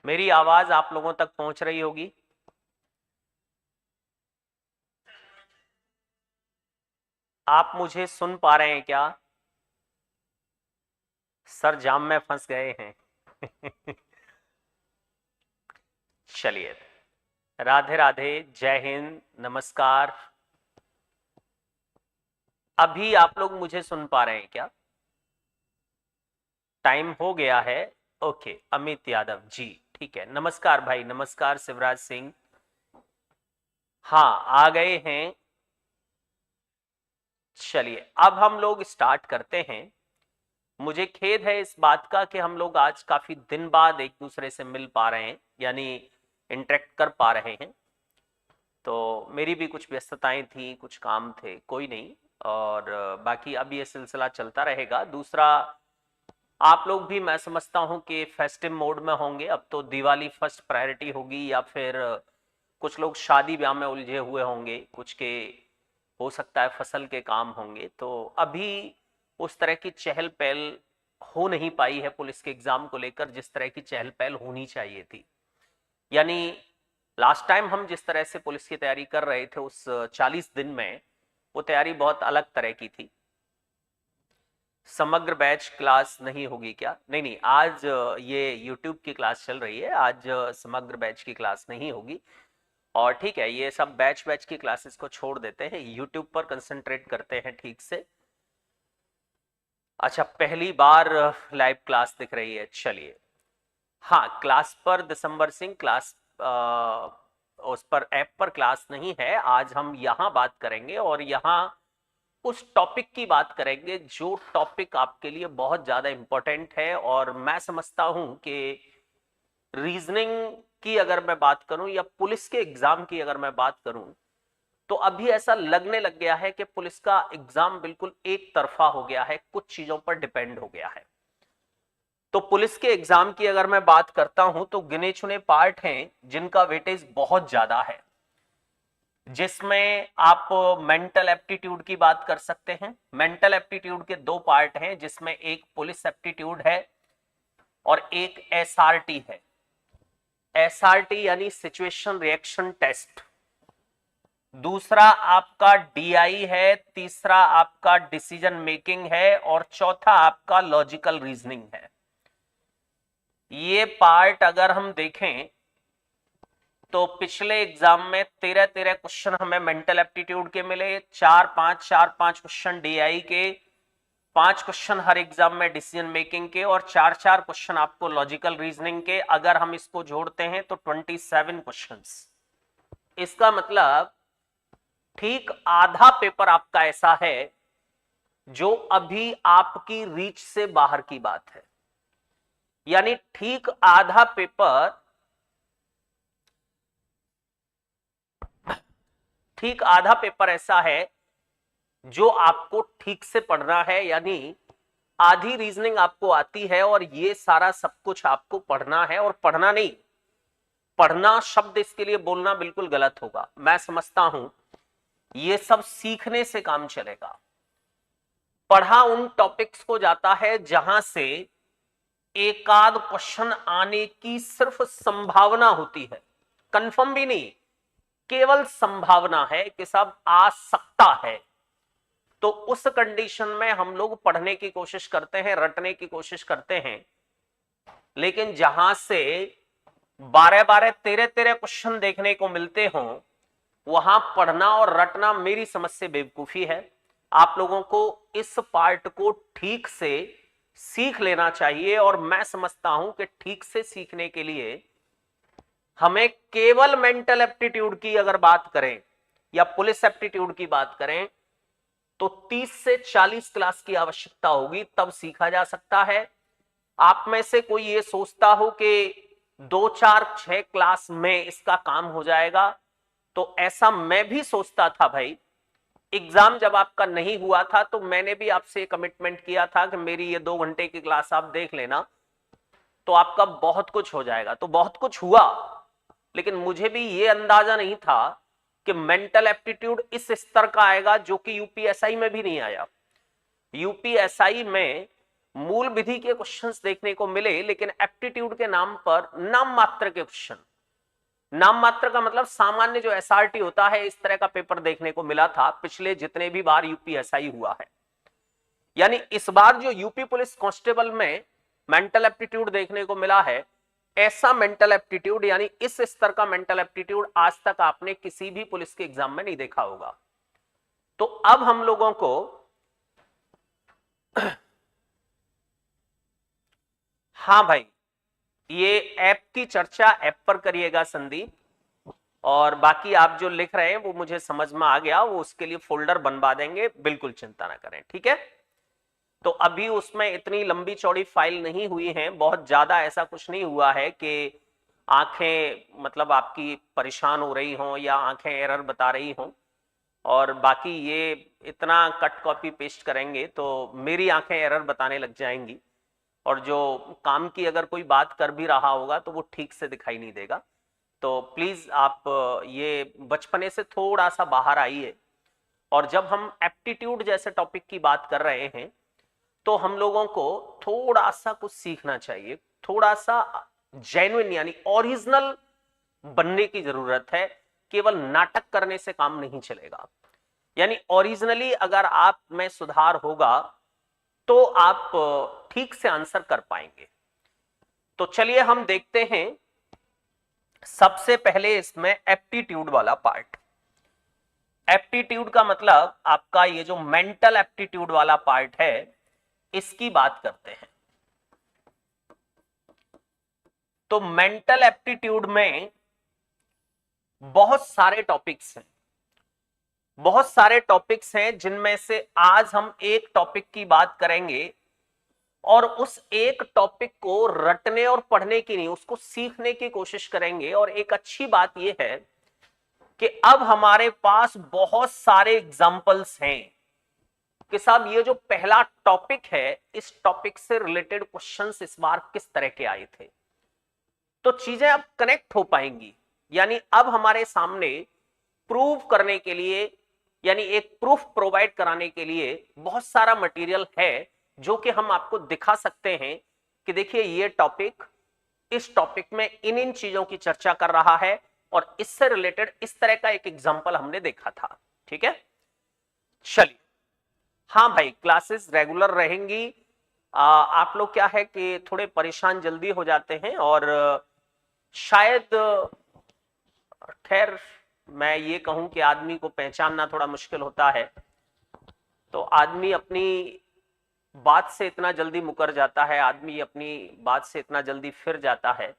मेरी आवाज आप लोगों तक पहुंच रही होगी। आप मुझे सुन पा रहे हैं क्या? सर जाम में फंस गए हैं। चलिए, राधे राधे, जय हिंद, नमस्कार। अभी आप लोग मुझे सुन पा रहे हैं क्या? टाइम हो गया है। ओके, अमित यादव जी, ठीक है। नमस्कार भाई, नमस्कार शिवराज सिंह। हाँ, आ गए हैं। चलिए, अब हम लोग स्टार्ट करते हैं। मुझे खेद है इस बात का कि हम लोग आज काफी दिन बाद एक दूसरे से मिल पा रहे हैं, यानी इंटरेक्ट कर पा रहे हैं। तो मेरी भी कुछ व्यस्तताएं थी, कुछ काम थे, कोई नहीं। और बाकी अब ये सिलसिला चलता रहेगा। दूसरा, आप लोग भी मैं समझता हूं कि फेस्टिव मोड में होंगे। अब तो दिवाली फर्स्ट प्रायोरिटी होगी, या फिर कुछ लोग शादी ब्याह में उलझे हुए होंगे, कुछ के हो सकता है फसल के काम होंगे। तो अभी उस तरह की चहल पहल हो नहीं पाई है पुलिस के एग्जाम को लेकर, जिस तरह की चहल पहल होनी चाहिए थी। यानी लास्ट टाइम हम जिस तरह से पुलिस की तैयारी कर रहे थे उस 40 दिन में, वो तैयारी बहुत अलग तरह की थी। समग्र बैच क्लास नहीं होगी क्या? नहीं नहीं, आज ये यूट्यूब की क्लास चल रही है। आज समग्र बैच की क्लास नहीं होगी। और ठीक है, ये सब बैच बैच की क्लासेस को छोड़ देते हैं, यूट्यूब पर कंसंट्रेट करते हैं ठीक से। अच्छा, पहली बार लाइव क्लास दिख रही है। चलिए, हाँ, क्लास पर दिसंबर सिंह क्लास उस पर ऐप पर क्लास नहीं है। आज हम यहाँ बात करेंगे, और यहाँ उस टॉपिक की बात करेंगे जो टॉपिक आपके लिए बहुत ज्यादा इंपॉर्टेंट है। और मैं समझता हूं कि रीजनिंग की अगर मैं बात करूं, या पुलिस के एग्जाम की अगर मैं बात करूं, तो अभी ऐसा लगने लग गया है कि पुलिस का एग्जाम बिल्कुल एक तरफा हो गया है, कुछ चीजों पर डिपेंड हो गया है। तो पुलिस के एग्जाम की अगर मैं बात करता हूं, तो गिने चुने पार्ट हैं जिनका वेटेज बहुत ज्यादा है, जिसमें आप मेंटल एप्टीट्यूड की बात कर सकते हैं। मेंटल एप्टीट्यूड के दो पार्ट हैं, जिसमें एक पुलिस एप्टीट्यूड है और एक एसआरटी है। एसआरटी यानी सिचुएशन रिएक्शन टेस्ट। दूसरा आपका डीआई है, तीसरा आपका डिसीजन मेकिंग है, और चौथा आपका लॉजिकल रीजनिंग है। ये पार्ट अगर हम देखें तो पिछले एग्जाम में 13 क्वेश्चन हमें मेंटल एप्टीट्यूड के मिले, 4-5 क्वेश्चन डीआई के, 5 क्वेश्चन हर एग्जाम में डिसीजन मेकिंग के, और 4 क्वेश्चन आपको लॉजिकल रीजनिंग के। अगर हम इसको जोड़ते हैं तो 27 क्वेश्चंस। इसका मतलब ठीक आधा पेपर आपका ऐसा है जो अभी आपकी रीच से बाहर की बात है। यानी ठीक आधा पेपर, ठीक आधा पेपर ऐसा है जो आपको ठीक से पढ़ना है। यानी आधी रीजनिंग आपको आती है, और ये सारा सब कुछ आपको पढ़ना है। और पढ़ना नहीं, पढ़ना शब्द इसके लिए बोलना बिल्कुल गलत होगा। मैं समझता हूं ये सब सीखने से काम चलेगा। पढ़ा उन टॉपिक्स को जाता है जहां से एकाध क्वेश्चन आने की सिर्फ संभावना होती है, कंफर्म भी नहीं, केवल संभावना है कि सब आ सकता है। तो उस कंडीशन में हम लोग पढ़ने की कोशिश करते हैं, रटने की कोशिश करते हैं। लेकिन जहां से 12-12, 13-13 क्वेश्चन देखने को मिलते हों, वहां पढ़ना और रटना मेरी समझ से बेवकूफी है। आप लोगों को इस पार्ट को ठीक से सीख लेना चाहिए। और मैं समझता हूं कि ठीक से सीखने के लिए हमें केवल मेंटल एप्टीट्यूड की अगर बात करें, या पुलिस एप्टीट्यूड की बात करें, तो 30 से 40 क्लास की आवश्यकता होगी, तब सीखा जा सकता है। आप में से कोई ये सोचता हो कि 2-4-6 क्लास में इसका काम हो जाएगा, तो ऐसा मैं भी सोचता था भाई। एग्जाम जब आपका नहीं हुआ था तो मैंने भी आपसे कमिटमेंट किया था कि मेरी ये 2 घंटे की क्लास आप देख लेना, तो आपका बहुत कुछ हो जाएगा। तो बहुत कुछ हुआ, लेकिन मुझे भी ये अंदाजा नहीं था कि मेंटल एप्टीट्यूड इस स्तर का आएगा, जो कि यूपीएसआई में भी नहीं आया। यूपीएसआई में मूल विधि के क्वेश्चंस देखने को मिले, लेकिन एप्टीट्यूड के नाम पर नाम मात्र के क्वेश्चन, नाम मात्र का मतलब सामान्य जो एसआरटी होता है, इस तरह का पेपर देखने को मिला था पिछले जितने भी बार यूपीएसआई हुआ है। यानी इस बार जो यूपी पुलिस कांस्टेबल में मेंटल एप्टीट्यूड देखने को मिला है, ऐसा मेंटल एप्टीट्यूड यानी इस स्तर का मेंटल एप्टीट्यूड आज तक आपने किसी भी पुलिस के एग्जाम में नहीं देखा होगा। तो अब हम लोगों को हाँ भाई, ये ऐप की चर्चा ऐप पर करिएगा संदीप, और बाकी आप जो लिख रहे हैं वो मुझे समझ में आ गया, वो उसके लिए फोल्डर बनवा देंगे, बिल्कुल चिंता ना करें, ठीक है। तो अभी उसमें इतनी लंबी चौड़ी फाइल नहीं हुई है, बहुत ज्यादा ऐसा कुछ नहीं हुआ है कि आंखें मतलब आपकी परेशान हो रही हों या आंखें एरर बता रही हों, और बाकी ये इतना कट कॉपी पेस्ट करेंगे तो मेरी आंखें एरर बताने लग जाएंगी, और जो काम की अगर कोई बात कर भी रहा होगा तो वो ठीक से दिखाई नहीं देगा। तो प्लीज आप ये बचपने से थोड़ा सा बाहर आइए, और जब हम एप्टीट्यूड जैसे टॉपिक की बात कर रहे हैं तो हम लोगों को थोड़ा सा कुछ सीखना चाहिए, थोड़ा सा जेन्युइन यानी ओरिजिनल बनने की जरूरत है। केवल नाटक करने से काम नहीं चलेगा, यानी ओरिजिनली अगर आप में सुधार होगा तो आप ठीक से आंसर कर पाएंगे। तो चलिए हम देखते हैं सबसे पहले इसमें एप्टीट्यूड वाला पार्ट। एप्टीट्यूड का मतलब आपका ये जो मेंटल एप्टीट्यूड वाला पार्ट है, इसकी बात करते हैं। तो मेंटल एप्टीट्यूड में बहुत सारे टॉपिक्स हैं, बहुत सारे टॉपिक्स हैं, जिनमें से आज हम एक टॉपिक की बात करेंगे, और उस एक टॉपिक को रटने और पढ़ने की नहीं, उसको सीखने की कोशिश करेंगे। और एक अच्छी बात यह है कि अब हमारे पास बहुत सारे एग्जाम्पल्स हैं कि साहब ये जो पहला टॉपिक है, इस टॉपिक से रिलेटेड क्वेश्चंस इस बार किस तरह के आए थे। तो चीजें अब कनेक्ट हो पाएंगी, यानी अब हमारे सामने प्रूव करने के लिए, यानी एक प्रूफ प्रोवाइड कराने के लिए बहुत सारा मटेरियल है जो कि हम आपको दिखा सकते हैं कि देखिए ये टॉपिक, इस टॉपिक में इन इन चीजों की चर्चा कर रहा है, और इससे रिलेटेड इस तरह का एक एग्जांपल हमने देखा था। ठीक है, चलिए। हाँ भाई, क्लासेस रेगुलर रहेंगी। आप लोग क्या है कि थोड़े परेशान जल्दी हो जाते हैं, और शायद खैर मैं ये कहूं कि आदमी को पहचानना थोड़ा मुश्किल होता है, तो आदमी अपनी बात से इतना जल्दी मुकर जाता है, आदमी अपनी बात से इतना जल्दी फिर जाता है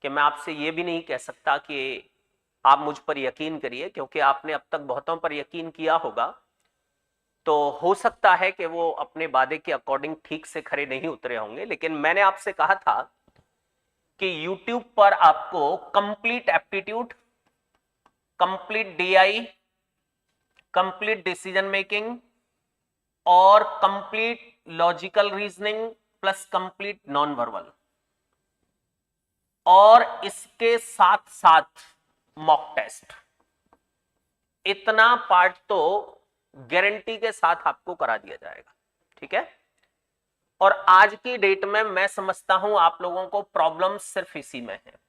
कि मैं आपसे ये भी नहीं कह सकता कि आप मुझ पर यकीन करिए, क्योंकि आपने अब तक बहुतों पर यकीन किया होगा, तो हो सकता है कि वो अपने वादे के अकॉर्डिंग ठीक से खरे नहीं उतरे होंगे। लेकिन मैंने आपसे कहा था कि YouTube पर आपको complete aptitude, complete DI, complete decision making और complete logical reasoning plus complete non verbal, और इसके साथ साथ मॉक टेस्ट, इतना पार्ट तो गारंटी के साथ आपको करा दिया जाएगा। ठीक है, और आज की डेट में मैं समझता हूं आप लोगों को प्रॉब्लम सिर्फ इसी में है।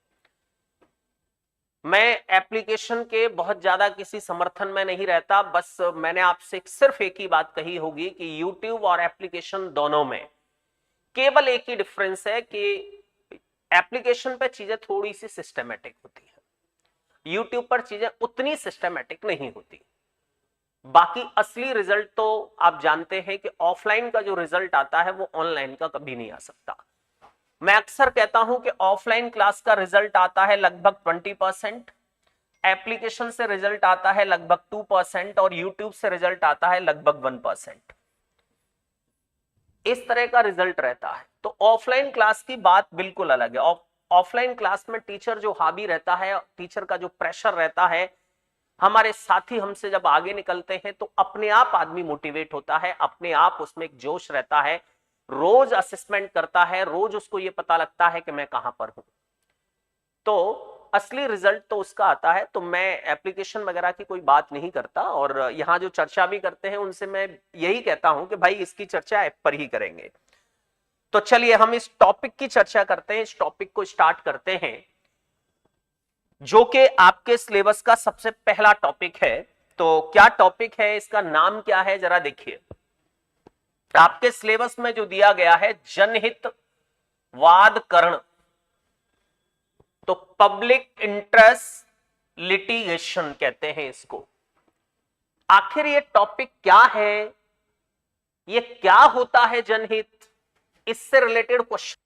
मैं एप्लीकेशन के बहुत ज्यादा किसी समर्थन में नहीं रहता, बस मैंने आपसे सिर्फ एक ही बात कही होगी कि YouTube और एप्लीकेशन दोनों में केवल एक ही डिफरेंस है कि एप्लीकेशन पर चीजें थोड़ी सी सिस्टमेटिक होती है, YouTube पर चीजें उतनी सिस्टमेटिक नहीं होती। बाकी असली रिजल्ट तो आप जानते हैं कि ऑफलाइन का जो रिजल्ट आता है वो ऑनलाइन का कभी नहीं आ सकता। मैं अक्सर कहता हूं कि ऑफलाइन क्लास का रिजल्ट आता है लगभग 20%, एप्लीकेशन से रिजल्ट आता है लगभग 2%, और यूट्यूब से रिजल्ट आता है लगभग 1%। इस तरह का रिजल्ट रहता है। तो ऑफलाइन क्लास की बात बिल्कुल अलग है। ऑफलाइन क्लास में टीचर जो हावी रहता है, टीचर का जो प्रेशर रहता है, हमारे साथी हमसे जब आगे निकलते हैं तो अपने आप आदमी मोटिवेट होता है, अपने आप उसमें एक जोश रहता है, रोज असेसमेंट करता है, रोज उसको ये पता लगता है कि मैं कहां पर हूं। तो असली रिजल्ट तो उसका आता है। तो मैं एप्लीकेशन वगैरह की कोई बात नहीं करता, और यहां जो चर्चा भी करते हैं उनसे मैं यही कहता हूं कि भाई इसकी चर्चा ऐप पर ही करेंगे। तो चलिए हम इस टॉपिक की चर्चा करते हैं, इस टॉपिक को स्टार्ट करते हैं, जो कि आपके सिलेबस का सबसे पहला टॉपिक है। तो क्या टॉपिक है, इसका नाम क्या है, जरा देखिए। आपके सिलेबस में जो दिया गया है, जनहित वादकरण, तो पब्लिक इंटरेस्ट लिटिगेशन कहते हैं इसको। आखिर ये टॉपिक क्या है, ये क्या होता है जनहित, इससे रिलेटेड क्वेश्चन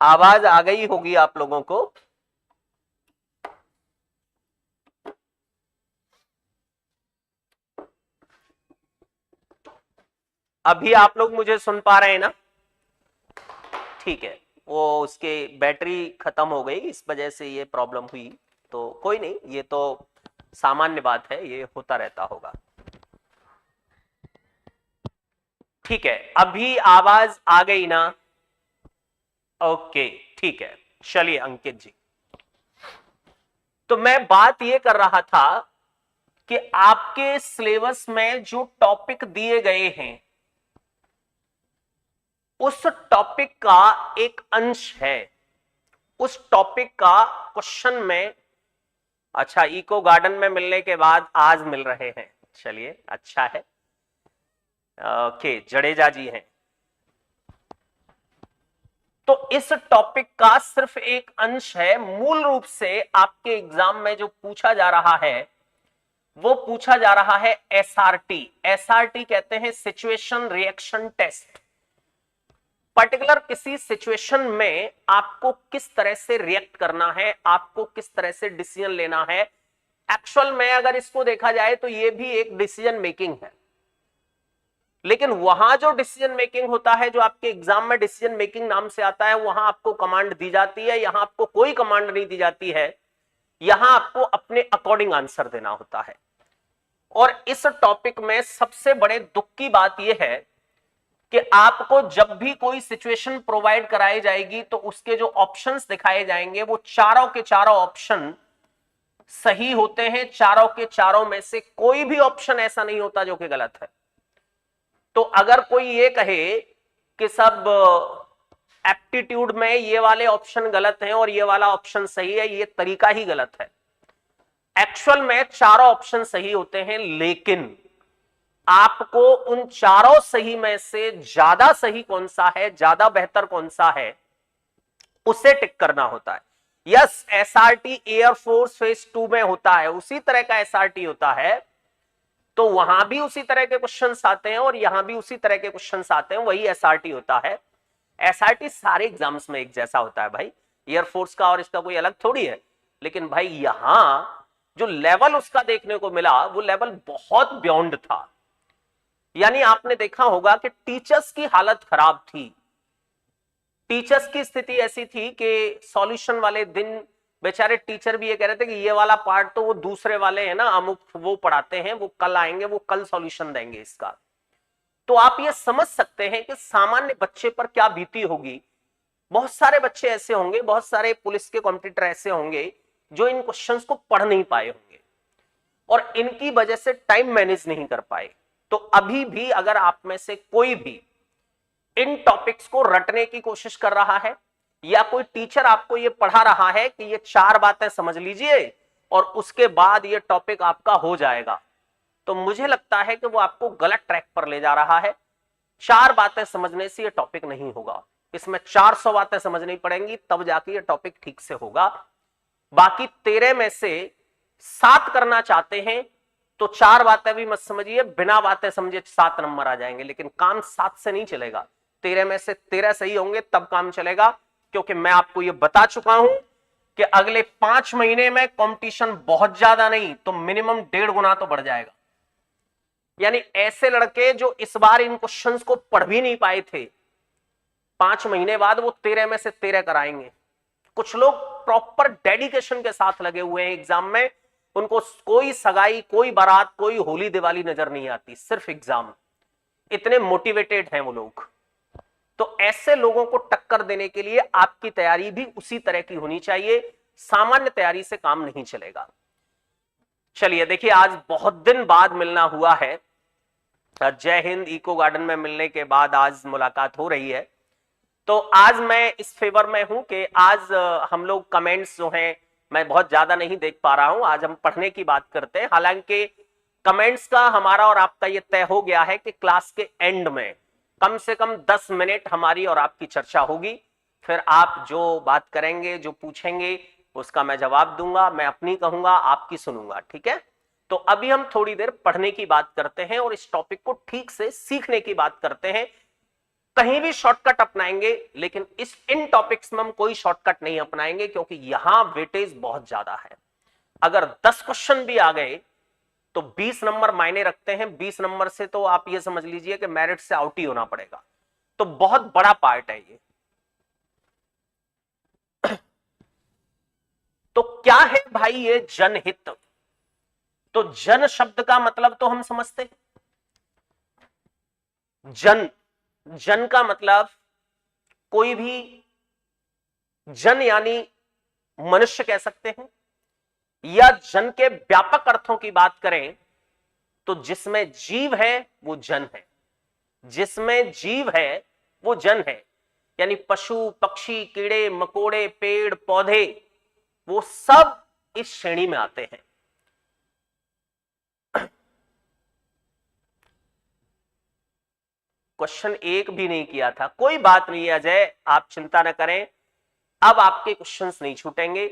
आवाज आ गई होगी आप लोगों को। अभी आप लोग मुझे सुन पा रहे हैं ना? ठीक है, वो उसके बैटरी खत्म हो गई, इस वजह से ये प्रॉब्लम हुई। तो कोई नहीं, ये तो सामान्य बात है, ये होता रहता होगा। ठीक है, अभी आवाज आ गई ना? ओके, ठीक है। चलिए अंकित जी, तो मैं बात ये कर रहा था कि आपके सिलेबस में जो टॉपिक दिए गए हैं, उस टॉपिक का एक अंश है, उस टॉपिक का क्वेश्चन में। अच्छा, इको गार्डन में मिलने के बाद आज मिल रहे हैं, चलिए अच्छा है। ओके, जडेजा जी हैं। तो इस टॉपिक का सिर्फ एक अंश है। मूल रूप से आपके एग्जाम में जो पूछा जा रहा है, वो पूछा जा रहा है एसआरटी। एसआरटी कहते हैं सिचुएशन रिएक्शन टेस्ट। पर्टिकुलर किसी सिचुएशन में आपको किस तरह से रिएक्ट करना है, आपको किस तरह से डिसीजन लेना है। एक्चुअल में अगर इसको देखा जाए तो ये भी एक डिसीजन मेकिंग है, लेकिन वहां जो डिसीजन मेकिंग होता है, जो आपके एग्जाम में डिसीजन मेकिंग नाम से आता है, वहां आपको कमांड दी जाती है। यहां आपको कोई कमांड नहीं दी जाती है, यहां आपको अपने अकॉर्डिंग आंसर देना होता है। और इस टॉपिक में सबसे बड़े दुख की बात यह है कि आपको जब भी कोई सिचुएशन प्रोवाइड कराई जाएगी, तो उसके जो ऑप्शंस दिखाए जाएंगे, वो चारों के चारों ऑप्शन सही होते हैं। चारों के चारों में से कोई भी ऑप्शन ऐसा नहीं होता जो कि गलत है। तो अगर कोई ये कहे कि सब एप्टीट्यूड में ये वाले ऑप्शन गलत हैं और ये वाला ऑप्शन सही है, ये तरीका ही गलत है। एक्चुअल में चारों ऑप्शन सही होते हैं, लेकिन आपको उन चारों सही में से ज्यादा सही कौन सा है, ज्यादा बेहतर कौन सा है, उसे टिक करना होता है। यस, एसआरटी एयरफोर्स फेज 2 में होता है, उसी तरह का एसआरटी होता है। तो वहां भी उसी तरह के क्वेश्चंस आते हैं और यहां भी उसी तरह के क्वेश्चंस आते हैं, वही एसआरटी होता है। एसआरटी सारे एग्जाम्स में एक जैसा होता है भाई, एयरफोर्स का और इसका कोई अलग थोड़ी है। लेकिन भाई यहां जो लेवल उसका देखने को मिला, वो लेवल बहुत बियॉन्ड था। यानी आपने देखा होगा कि टीचर्स की हालत खराब थी। टीचर्स की स्थिति ऐसी थी कि सॉल्यूशन वाले दिन बेचारे टीचर भी ये कह रहे थे कि ये वाला पार्ट तो वो दूसरे वाले हैं ना, अमुक वो पढ़ाते हैं, वो कल आएंगे, वो कल सॉल्यूशन देंगे इसका। तो आप ये समझ सकते हैं कि सामान्य बच्चे पर क्या बीती होगी। बहुत सारे बच्चे ऐसे होंगे, बहुत सारे पुलिस के कॉम्पिटिटर ऐसे होंगे जो इन क्वेश्चंस को पढ़ नहीं पाए होंगे और इनकी वजह से टाइम मैनेज नहीं कर पाए। तो अभी भी अगर आप में से कोई भी इन टॉपिक्स को रटने की कोशिश कर रहा है या कोई टीचर आपको ये पढ़ा रहा है कि ये 4 बातें समझ लीजिए और उसके बाद ये टॉपिक आपका हो जाएगा, तो मुझे लगता है कि वो आपको गलत ट्रैक पर ले जा रहा है। 4 बातें समझने से ये टॉपिक नहीं होगा, इसमें 400 बातें समझनी पड़ेंगी, तब जाके ये टॉपिक ठीक से होगा। बाकी 13 में से 7 करना चाहते हैं तो 4 बातें भी मत समझिए, बिना बातें समझे 7 नंबर आ जाएंगे, लेकिन काम 7 से नहीं चलेगा। 13 में से 13 सही होंगे तब काम चलेगा, क्योंकि मैं आपको ये बता चुका हूं कि अगले 5 महीने में कंपटीशन बहुत ज्यादा नहीं तो मिनिमम 1.5 गुना तो बढ़ जाएगा। यानी ऐसे लड़के जो इस बार इन क्वेश्चंस को पढ़ भी नहीं पाए थे, 5 महीने बाद वो 13 में से 13 कराएंगे। कुछ लोग प्रॉपर डेडिकेशन के साथ लगे हुए हैं एग्जाम में, उनको कोई सगाई, कोई बारात, कोई होली दिवाली नजर नहीं आती, सिर्फ एग्जाम। इतने मोटिवेटेड हैं वो लोग। तो ऐसे लोगों को टक्कर देने के लिए आपकी तैयारी भी उसी तरह की होनी चाहिए, सामान्य तैयारी से काम नहीं चलेगा। चलिए देखिए, आज बहुत दिन बाद मिलना हुआ है। जय हिंद इको गार्डन में मिलने के बाद आज मुलाकात हो रही है। तो आज मैं इस फेवर में हूं कि आज हम लोग कमेंट्स जो हैं मैं बहुत ज्यादा नहीं देख पा रहा हूं, आज हम पढ़ने की बात करते हैं। हालांकि कमेंट्स का हमारा और आपका ये तय हो गया है कि क्लास के एंड में कम से कम 10 मिनट हमारी और आपकी चर्चा होगी, फिर आप जो बात करेंगे, जो पूछेंगे, उसका मैं जवाब दूंगा, मैं अपनी कहूंगा, आपकी सुनूंगा, ठीक है। तो अभी हम थोड़ी देर पढ़ने की बात करते हैं और इस टॉपिक को ठीक से सीखने की बात करते हैं। कहीं भी शॉर्टकट अपनाएंगे, लेकिन इन टॉपिक्स में हम कोई शॉर्टकट नहीं अपनाएंगे, क्योंकि यहां वेटेज बहुत ज्यादा है। अगर 10 क्वेश्चन भी आ गए तो 20 नंबर मायने रखते हैं। 20 नंबर से तो आप ये समझ लीजिए कि मेरिट से आउट ही होना पड़ेगा, तो बहुत बड़ा पार्ट है ये। तो क्या है भाई ये जनहित? तो जन शब्द का मतलब तो हम समझते हैं। जन का मतलब कोई भी, जन यानी मनुष्य कह सकते हैं, या जन के व्यापक अर्थों की बात करें तो जिसमें जीव है वो जन है, जिसमें जीव है वो जन है। यानी पशु, पक्षी, कीड़े मकोड़े, पेड़ पौधे, वो सब इस श्रेणी में आते हैं। क्वेश्चन 1 भी नहीं किया था, कोई बात नहीं है अजय, आप चिंता न करें, अब आपके क्वेश्चंस नहीं छूटेंगे।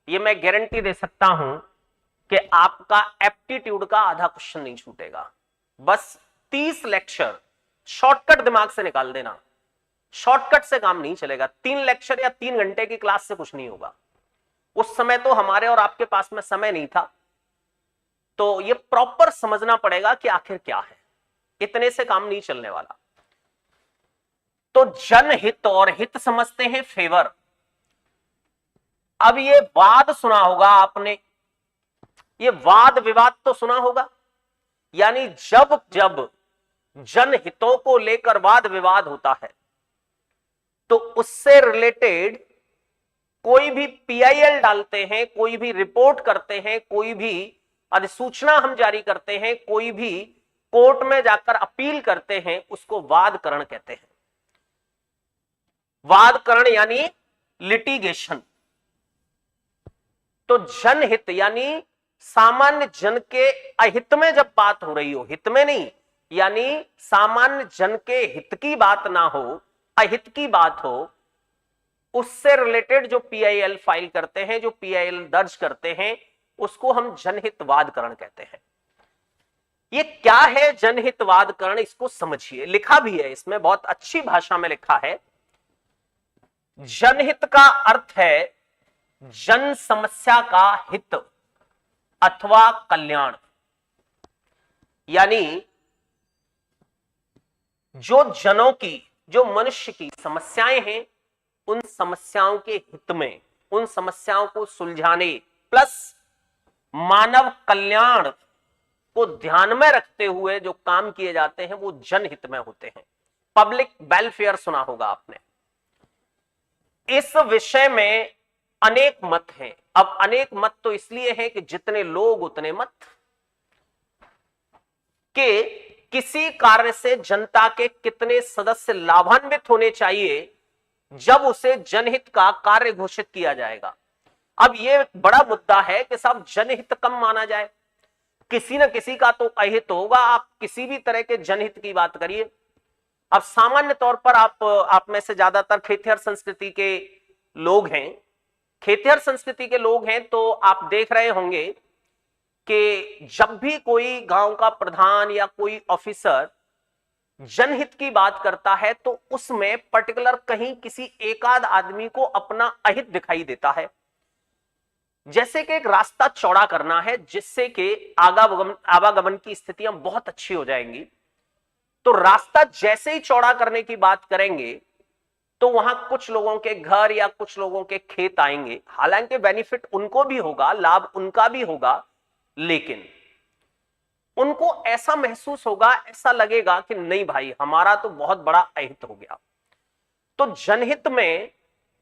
ये मैं गारंटी दे सकता हूं कि आपका एप्टीट्यूड का आधा क्वेश्चन नहीं छूटेगा। बस 30 लेक्चर शॉर्टकट दिमाग से निकाल देना, शॉर्टकट से काम नहीं चलेगा। 3 लेक्चर या 3 घंटे की क्लास से कुछ नहीं होगा। उस समय तो हमारे और आपके पास में समय नहीं था, तो ये प्रॉपर समझना पड़ेगा कि आखिर क्या है, इतने से काम नहीं चलने वाला। तो जनहित और हित समझते हैं फेवर। अब ये वाद सुना होगा आपने, ये वाद विवाद तो सुना होगा। यानी जब जब जनहितों को लेकर वाद विवाद होता है तो उससे रिलेटेड कोई भी पीआईएल डालते हैं, कोई भी रिपोर्ट करते हैं, कोई भी अधिसूचना हम जारी करते हैं, कोई भी कोर्ट में जाकर अपील करते हैं, उसको वादकरण कहते हैं। वादकरण यानी लिटिगेशन। तो जनहित यानी सामान्य जन के अहित में जब बात हो रही हो, हित में नहीं, यानी सामान्य जन के हित की बात ना हो, अहित की बात हो, उससे रिलेटेड जो पीआईएल फाइल करते हैं, जो पीआईएल दर्ज करते हैं, उसको हम जनहित वादकरण कहते हैं। ये क्या है जनहित वादकरण, इसको समझिए। लिखा भी है इसमें, बहुत अच्छी भाषा में लिखा है। जनहित का अर्थ है जन समस्या का हित अथवा कल्याण। यानी जो जनों की, जो मनुष्य की समस्याएं हैं, उन समस्याओं के हित में, उन समस्याओं को सुलझाने प्लस मानव कल्याण को ध्यान में रखते हुए जो काम किए जाते हैं वो जनहित में होते हैं। पब्लिक वेलफेयर सुना होगा आपने। इस विषय में अनेक मत हैं। अब अनेक मत तो इसलिए हैं कि जितने लोग उतने मत, कि किसी कार्य से जनता के कितने सदस्य लाभान्वित होने चाहिए, जब उसे जनहित का कार्य घोषित किया जाएगा। अब यह बड़ा मुद्दा है कि साहब जनहित कम माना जाए, किसी न किसी का तो अहित होगा। आप किसी भी तरह के जनहित की बात करिए। अब सामान्य तौर पर आप में से ज्यादातर खेतिहर संस्कृति के लोग हैं, खेतिहर संस्कृति के लोग हैं, तो आप देख रहे होंगे कि जब भी कोई गांव का प्रधान या कोई ऑफिसर जनहित की बात करता है तो उसमें पर्टिकुलर कहीं किसी एकाध आदमी को अपना अहित दिखाई देता है। जैसे कि एक रास्ता चौड़ा करना है जिससे कि आवागमन की स्थितियां बहुत अच्छी हो जाएंगी, तो रास्ता जैसे ही चौड़ा करने की बात करेंगे तो वहां कुछ लोगों के घर या कुछ लोगों के खेत आएंगे। हालांकि बेनिफिट उनको भी होगा, लाभ उनका भी होगा, लेकिन उनको ऐसा महसूस होगा, ऐसा लगेगा कि नहीं भाई हमारा तो बहुत बड़ा अहित हो गया। तो जनहित में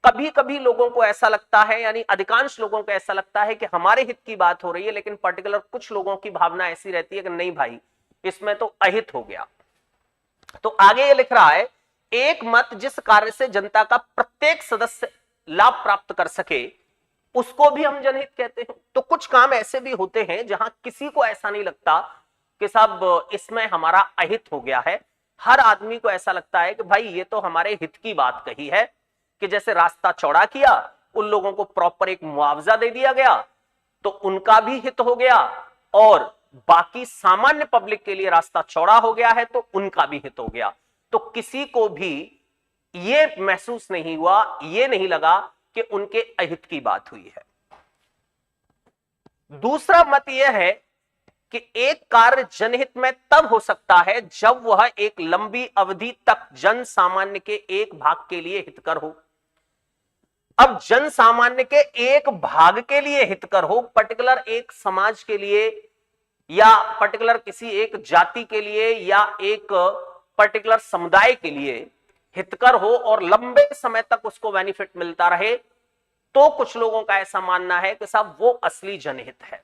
कभी कभी लोगों को ऐसा लगता है, यानी अधिकांश लोगों को ऐसा लगता है कि हमारे हित की बात हो रही है, लेकिन पर्टिकुलर कुछ लोगों की भावना ऐसी रहती है कि नहीं भाई इसमें तो अहित हो गया। तो आगे ये लिख रहा है, एक मत जिस कार्य से जनता का प्रत्येक सदस्य लाभ प्राप्त कर सके उसको भी हम जनहित कहते हैं। तो कुछ काम ऐसे भी होते हैं जहां किसी को ऐसा नहीं लगता कि साहब इसमें हमारा अहित हो गया है। हर आदमी को ऐसा लगता है कि भाई ये तो हमारे हित की बात कही है, कि जैसे रास्ता चौड़ा किया, उन लोगों को प्रॉपर एक मुआवजा दे दिया गया तो उनका भी हित हो गया, और बाकी सामान्य पब्लिक के लिए रास्ता चौड़ा हो गया है तो उनका भी हित हो गया। तो किसी को भी यह महसूस नहीं हुआ, यह नहीं लगा कि उनके अहित की बात हुई है। दूसरा मत यह है कि एक कार्य जनहित में तब हो सकता है जब वह एक लंबी अवधि तक जन सामान्य के एक भाग के लिए हितकर हो। अब जन सामान्य के एक भाग के लिए हितकर हो, पर्टिकुलर एक समाज के लिए या पर्टिकुलर किसी एक जाति के लिए या एक पर्टिकुलर समुदाय के लिए हितकर हो और लंबे समय तक उसको बेनिफिट मिलता रहे, तो कुछ लोगों का ऐसा मानना है कि साहब वो असली जनहित है।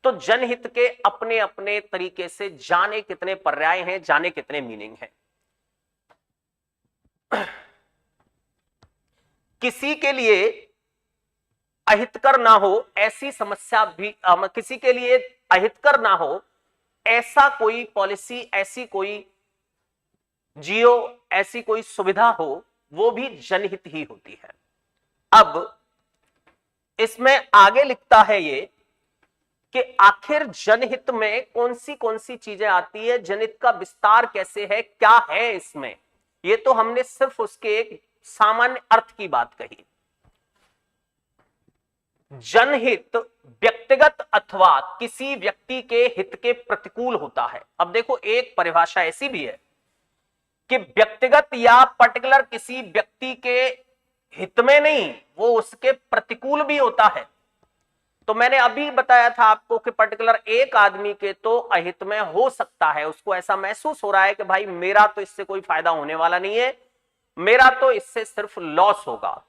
तो जनहित के अपने अपने तरीके से जाने कितने पर्याय हैं, जाने कितने मीनिंग हैं। किसी के लिए अहितकर ना हो ऐसी समस्या भी, किसी के लिए अहितकर ना हो ऐसा कोई पॉलिसी, ऐसी कोई जियो, ऐसी कोई सुविधा हो, वो भी जनहित ही होती है। अब इसमें आगे लिखता है ये कि आखिर जनहित में कौन सी चीजें आती है, जनहित का विस्तार कैसे है, क्या है इसमें। ये तो हमने सिर्फ उसके एक सामान्य अर्थ की बात कही। जनहित व्यक्तिगत अथवा किसी व्यक्ति के हित के प्रतिकूल होता है। अब देखो एक परिभाषा ऐसी भी है कि व्यक्तिगत या पर्टिकुलर किसी व्यक्ति के हित में नहीं, वो उसके प्रतिकूल भी होता है। तो मैंने अभी बताया था आपको कि पर्टिकुलर एक आदमी के तो अहित में हो सकता है, उसको ऐसा महसूस हो रहा है कि भाई मेरा तो इससे कोई फायदा होने वाला नहीं है, मेरा तो इससे सिर्फ लॉस होगा।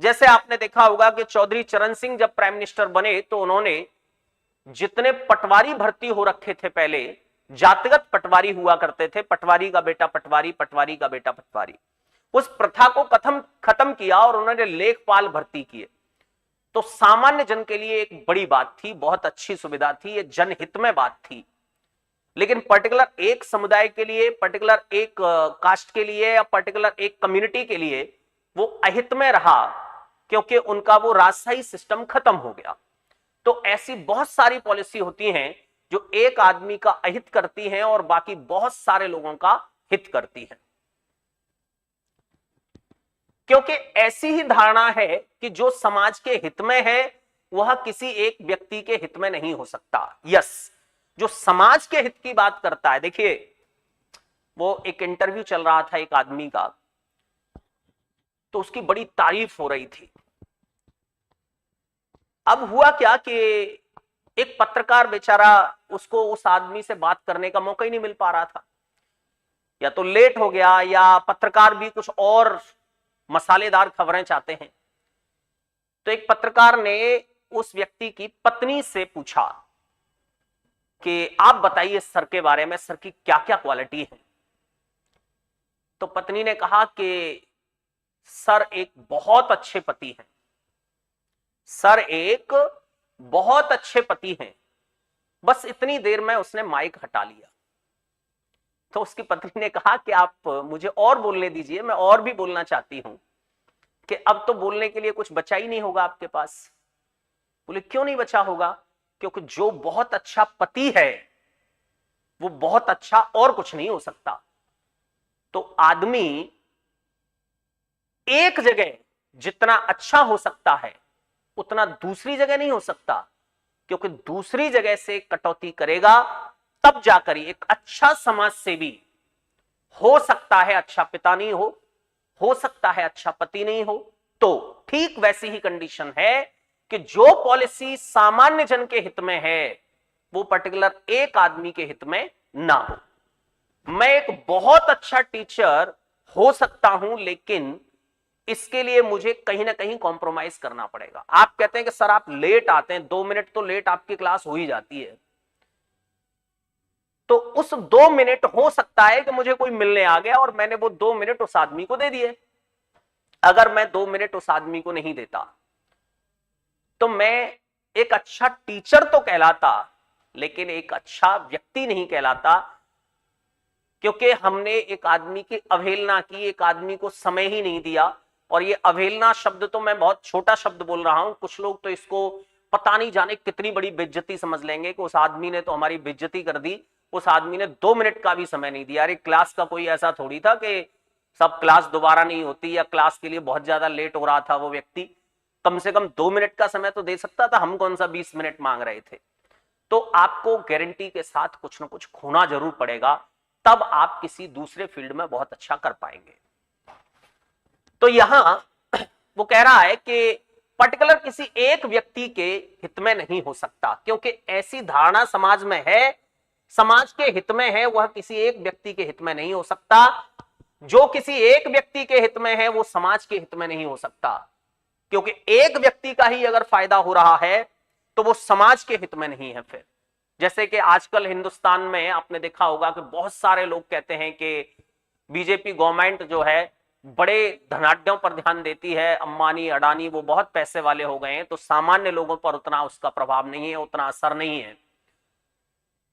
जैसे आपने देखा होगा कि चौधरी चरण सिंह जब प्राइम मिनिस्टर बने तो उन्होंने जितने पटवारी भर्ती हो रखे थे, पहले जातिगत पटवारी हुआ करते थे, पटवारी का बेटा पटवारी, पटवारी का बेटा पटवारी, उस प्रथा को खत्म किया और उन्होंने लेखपाल भर्ती किए। तो सामान्य जन के लिए एक बड़ी बात थी, बहुत अच्छी सुविधा थी, ये जनहित में बात थी। लेकिन पर्टिकुलर एक समुदाय के लिए, पर्टिकुलर एक कास्ट के लिए या पर्टिकुलर एक कम्युनिटी के लिए वो अहित में रहा क्योंकि उनका वो राजशाही सिस्टम खत्म हो गया। तो ऐसी बहुत सारी पॉलिसी होती हैं जो एक आदमी का अहित करती हैं और बाकी बहुत सारे लोगों का हित करती हैं, क्योंकि ऐसी ही धारणा है कि जो समाज के हित में है वह किसी एक व्यक्ति के हित में नहीं हो सकता। यस, जो समाज के हित की बात करता है, देखिए वो एक इंटरव्यू चल रहा था एक आदमी का, तो उसकी बड़ी तारीफ हो रही थी। अब हुआ क्या कि एक पत्रकार बेचारा, उसको उस आदमी से बात करने का मौका ही नहीं मिल पा रहा था, या तो लेट हो गया या पत्रकार भी कुछ और मसालेदार खबरें चाहते हैं। तो एक पत्रकार ने उस व्यक्ति की पत्नी से पूछा कि आप बताइए सर के बारे में, सर की क्या क्या क्वालिटी है। तो पत्नी ने कहा कि सर एक बहुत अच्छे पति हैं, सर एक बहुत अच्छे पति हैं। बस इतनी देर में उसने माइक हटा लिया। तो उसकी पत्नी ने कहा कि आप मुझे और बोलने दीजिए, मैं और भी बोलना चाहती हूं, कि अब तो बोलने के लिए कुछ बचा ही नहीं होगा आपके पास। बोले क्यों नहीं बचा होगा? क्योंकि जो बहुत अच्छा पति है वो बहुत अच्छा और कुछ नहीं हो सकता। तो आदमी एक जगह जितना अच्छा हो सकता है उतना दूसरी जगह नहीं हो सकता, क्योंकि दूसरी जगह से कटौती करेगा तब जाकर एक अच्छा समाज सेवी हो सकता है। अच्छा पिता नहीं हो सकता है अच्छा पति नहीं हो। तो ठीक वैसी ही कंडीशन है कि जो पॉलिसी सामान्य जन के हित में है वो पर्टिकुलर एक आदमी के हित में ना हो। मैं एक बहुत अच्छा टीचर हो सकता हूं, लेकिन इसके लिए मुझे कहीं ना कहीं कॉम्प्रोमाइज करना पड़ेगा। आप कहते हैं कि सर आप लेट आते हैं, 2 मिनट तो लेट आपकी क्लास हो ही जाती है, तो उस 2 मिनट हो सकता है कि मुझे कोई मिलने आ गया और मैंने वो 2 मिनट उस आदमी को दे दिए। अगर मैं 2 मिनट उस आदमी को नहीं देता तो मैं एक अच्छा टीचर तो कहलाता, लेकिन एक अच्छा व्यक्ति नहीं कहलाता, क्योंकि हमने एक आदमी की अवहेलना की, एक आदमी को समय ही नहीं दिया। और ये अवहेलना शब्द तो मैं बहुत छोटा शब्द बोल रहा हूं, कुछ लोग तो इसको पता नहीं जाने कितनी बड़ी बेइज्जती समझ लेंगे कि उस आदमी ने तो हमारी बेइज्जती कर दी, उस आदमी ने 2 मिनट का भी समय नहीं दिया। अरे क्लास का कोई ऐसा थोड़ी था कि सब क्लास दोबारा नहीं होती या क्लास के लिए बहुत ज्यादा लेट हो रहा था वो व्यक्ति, कम से कम 2 मिनट का समय तो दे सकता था। हम कौन सा 20 मिनट मांग रहे थे? तो आपको गारंटी के साथ कुछ ना कुछ खोना जरूर पड़ेगा, तब आप किसी दूसरे फील्ड में बहुत अच्छा कर पाएंगे। तो यहां वो कह रहा है कि पर्टिकुलर किसी एक व्यक्ति के हित में नहीं हो सकता, क्योंकि ऐसी धारणा समाज में है, समाज के हित में है, वह किसी एक व्यक्ति के हित में नहीं हो सकता। जो किसी एक व्यक्ति के हित में है वो समाज के हित में नहीं हो सकता, क्योंकि एक व्यक्ति का ही अगर फायदा हो रहा है तो वो समाज के हित में नहीं है। फिर जैसे कि आजकल हिंदुस्तान में आपने देखा होगा कि बहुत सारे लोग कहते हैं कि बीजेपी गवर्नमेंट जो है बड़े धनाढ्यों पर ध्यान देती है, अंबानी अडानी वो बहुत पैसे वाले हो गए हैं, तो सामान्य लोगों पर उतना उसका प्रभाव नहीं है, उतना असर नहीं है।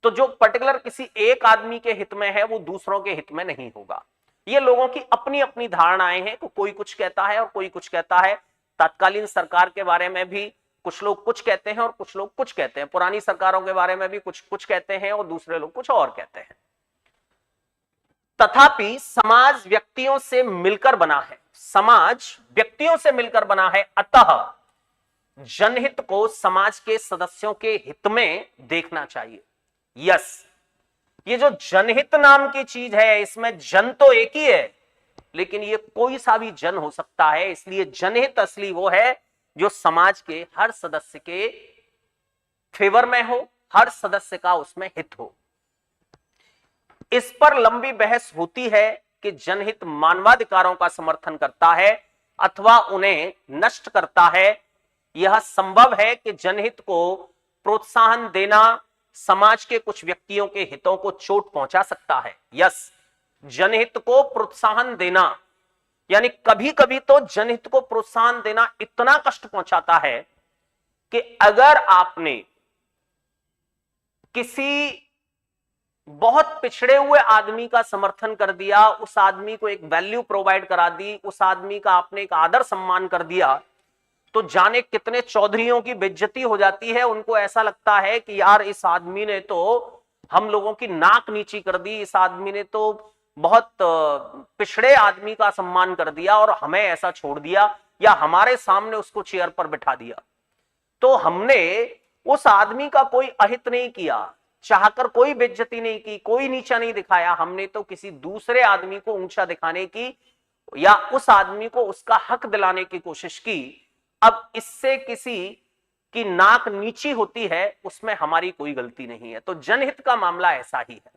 तो जो पर्टिकुलर किसी एक आदमी के हित में है वो दूसरों के हित में नहीं होगा। ये लोगों की अपनी अपनी धारणाएं हैं, कोई कुछ कहता है और कोई कुछ कहता है। तत्कालीन सरकार के बारे में भी कुछ लोग कुछ कहते हैं और कुछ लोग कुछ कहते हैं, पुरानी सरकारों के बारे में भी कुछ कुछ कहते हैं और दूसरे लोग कुछ और कहते हैं। तथापि समाज व्यक्तियों से मिलकर बना है, समाज व्यक्तियों से मिलकर बना है, अतः जनहित को समाज के सदस्यों के हित में देखना चाहिए। यस, ये जो जनहित नाम की चीज है इसमें जन तो एक ही है, लेकिन ये कोई सा भी जन हो सकता है। इसलिए जनहित असली वो है जो समाज के हर सदस्य के फेवर में हो, हर सदस्य का उसमें हित हो। इस पर लंबी बहस होती है कि जनहित मानवाधिकारों का समर्थन करता है अथवा उन्हें नष्ट करता है। यह संभव है कि जनहित को प्रोत्साहन देना समाज के कुछ व्यक्तियों के हितों को चोट पहुंचा सकता है। यस, जनहित को प्रोत्साहन देना, यानी कभी कभी तो जनहित को प्रोत्साहन देना इतना कष्ट पहुंचाता है कि अगर आपने किसी बहुत पिछड़े हुए आदमी का समर्थन कर दिया, उस आदमी को एक वैल्यू प्रोवाइड करा दी, उस आदमी का आपने एक आदर सम्मान कर दिया, तो जाने कितने चौधरियों की बेइज्जती हो जाती है। उनको ऐसा लगता है कि यार इस आदमी ने तो हम लोगों की नाक नीची कर दी, इस आदमी ने तो बहुत पिछड़े आदमी का सम्मान कर दिया और हमें ऐसा छोड़ दिया, या हमारे सामने उसको चेयर पर बिठा दिया। तो हमने उस आदमी का कोई अहित नहीं किया, चाहकर कोई बेइज्जती नहीं की, कोई नीचा नहीं दिखाया, हमने तो किसी दूसरे आदमी को ऊंचा दिखाने की या उस आदमी को उसका हक दिलाने की कोशिश की। अब इससे किसी की नाक नीची होती है, उसमें हमारी कोई गलती नहीं है। तो जनहित का मामला ऐसा ही है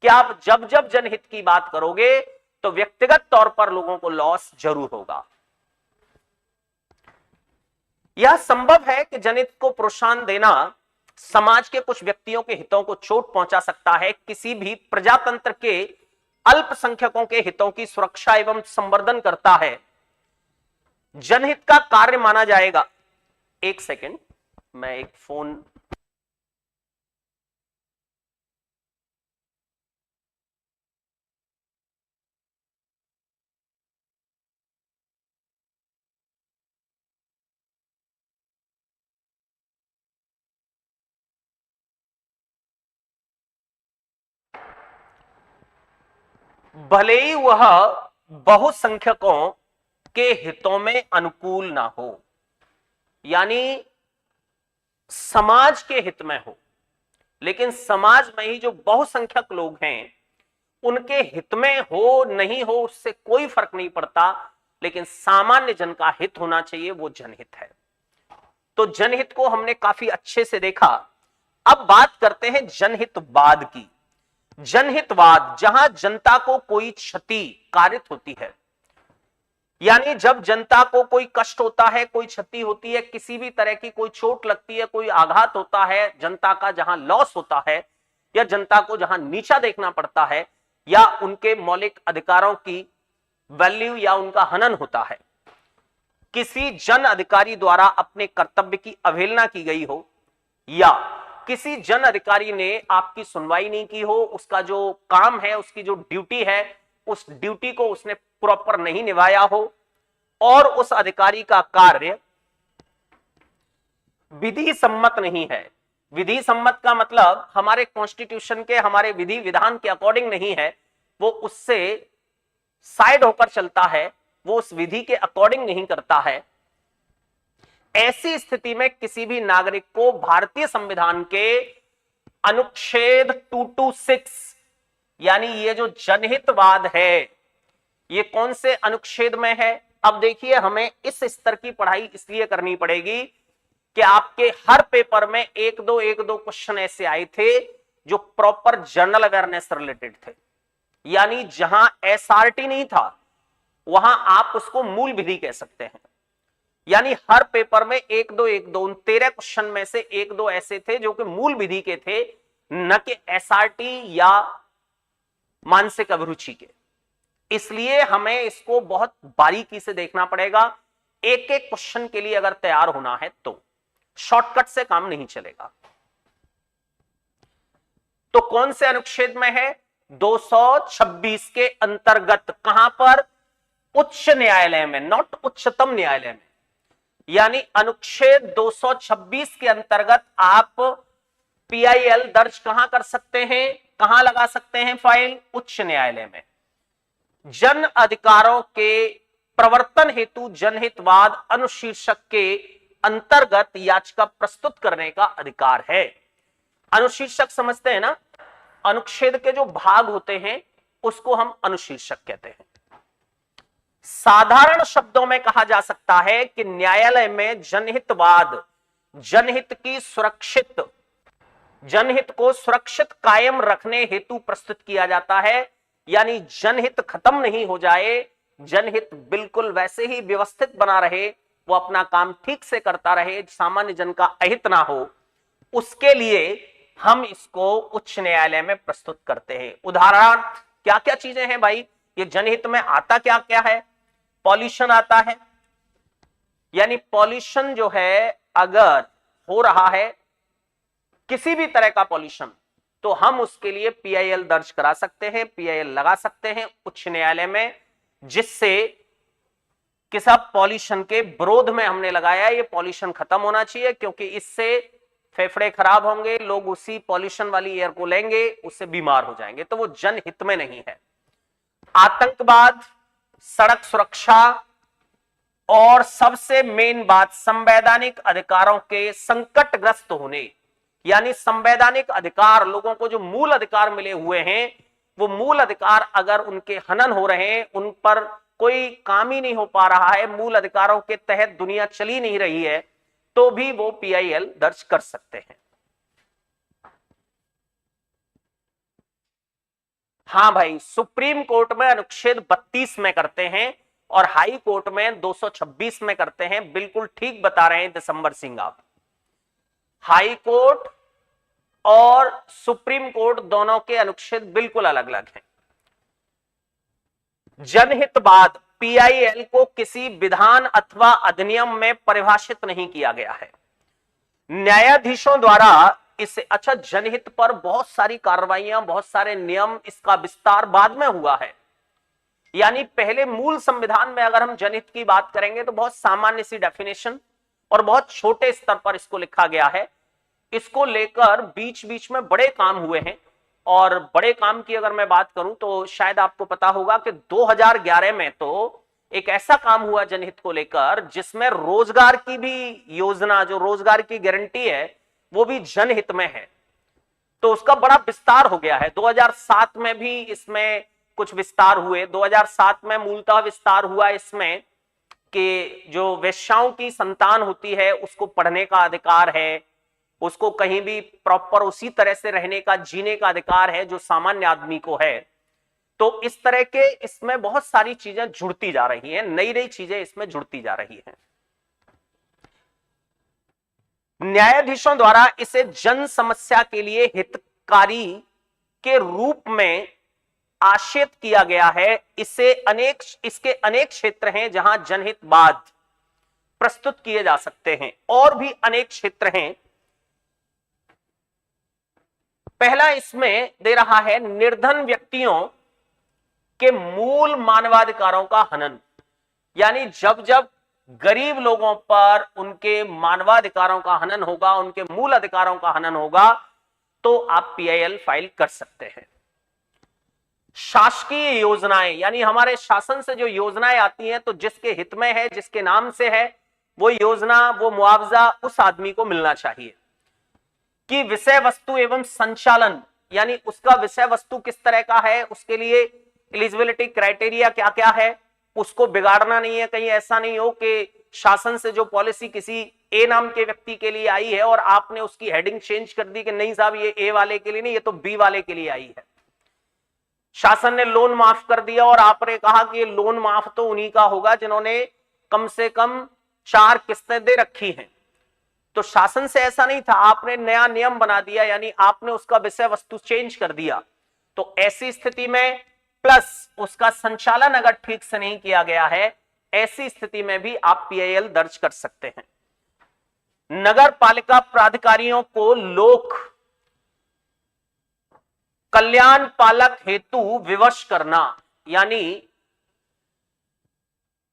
कि आप जब जब जनहित की बात करोगे तो व्यक्तिगत तौर पर लोगों को लॉस जरूर होगा। यह संभव है कि जनहित को प्रोत्साहन देना समाज के कुछ व्यक्तियों के हितों को चोट पहुंचा सकता है। किसी भी प्रजातंत्र के अल्पसंख्यकों के हितों की सुरक्षा एवं संवर्धन करता है। जनहित का कार्य माना जाएगा। एक सेकेंड, मैं एक फोन, भले ही वह बहुसंख्यकों के हितों में अनुकूल ना हो, यानी समाज के हित में हो, लेकिन समाज में ही जो बहुसंख्यक लोग हैं उनके हित में हो नहीं हो उससे कोई फर्क नहीं पड़ता, लेकिन सामान्य जन का हित होना चाहिए, वो जनहित है। तो जनहित को हमने काफी अच्छे से देखा। अब बात करते हैं जनहितवाद की। जनहितवाद, जहां जनता को कोई क्षति कारित होती है, यानी जब जनता को कोई कष्ट होता है, कोई क्षति होती है, किसी भी तरह की कोई चोट लगती है, कोई आघात होता है, जनता का जहां लॉस होता है, या जनता को जहां नीचा देखना पड़ता है, या उनके मौलिक अधिकारों की वैल्यू या उनका हनन होता है, किसी जन अधिकारी द्वारा अपने कर्तव्य की अवहेलना की गई हो, या किसी जन अधिकारी ने आपकी सुनवाई नहीं की हो, उसका जो काम है, उसकी जो ड्यूटी है, उस ड्यूटी को उसने प्रॉपर नहीं निभाया हो, और उस अधिकारी का कार्य विधि सम्मत नहीं है। विधि सम्मत का मतलब हमारे कॉन्स्टिट्यूशन के, हमारे विधि विधान के अकॉर्डिंग नहीं है, वो उससे साइड होकर चलता है, वो उस विधि के अकॉर्डिंग नहीं करता है। ऐसी स्थिति में किसी भी नागरिक को भारतीय संविधान के अनुच्छेद 226, यानी ये जो जनहितवाद है, ये कौन से अनुच्छेद में है? अब देखिए, हमें इस स्तर की पढ़ाई इसलिए करनी पड़ेगी कि आपके हर पेपर में एक दो क्वेश्चन ऐसे आए थे जो प्रॉपर जनरल अवेयरनेस से रिलेटेड थे, यानी जहां एसआरटी नहीं था वहां आप उसको मूल विधि कह सकते हैं। यानी हर पेपर में एक दो 13 क्वेश्चन में से एक दो ऐसे थे जो कि मूल विधि के थे, न कि एसआरटी या मानसिक अभिरुचि के। इसलिए हमें इसको बहुत बारीकी से देखना पड़ेगा, एक एक क्वेश्चन के लिए अगर तैयार होना है तो शॉर्टकट से काम नहीं चलेगा। तो कौन से अनुच्छेद में है? 226 के अंतर्गत। कहां पर? उच्च न्यायालय में, नॉट उच्चतम न्यायालय में। यानी अनुच्छेद 226 के अंतर्गत आप पीआईएल दर्ज कहां कर सकते हैं, कहां लगा सकते हैं फाइल? उच्च न्यायालय में। जन अधिकारों के प्रवर्तन हेतु जनहितवाद अनुशीर्षक के अंतर्गत याचिका प्रस्तुत करने का अधिकार है। अनुशीर्षक समझते हैं ना, अनुच्छेद के जो भाग होते हैं उसको हम अनुशीर्षक कहते हैं। साधारण शब्दों में कहा जा सकता है कि न्यायालय में जनहितवाद जनहित को सुरक्षित कायम रखने हेतु प्रस्तुत किया जाता है। यानी जनहित खत्म नहीं हो जाए, जनहित बिल्कुल वैसे ही व्यवस्थित बना रहे, वो अपना काम ठीक से करता रहे, सामान्य जन का अहित ना हो, उसके लिए हम इसको उच्च न्यायालय में प्रस्तुत करते हैं। उदाहरण क्या क्या चीजें हैं भाई? ये जनहित में आता क्या क्या है? पॉल्यूशन आता है, यानी पॉल्यूशन जो है अगर हो रहा है, किसी भी तरह का पॉल्यूशन, तो हम उसके लिए पीआईएल दर्ज करा सकते हैं, पीआईएल लगा सकते हैं उच्च न्यायालय में, जिससे कि सब पॉल्यूशन के विरोध में हमने लगाया, ये पॉल्यूशन खत्म होना चाहिए, क्योंकि इससे फेफड़े खराब होंगे, लोग उसी पॉल्यूशन वाली एयर को लेंगे, उससे बीमार हो जाएंगे, तो वो जनहित में नहीं है। आतंकवाद, सड़क सुरक्षा, और सबसे मेन बात संवैधानिक अधिकारों के संकटग्रस्त होने, यानी संवैधानिक अधिकार, लोगों को जो मूल अधिकार मिले हुए हैं, वो मूल अधिकार अगर उनके हनन हो रहे हैं, उन पर कोई काम ही नहीं हो पा रहा है, मूल अधिकारों के तहत दुनिया चली नहीं रही है, तो भी वो पीआईएल दर्ज कर सकते हैं। हां भाई, सुप्रीम कोर्ट में अनुच्छेद 32 में करते हैं और हाई कोर्ट में 226 में करते हैं। बिल्कुल ठीक बता रहे हैं दिसंबर सिंह आप। हाई कोर्ट और सुप्रीम कोर्ट दोनों के अनुच्छेद बिल्कुल अलग अलग हैं। जनहितवाद पीआईएल को किसी विधान अथवा अधिनियम में परिभाषित नहीं किया गया है। न्यायाधीशों द्वारा इसे, अच्छा, जनहित पर बहुत सारी कार्रवाइयां, बहुत सारे नियम, इसका विस्तार बाद में हुआ है। यानी पहले मूल संविधान में अगर हम जनहित की बात करेंगे तो बहुत सामान्य सी डेफिनेशन और बहुत छोटे स्तर पर इसको लिखा गया है। इसको लेकर बीच बीच में बड़े काम हुए हैं, और बड़े काम की अगर मैं बात करूं तो शायद आपको पता होगा कि 2011 में तो एक ऐसा काम हुआ जनहित को लेकर जिसमें रोजगार की भी योजना, जो रोजगार की गारंटी है, वो भी जनहित में है। तो उसका बड़ा विस्तार हो गया है। 2007 में भी इसमें कुछ विस्तार हुए। 2007 में मूलतः विस्तार हुआ इसमें कि जो वेश्याओं की संतान होती है उसको पढ़ने का अधिकार है, उसको कहीं भी प्रॉपर उसी तरह से रहने का, जीने का अधिकार है जो सामान्य आदमी को है। तो इस तरह के इसमें बहुत सारी चीजें जुड़ती जा रही हैं, नई नई चीजें इसमें जुड़ती जा रही हैं। न्यायाधीशों द्वारा इसे जन समस्या के लिए हितकारी के रूप में आशेत किया गया है। इसके अनेक क्षेत्र हैं जहां जनहितवाद प्रस्तुत किए जा सकते हैं, और भी अनेक क्षेत्र हैं। पहला इसमें दे रहा है निर्धन व्यक्तियों के मूल मानवाधिकारों का हनन। यानी जब जब गरीब लोगों पर उनके मानवाधिकारों का हनन होगा, उनके मूल अधिकारों का हनन होगा, तो आप पीआईएल फाइल कर सकते हैं। शासकीय योजनाएं, यानी हमारे शासन से जो योजनाएं आती हैं तो जिसके हित में है, जिसके नाम से है, वो योजना, वो मुआवजा उस आदमी को मिलना चाहिए। कि विषय वस्तु एवं संचालन, यानी उसका विषय वस्तु किस तरह का है, उसके लिए एलिजिबिलिटी क्राइटेरिया क्या क्या है, उसको बिगाड़ना नहीं है। कहीं ऐसा नहीं हो कि शासन से जो पॉलिसी किसी ए नाम के व्यक्ति के लिए आई है और आपने उसकी हेडिंग चेंज कर दी कि नहीं साहब ये ए वाले के लिए नहीं, ये तो बी वाले के लिए आई है। शासन ने लोन माफ कर दिया और आपने कहा कि ये लोन माफ तो उन्हीं का होगा जिन्होंने कम से कम 4 किस्तें दे रखी हैं। तो शासन से ऐसा नहीं था, आपने नया नियम बना दिया, यानी आपने उसका विषय वस्तु चेंज कर दिया। तो ऐसी स्थिति में प्लस उसका संचालन अगर ठीक से नहीं किया गया है, ऐसी स्थिति में भी आप पीआईएल दर्ज कर सकते हैं। नगर पालिका प्राधिकारियों को लोक कल्याण पालक हेतु विवश करना, यानी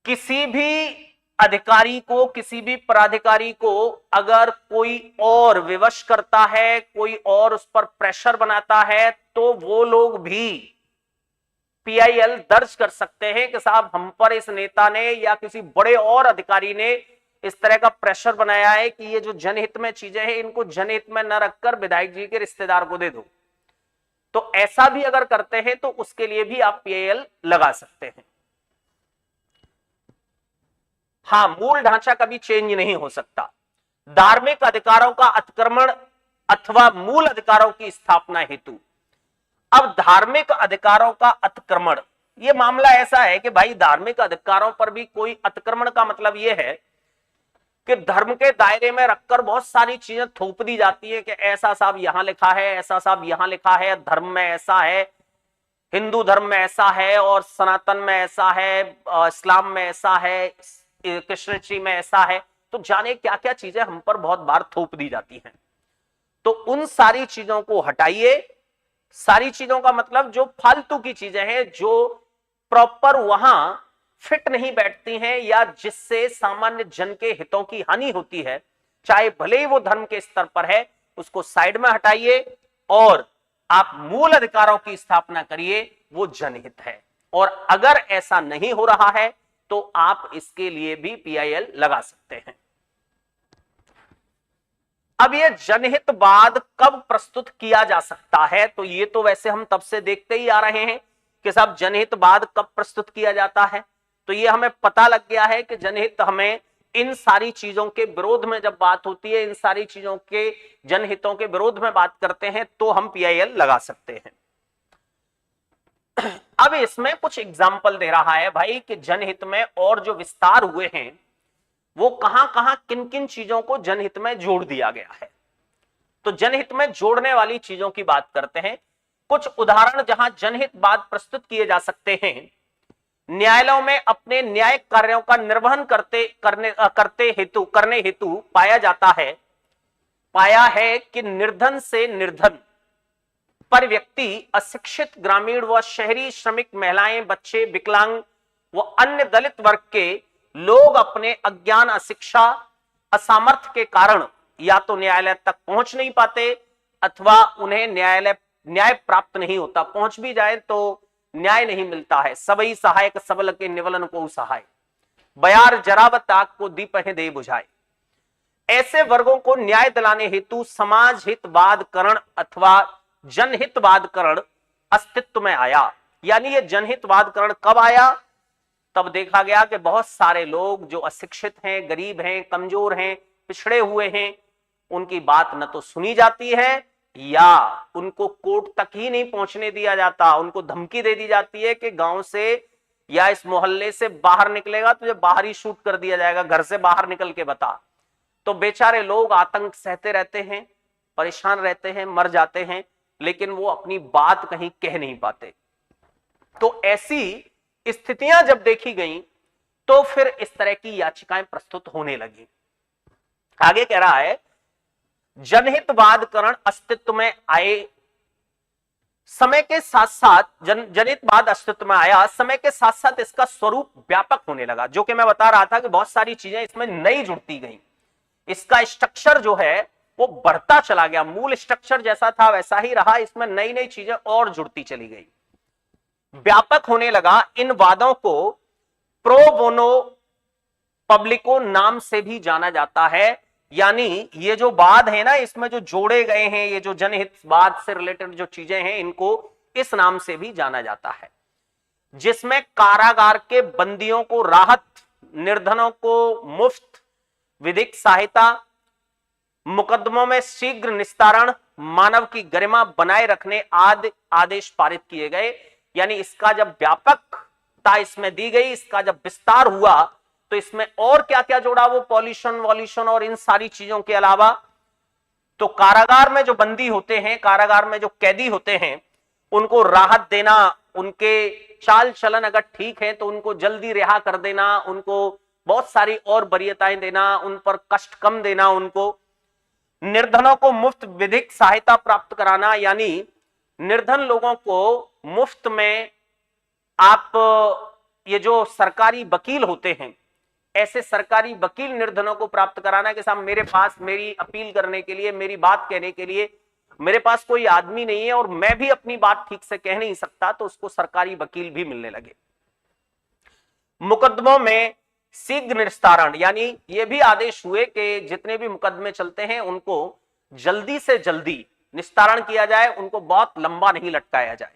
किसी भी अधिकारी को, किसी भी प्राधिकारी को अगर कोई और विवश करता है, कोई और उस पर प्रेशर बनाता है, तो वो लोग भी पीआईएल दर्ज कर सकते हैं कि साहब हम पर इस नेता ने या किसी बड़े और अधिकारी ने इस तरह का प्रेशर बनाया है कि ये जो जनहित में चीजें हैं इनको जनहित में न रखकर विधायक जी के रिश्तेदार को दे दो। तो ऐसा भी अगर करते हैं तो उसके लिए भी आप पीआईएल लगा सकते हैं। हां, मूल ढांचा कभी चेंज नहीं हो सकता। धार्मिक अधिकारों का अतिक्रमण अथवा मूल अधिकारों की स्थापना हेतु। अब धार्मिक अधिकारों का अतिक्रमण, यह मामला ऐसा है कि भाई धार्मिक अधिकारों पर भी कोई अतिक्रमण का मतलब यह है कि धर्म के दायरे में रखकर बहुत सारी चीजें थोप दी जाती है कि ऐसा साहब यहां लिखा है, ऐसा साहब यहां लिखा है, धर्म में ऐसा है, हिंदू धर्म में ऐसा है, और सनातन में ऐसा है, इस्लाम में ऐसा है, क्रिश्चियनिटी में ऐसा है। तो जाने क्या क्या चीजें हम पर बहुत बार थोप दी जाती हैं। तो उन सारी चीजों को हटाइए। सारी चीजों का मतलब जो फालतू की चीजें हैं, जो प्रॉपर वहां फिट नहीं बैठती हैं या जिससे सामान्य जन के हितों की हानि होती है, चाहे भले ही वो धर्म के स्तर पर है, उसको साइड में हटाइए और आप मूल अधिकारों की स्थापना करिए, वो जनहित है। और अगर ऐसा नहीं हो रहा है तो आप इसके लिए भी पीआईएल लगा सकते हैं। अब ये जनहितवाद कब प्रस्तुत किया जा सकता है, तो ये तो वैसे हम तब से देखते ही आ रहे हैं कि साहब जनहितवाद कब प्रस्तुत किया जाता है। तो ये हमें पता लग गया है कि जनहित हमें इन सारी चीजों के विरोध में जब बात होती है, इन सारी चीजों के जनहितों के विरोध में बात करते हैं, तो हम पीआईएल लगा सकते हैं। अब इसमें कुछ एग्जाम्पल दे रहा है भाई कि जनहित में और जो विस्तार हुए हैं वो कहां कहां किन किन चीजों को जनहित में जोड़ दिया गया है। तो जनहित में जोड़ने वाली चीजों की बात करते हैं। कुछ उदाहरण जहां जनहितवाद प्रस्तुत किए जा सकते हैं। न्यायालयों में अपने न्यायिक कार्यों का निर्वहन करने हेतु पाया है कि निर्धन से निर्धन पर व्यक्ति, अशिक्षित ग्रामीण व शहरी श्रमिक महिलाएं, बच्चे, विकलांग व अन्य दलित वर्ग के लोग अपने अज्ञान, अशिक्षा, असामर्थ्य के कारण या तो न्यायालय तक पहुंच नहीं पाते अथवा उन्हें न्याय प्राप्त नहीं होता। पहुंच भी जाए तो न्याय नहीं मिलता है। सबई सहायक सबल के निवलन को सहाय, बयार जरावत आग को दीप दे बुझाए। ऐसे वर्गों को न्याय दिलाने हेतु समाज हितवादकरण अथवा जनहितवादकरण अस्तित्व में आया। यानी ये जनहितवादकरण कब आया? तब देखा गया कि बहुत सारे लोग जो अशिक्षित हैं, गरीब हैं, कमजोर हैं, पिछड़े हुए हैं, उनकी बात न तो सुनी जाती है या उनको कोर्ट तक ही नहीं पहुंचने दिया जाता। उनको धमकी दे दी जाती है कि गांव से या इस मोहल्ले से बाहर निकलेगा तुझे बाहर ही शूट कर दिया जाएगा, घर से बाहर निकल के बता। तो बेचारे लोग आतंक सहते रहते हैं, परेशान रहते हैं, मर जाते हैं, लेकिन वो अपनी बात कहीं कह नहीं पाते। तो ऐसी स्थितियां जब देखी गई तो फिर इस तरह की याचिकाएं प्रस्तुत होने लगी। आगे कह रहा है, जनहितवादकरण अस्तित्व में आए समय के साथ साथ जनहितवाद अस्तित्व में आया, समय के साथ साथ इसका स्वरूप व्यापक होने लगा। जो कि मैं बता रहा था कि बहुत सारी चीजें इसमें नई जुड़ती गई, इसका स्ट्रक्चर जो है वो बढ़ता चला गया। मूल स्ट्रक्चर जैसा था वैसा ही रहा, इसमें नई नई चीजें और जुड़ती चली गई, व्यापक होने लगा। इन वादों को प्रो बोनो पब्लिको नाम से भी जाना जाता है। यानी ये जो वाद है ना, इसमें जो जोड़े गए हैं, ये जो जनहितवाद से रिलेटेड जो चीजें हैं, इनको इस नाम से भी जाना जाता है, जिसमें कारागार के बंदियों को राहत, निर्धनों को मुफ्त विधिक सहायता, मुकदमों में शीघ्र निस्तारण, मानव की गरिमा बनाए रखने आदि आदेश पारित किए गए। यानी इसका जब व्यापकता इसमें दी गई, इसका जब विस्तार हुआ, तो इसमें और क्या क्या जोड़ा, वो पॉल्यूशन वॉल्यूशन और इन सारी चीजों के अलावा, तो कारागार में जो बंदी होते हैं, कारागार में जो कैदी होते हैं, उनको राहत देना, उनके चाल चलन अगर ठीक है तो उनको जल्दी रिहा कर देना, उनको बहुत सारी और वरीयताएं देना, उन पर कष्ट कम देना, उनको निर्धनों को मुफ्त विधिक सहायता प्राप्त कराना। यानी निर्धन लोगों को मुफ्त में आप ये जो सरकारी वकील होते हैं, ऐसे सरकारी वकील निर्धनों को प्राप्त कराना कि साहब मेरे पास मेरी अपील करने के लिए, मेरी बात कहने के लिए मेरे पास कोई आदमी नहीं है और मैं भी अपनी बात ठीक से कह नहीं सकता, तो उसको सरकारी वकील भी मिलने लगे। मुकदमों में शीघ्र निस्तारण, यानी ये भी आदेश हुए कि जितने भी मुकदमे चलते हैं उनको जल्दी से जल्दी निस्तारण किया जाए, उनको बहुत लंबा नहीं लटकाया जाए।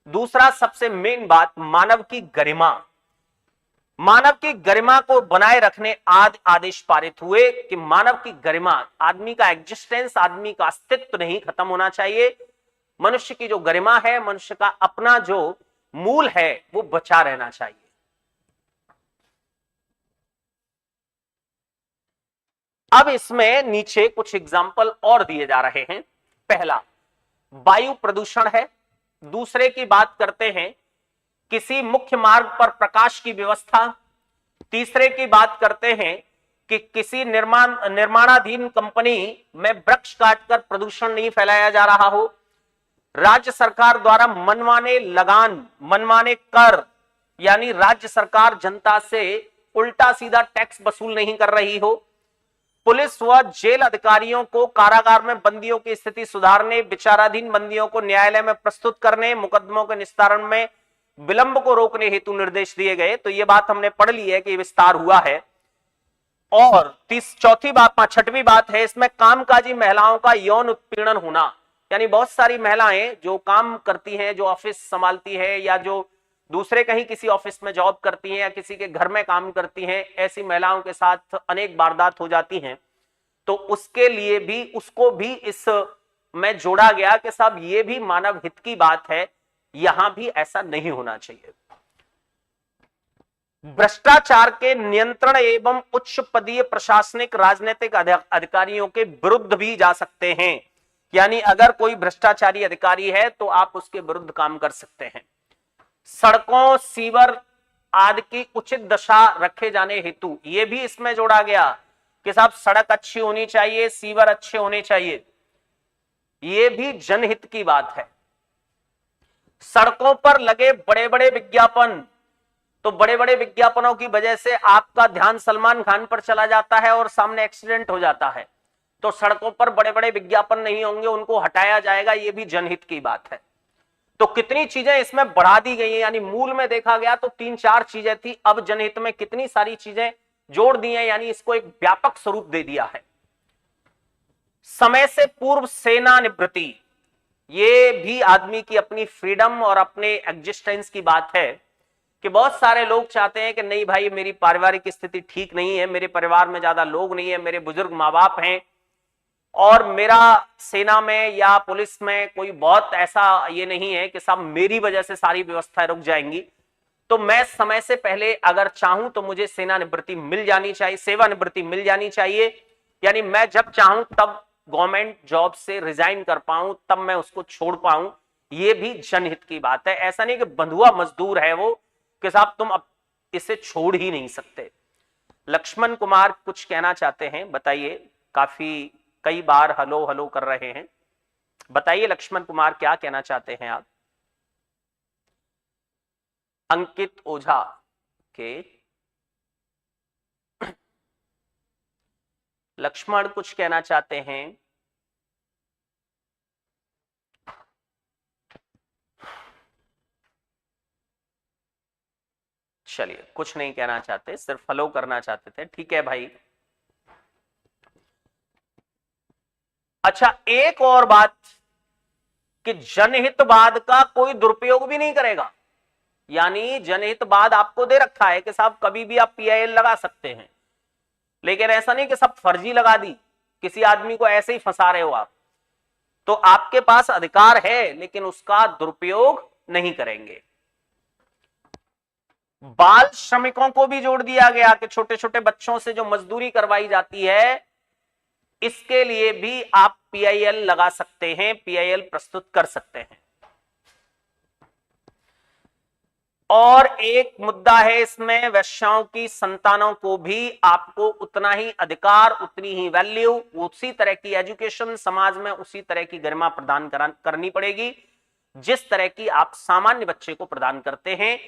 दूसरा सबसे मेन बात, मानव की गरिमा, मानव की गरिमा को बनाए रखने आदेश पारित हुए कि मानव की गरिमा, आदमी का एग्जिस्टेंस, आदमी का अस्तित्व नहीं खत्म होना चाहिए। मनुष्य की जो गरिमा है, मनुष्य का अपना जो मूल है, वो बचा रहना चाहिए। अब इसमें नीचे कुछ एग्जाम्पल और दिए जा रहे हैं। पहला वायु प्रदूषण है। दूसरे की बात करते हैं किसी मुख्य मार्ग पर प्रकाश की व्यवस्था। तीसरे की बात करते हैं कि किसी निर्माणाधीन कंपनी में वृक्ष काटकर प्रदूषण नहीं फैलाया जा रहा हो। राज्य सरकार द्वारा मनमाने लगान, मनमाने कर, यानी राज्य सरकार जनता से उल्टा सीधा टैक्स वसूल नहीं कर रही हो। पुलिस व जेल अधिकारियों को कारागार में बंदियों की स्थिति सुधारने, विचाराधीन बंदियों को न्यायालय में प्रस्तुत करने, मुकदमों के निस्तारण में विलंब को रोकने हेतु निर्देश दिए गए। तो ये बात हमने पढ़ ली है कि विस्तार हुआ है। और छठवीं बात है इसमें कामकाजी महिलाओं का यौन उत्पीड़न होना। यानी बहुत सारी महिलाएं जो काम करती हैं, जो ऑफिस संभालती है या जो दूसरे कहीं किसी ऑफिस में जॉब करती हैं या किसी के घर में काम करती हैं, ऐसी महिलाओं के साथ अनेक वारदात हो जाती हैं। तो उसके लिए भी, उसको भी इस में जोड़ा गया कि साहब ये भी मानव हित की बात है, यहां भी ऐसा नहीं होना चाहिए। भ्रष्टाचार के नियंत्रण एवं उच्च पदीय प्रशासनिक राजनीतिक अधिकारियों के विरुद्ध भी जा सकते हैं। यानी अगर कोई भ्रष्टाचारी अधिकारी है तो आप उसके विरुद्ध काम कर सकते हैं। सड़कों, सीवर आदि की उचित दशा रखे जाने हेतु, ये भी इसमें जोड़ा गया कि साहब सड़क अच्छी होनी चाहिए, सीवर अच्छे होने चाहिए, ये भी जनहित की बात है। सड़कों पर लगे बड़े बड़े विज्ञापन, तो बड़े बड़े विज्ञापनों की वजह से आपका ध्यान सलमान खान पर चला जाता है और सामने एक्सीडेंट हो जाता है, तो सड़कों पर बड़े बड़े विज्ञापन नहीं होंगे, उनको हटाया जाएगा, ये भी जनहित की बात है। तो कितनी चीजें इसमें बढ़ा दी गई हैं, यानी मूल में देखा गया तो 3-4 चीजें थी, अब जनहित में कितनी सारी चीजें जोड़ दी हैं, यानी इसको एक व्यापक स्वरूप दे दिया है। समय से पूर्व सेना निवृत्ति, ये भी आदमी की अपनी फ्रीडम और अपने एग्जिस्टेंस की बात है कि बहुत सारे लोग चाहते हैं कि नहीं भाई मेरी पारिवारिक स्थिति ठीक नहीं है, मेरे परिवार में ज्यादा लोग नहीं है, मेरे बुजुर्ग माँ बाप हैं और मेरा सेना में या पुलिस में कोई बहुत ऐसा ये नहीं है कि साहब मेरी वजह से सारी व्यवस्थाएं रुक जाएंगी, तो मैं समय से पहले अगर चाहूं तो मुझे सेवानिवृत्ति मिल जानी चाहिए, सेवानिवृत्ति मिल जानी चाहिए, यानी मैं जब चाहूं तब गवर्नमेंट जॉब से रिजाइन कर पाऊं, तब मैं उसको छोड़ पाऊं, ये भी जनहित की बात है। ऐसा नहीं कि बंधुआ मजदूर है वो कि साहब तुम अब इसे छोड़ ही नहीं सकते। लक्ष्मण कुमार कुछ कहना चाहते हैं, बताइए, काफी कई बार हलो हलो कर रहे हैं, बताइए लक्ष्मण कुमार क्या कहना चाहते हैं आप। अंकित ओझा के लक्ष्मण कुछ कहना चाहते हैं। चलिए कुछ नहीं कहना चाहते, सिर्फ फॉलो करना चाहते थे, ठीक है भाई। अच्छा एक और बात कि जनहितवाद का कोई दुरुपयोग भी नहीं करेगा, यानी जनहितवाद आपको दे रखा है कि साहब कभी भी आप PIL लगा सकते हैं, लेकिन ऐसा नहीं कि सब फर्जी लगा दी, किसी आदमी को ऐसे ही फंसा रहे हो आप, तो आपके पास अधिकार है लेकिन उसका दुरुपयोग नहीं करेंगे। बाल श्रमिकों को भी जोड़ दिया गया कि छोटे छोटे बच्चों से जो मजदूरी करवाई जाती है, इसके लिए भी आप PIL लगा सकते हैं, PIL प्रस्तुत कर सकते हैं। और एक मुद्दा है इसमें, वैश्याओं की संतानों को भी आपको उतना ही अधिकार, उतनी ही वैल्यू, उसी तरह की एजुकेशन समाज में उसी तरह की गरिमा प्रदान करनी पड़ेगी जिस तरह की आप सामान्य बच्चे को प्रदान करते हैं,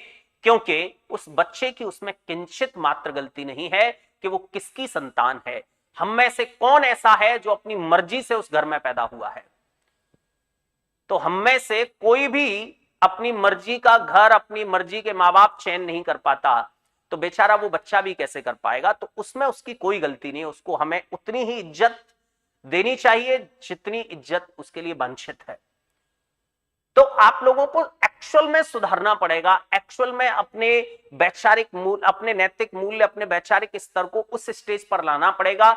क्योंकि उस बच्चे की उसमें किंचित मात्र गलती नहीं है कि वो किसकी संतान है। हम में से कौन ऐसा है जो अपनी मर्जी से उस घर में पैदा हुआ है? तो हम में से कोई भी अपनी मर्जी का घर, अपनी मर्जी के माँ बाप चयन नहीं कर पाता, तो बेचारा वो बच्चा भी कैसे कर पाएगा? तो उसमें उसकी कोई गलती नहीं, उसको हमें उतनी ही इज्जत देनी चाहिए जितनी इज्जत उसके लिए वांछित है। तो आप लोगों को एक्चुअल में सुधारना पड़ेगा, एक्चुअल में अपने वैचारिक मूल्य, अपने नैतिक मूल्य, अपने वैचारिक स्तर को उस स्टेज पर लाना पड़ेगा,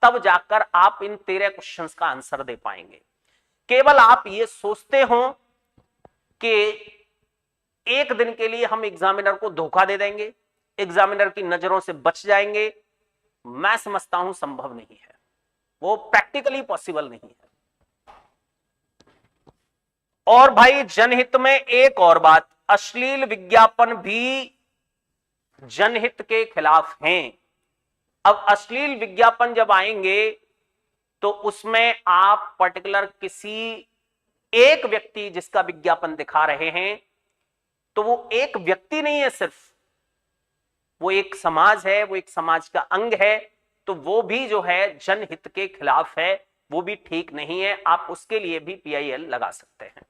तब जाकर आप इन 13 क्वेश्चंस का आंसर दे पाएंगे। केवल आप ये सोचते हो कि एक दिन के लिए हम एग्जामिनर को धोखा दे देंगे, एग्जामिनर की नजरों से बच जाएंगे, मैं समझता हूं संभव नहीं है, वो प्रैक्टिकली पॉसिबल नहीं है। और भाई जनहित में एक और बात, अश्लील विज्ञापन भी जनहित के खिलाफ हैं। अब अश्लील विज्ञापन जब आएंगे तो उसमें आप पर्टिकुलर किसी एक व्यक्ति जिसका विज्ञापन दिखा रहे हैं, तो वो एक व्यक्ति नहीं है, सिर्फ वो एक समाज है, वो एक समाज का अंग है, तो वो भी जो है जनहित के खिलाफ है, वो भी ठीक नहीं है, आप उसके लिए भी PIL लगा सकते हैं।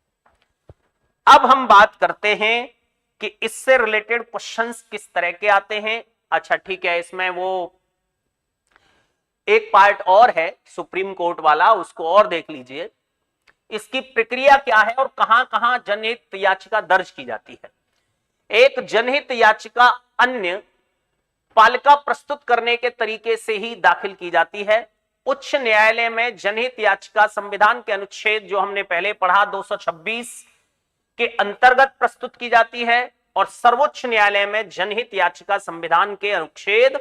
अब हम बात करते हैं कि इससे रिलेटेड क्वेश्चंस किस तरह के आते हैं। अच्छा ठीक है, इसमें वो एक पार्ट और है सुप्रीम कोर्ट वाला, उसको और देख लीजिए, इसकी प्रक्रिया क्या है और कहां कहां जनहित याचिका दर्ज की जाती है। एक जनहित याचिका अन्य पालिका प्रस्तुत करने के तरीके से ही दाखिल की जाती है। उच्च न्यायालय में जनहित याचिका संविधान के अनुच्छेद जो हमने पहले पढ़ा 226 के अंतर्गत प्रस्तुत की जाती है, और सर्वोच्च न्यायालय में जनहित याचिका संविधान के अनुच्छेद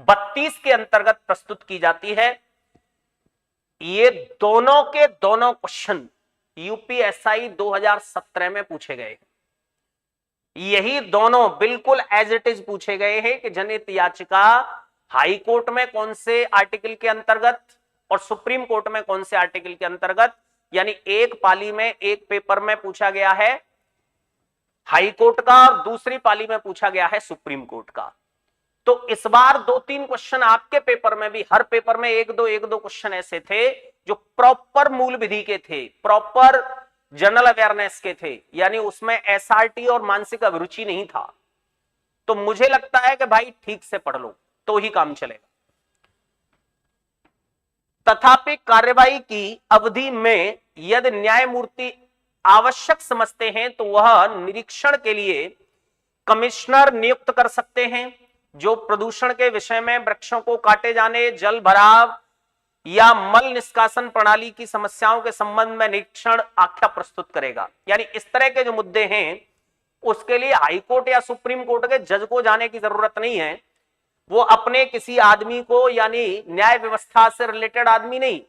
32 के अंतर्गत प्रस्तुत की जाती है। ये दोनों के दोनों क्वेश्चन UPSI 2017 में पूछे गए। यही दोनों बिल्कुल एज इट इज पूछे गए हैं कि जनहित याचिका हाई कोर्ट में कौन से आर्टिकल के अंतर्गत और सुप्रीम कोर्ट में कौन से आर्टिकल के अंतर्गत, यानी एक पाली में एक पेपर में पूछा गया है हाई कोर्ट का और दूसरी पाली में पूछा गया है सुप्रीम कोर्ट का। तो इस बार 2-3 क्वेश्चन आपके पेपर में भी, हर पेपर में एक दो क्वेश्चन ऐसे थे जो प्रॉपर मूल विधि के थे, प्रॉपर जनरल अवेयरनेस के थे, यानी उसमें एसआरटी और मानसिक अभिरुचि नहीं था। तो मुझे लगता है कि भाई ठीक से पढ़ लो तो ही काम चलेगा। तथापि कार्यवाही की अवधि में यदि न्यायमूर्ति आवश्यक समझते हैं तो वह निरीक्षण के लिए कमिश्नर नियुक्त कर सकते हैं जो प्रदूषण के विषय में वृक्षों को काटे जाने, जल भराव या मल निष्कासन प्रणाली की समस्याओं के संबंध में निरीक्षण आख्या प्रस्तुत करेगा। यानी इस तरह के जो मुद्दे हैं उसके लिए हाई कोर्ट या सुप्रीम कोर्ट के जज को जाने की जरूरत नहीं है, वो अपने किसी आदमी को, यानी न्याय व्यवस्था से रिलेटेड आदमी नहीं,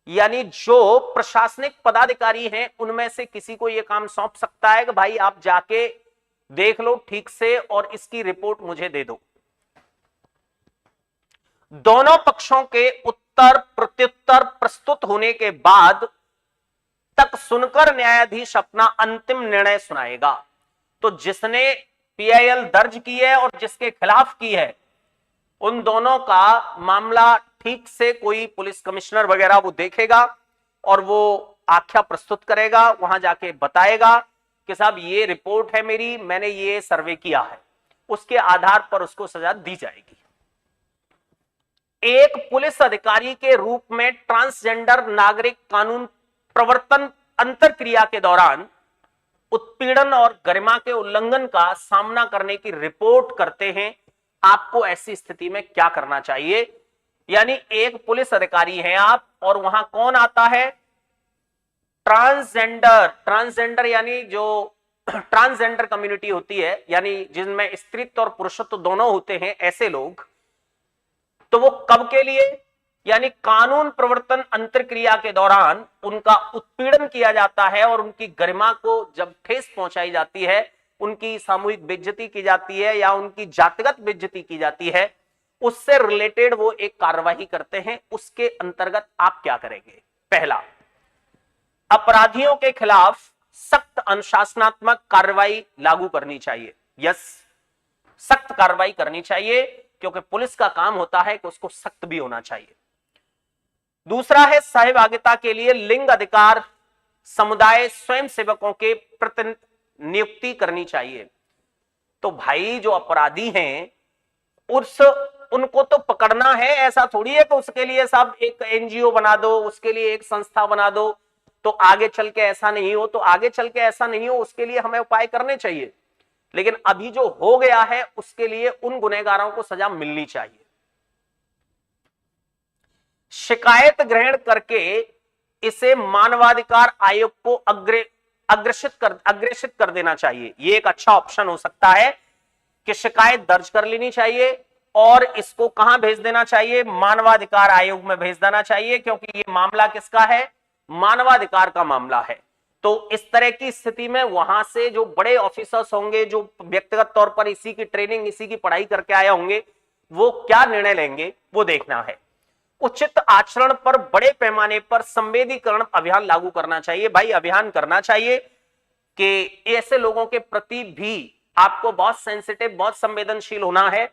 यानी जो प्रशासनिक पदाधिकारी हैं उनमें से किसी को यह काम सौंप सकता है कि भाई आप जाके देख लो ठीक से और इसकी रिपोर्ट मुझे दे दो। दोनों पक्षों के उत्तर प्रत्युत्तर प्रस्तुत होने के बाद तक सुनकर न्यायाधीश अपना अंतिम निर्णय सुनाएगा। तो जिसने पीआईएल दर्ज की है और जिसके खिलाफ की है उन दोनों का मामला ठीक से कोई पुलिस कमिश्नर वगैरह वो देखेगा और वो आख्या प्रस्तुत करेगा, वहां जाके बताएगा कि साहब ये रिपोर्ट है मेरी, मैंने ये सर्वे किया है, उसके आधार पर उसको सजा दी जाएगी। एक पुलिस अधिकारी के रूप में ट्रांसजेंडर नागरिक कानून प्रवर्तन अंतरक्रिया के दौरान उत्पीड़न और गरिमा के उल्लंघन का सामना करने की रिपोर्ट करते हैं, आपको ऐसी स्थिति में क्या करना चाहिए। यानी एक पुलिस अधिकारी हैं आप और वहां कौन आता है, ट्रांसजेंडर यानी जो ट्रांसजेंडर कम्युनिटी होती है, यानी जिनमें स्त्रीत्व और पुरुषत्व दोनों होते हैं, ऐसे लोग। तो वो कब के लिए, यानी कानून प्रवर्तन अंतरक्रिया के दौरान उनका उत्पीड़न किया जाता है और उनकी गरिमा को जब ठेस पहुंचाई जाती है, उनकी सामूहिक बेइज्जती की जाती है या उनकी जातिगत बेइज्जती की जाती है, उससे रिलेटेड वो एक कार्रवाई करते हैं। उसके अंतर्गत आप क्या करेंगे? पहला, अपराधियों के खिलाफ सख्त अनुशासनात्मक कार्रवाई लागू करनी चाहिए। यस, सख्त कार्रवाई करनी चाहिए क्योंकि पुलिस का काम होता है कि उसको सख्त भी होना चाहिए। दूसरा है सहभागिता के लिए लिंग अधिकार समुदाय स्वयं सेवकों के प्रतिनियुक्ति करनी चाहिए। तो भाई जो अपराधी हैं उनको तो पकड़ना है, ऐसा थोड़ी है कि उसके लिए सब एक एनजीओ बना दो, उसके लिए एक संस्था बना दो तो आगे चल के ऐसा नहीं हो। तो आगे चल के ऐसा नहीं हो उसके लिए हमें उपाय करने चाहिए, लेकिन अभी जो हो गया है उसके लिए उन गुनहगारों को सजा मिलनी चाहिए। शिकायत ग्रहण करके इसे मानवाधिकार आयोग को अग्रेषित कर देना चाहिए। यह एक अच्छा ऑप्शन हो सकता है कि शिकायत दर्ज कर लेनी चाहिए और इसको कहां भेज देना चाहिए? मानवाधिकार आयोग में भेज देना चाहिए, क्योंकि ये मामला किसका है? मानवाधिकार का मामला है। तो इस तरह की स्थिति में वहां से जो बड़े ऑफिसर्स होंगे, जो व्यक्तिगत तौर पर इसी की ट्रेनिंग, इसी की पढ़ाई करके आए होंगे, वो क्या निर्णय लेंगे वो देखना है। उचित आचरण पर बड़े पैमाने पर संवेदीकरण अभियान लागू करना चाहिए। भाई अभियान करना चाहिए कि ऐसे लोगों के प्रति भी आपको बहुत सेंसिटिव, बहुत संवेदनशील होना है।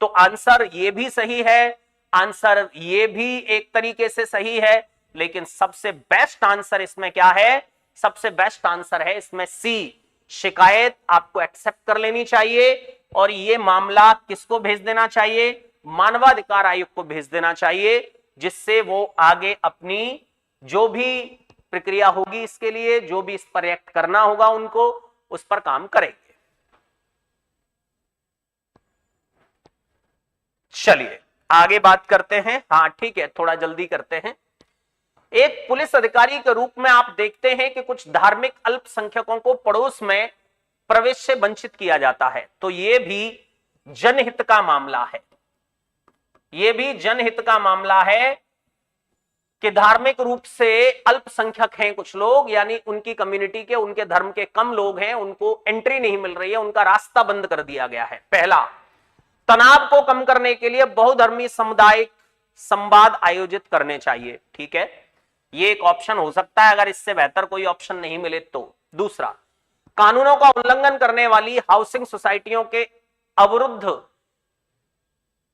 तो आंसर ये भी सही है, आंसर ये भी एक तरीके से सही है, लेकिन सबसे बेस्ट आंसर इसमें क्या है? सबसे बेस्ट आंसर है इसमें सी, शिकायत आपको एक्सेप्ट कर लेनी चाहिए और ये मामला किसको भेज देना चाहिए? मानवाधिकार आयोग को भेज देना चाहिए, जिससे वो आगे अपनी जो भी प्रक्रिया होगी इसके लिए, जो भी इस पर एक्ट करना होगा उनको, उस पर काम करेंगे। चलिए आगे बात करते हैं। हाँ ठीक है, थोड़ा जल्दी करते हैं। एक पुलिस अधिकारी के रूप में आप देखते हैं कि कुछ धार्मिक अल्पसंख्यकों को पड़ोस में प्रवेश से वंचित किया जाता है। तो यह भी जनहित का मामला है, यह भी जनहित का मामला है कि धार्मिक रूप से अल्पसंख्यक हैं कुछ लोग, यानी उनकी कम्युनिटी के, उनके धर्म के कम लोग हैं, उनको एंट्री नहीं मिल रही है, उनका रास्ता बंद कर दिया गया है। पहला, तनाव को कम करने के लिए बहुधर्मी सामुदायिक संवाद आयोजित करने चाहिए। ठीक है, ये एक ऑप्शन हो सकता है अगर इससे बेहतर कोई ऑप्शन नहीं मिले तो। दूसरा, कानूनों का उल्लंघन करने वाली हाउसिंग सोसाइटियों के अवरुद्ध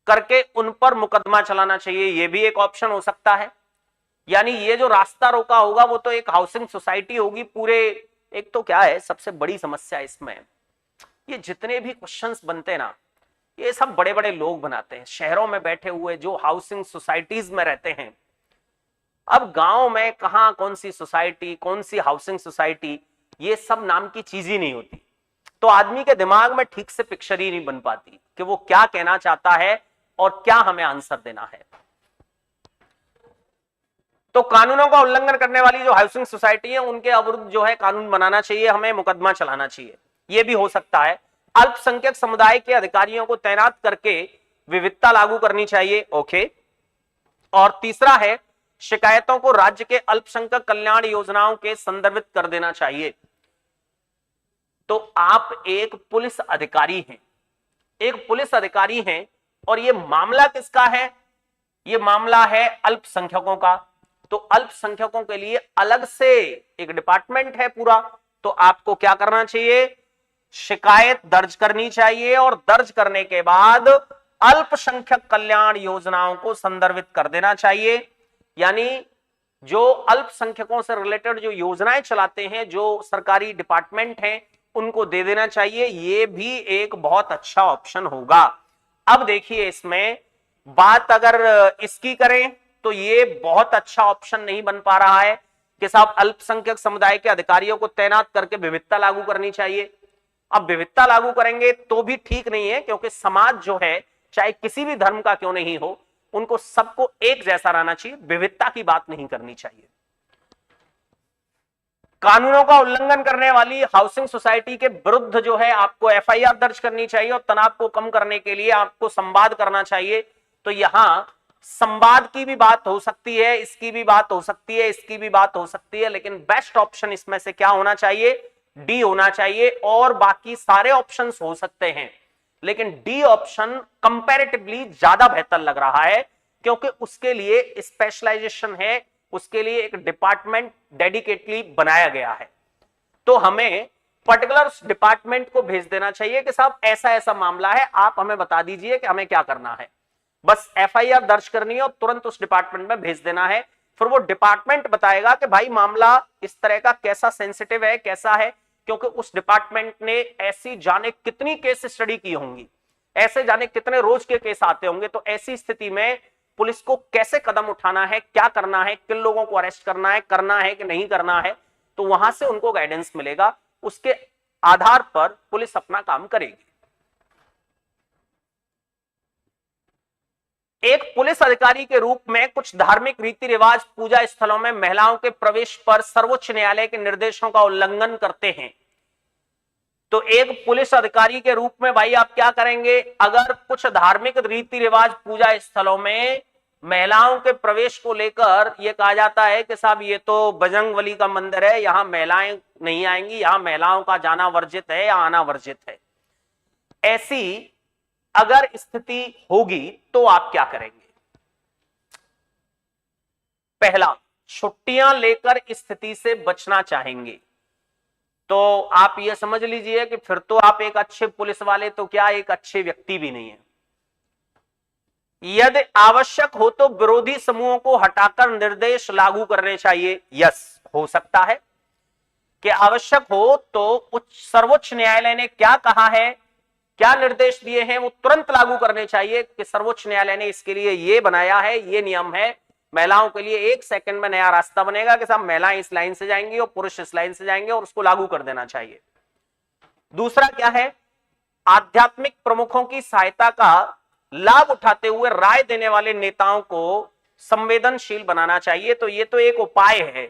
करके उन पर मुकदमा चलाना चाहिए, यह भी एक ऑप्शन हो सकता है। यानी ये जो रास्ता रोका होगा वो तो एक हाउसिंग सोसाइटी होगी पूरे। एक तो क्या है सबसे बड़ी समस्या इसमें, ये जितने भी क्वेश्चंस बनते हैं ना, ये सब बड़े बड़े लोग बनाते हैं, शहरों में बैठे हुए जो हाउसिंग सोसाइटीज में रहते हैं। अब गांव में कहां कौन सी सोसाइटी, कौन सी हाउसिंग सोसाइटी, ये सब नाम की चीज ही नहीं होती। तो आदमी के दिमाग में ठीक से पिक्चर ही नहीं बन पाती कि वो क्या कहना चाहता है और क्या हमें आंसर देना है। तो कानूनों का उल्लंघन करने वाली जो हाउसिंग सोसाइटी है उनके अवरुद्ध जो है कानून बनाना चाहिए, हमें मुकदमा चलाना चाहिए, यह भी हो सकता है। अल्पसंख्यक समुदाय के अधिकारियों को तैनात करके विविधता लागू करनी चाहिए। ओके। और तीसरा है, शिकायतों को राज्य के अल्पसंख्यक कल्याण योजनाओं के संदर्भित कर देना चाहिए। तो आप एक पुलिस अधिकारी हैं, एक पुलिस अधिकारी हैं, और यह मामला किसका है? यह मामला है अल्पसंख्यकों का। तो अल्पसंख्यकों के लिए अलग से एक डिपार्टमेंट है पूरा। तो आपको क्या करना चाहिए? शिकायत दर्ज करनी चाहिए, और दर्ज करने के बाद अल्पसंख्यक कल्याण योजनाओं को संदर्भित कर देना चाहिए। यानी जो अल्पसंख्यकों से रिलेटेड जो योजनाएं चलाते हैं, जो सरकारी डिपार्टमेंट हैं, उनको दे देना चाहिए। यह भी एक बहुत अच्छा ऑप्शन होगा। अब देखिए, इसमें बात अगर इसकी करें तो ये बहुत अच्छा ऑप्शन नहीं बन पा रहा है कि साहब अल्पसंख्यक समुदाय के अधिकारियों को तैनात करके विविधता लागू करनी चाहिए। अब विविधता लागू करेंगे तो भी ठीक नहीं है, क्योंकि समाज जो है चाहे किसी भी धर्म का क्यों नहीं हो, उनको सबको एक जैसा रहना चाहिए, विविधता की बात नहीं करनी चाहिए। कानूनों का उल्लंघन करने वाली हाउसिंग सोसाइटी के विरुद्ध जो है आपको एफआईआर दर्ज करनी चाहिए, और तनाव को कम करने के लिए आपको संवाद करना चाहिए। तो यहां संवाद की भी बात हो सकती है, इसकी भी बात हो सकती है, इसकी भी बात हो सकती है, लेकिन बेस्ट ऑप्शन इसमें से क्या होना चाहिए? डी होना चाहिए। और बाकी सारे ऑप्शंस हो सकते हैं, लेकिन डी ऑप्शन कंपैरेटिवली ज्यादा बेहतर लग रहा है, क्योंकि उसके लिए स्पेशलाइजेशन है, उसके लिए एक डिपार्टमेंट डेडिकेटली बनाया गया है। तो हमें पर्टिकुलर डिपार्टमेंट को भेज देना चाहिए कि साहब ऐसा ऐसा मामला है, आप हमें बता दीजिए कि हमें क्या करना है। बस एफआईआर दर्ज करनी है और तुरंत उस डिपार्टमेंट में भेज देना है। फिर वो डिपार्टमेंट बताएगा कि भाई मामला इस तरह का कैसा सेंसिटिव है, कैसा है, क्योंकि उस डिपार्टमेंट ने ऐसी जाने कितनी केस स्टडी की होंगी, ऐसे जाने कितने रोज के केस आते होंगे। तो ऐसी स्थिति में पुलिस को कैसे कदम उठाना है, क्या करना है, किन लोगों को अरेस्ट करना है कि नहीं करना है, तो वहां से उनको गाइडेंस मिलेगा। उसके आधार पर पुलिस अपना काम करेगी। एक पुलिस अधिकारी के रूप में कुछ धार्मिक रीति रिवाज पूजा स्थलों में महिलाओं के प्रवेश पर सर्वोच्च न्यायालय के निर्देशों का उल्लंघन करते हैं। तो एक पुलिस अधिकारी के रूप में भाई आप क्या करेंगे? अगर कुछ धार्मिक रीति रिवाज पूजा स्थलों में महिलाओं के प्रवेश को लेकर यह कहा जाता है कि साहब ये तो बजरंगबली का मंदिर है, यहां महिलाएं नहीं आएंगी, यहां महिलाओं का जाना वर्जित है या आना वर्जित है, ऐसी अगर स्थिति होगी तो आप क्या करेंगे? पहला, छुट्टियां लेकर स्थिति से बचना चाहेंगे। तो आप यह समझ लीजिए कि फिर तो आप एक अच्छे पुलिस वाले तो क्या, एक अच्छे व्यक्ति भी नहीं है। यदि आवश्यक हो तो विरोधी समूहों को हटाकर निर्देश लागू करने चाहिए। यस, हो सकता है कि आवश्यक हो तो सर्वोच्च न्यायालय ने क्या कहा है, क्या निर्देश दिए हैं, वो तुरंत लागू करने चाहिए कि सर्वोच्च न्यायालय ने इसके लिए ये बनाया है, ये नियम है, महिलाओं के लिए 1 सेकंड में नया रास्ता बनेगा कि साहब महिलाएं इस लाइन से जाएंगी और पुरुष इस लाइन से जाएंगे, और उसको लागू कर देना चाहिए। दूसरा क्या है? आध्यात्मिक प्रमुखों की सहायता का लाभ उठाते हुए राय देने वाले नेताओं को संवेदनशील बनाना चाहिए। तो ये तो एक उपाय है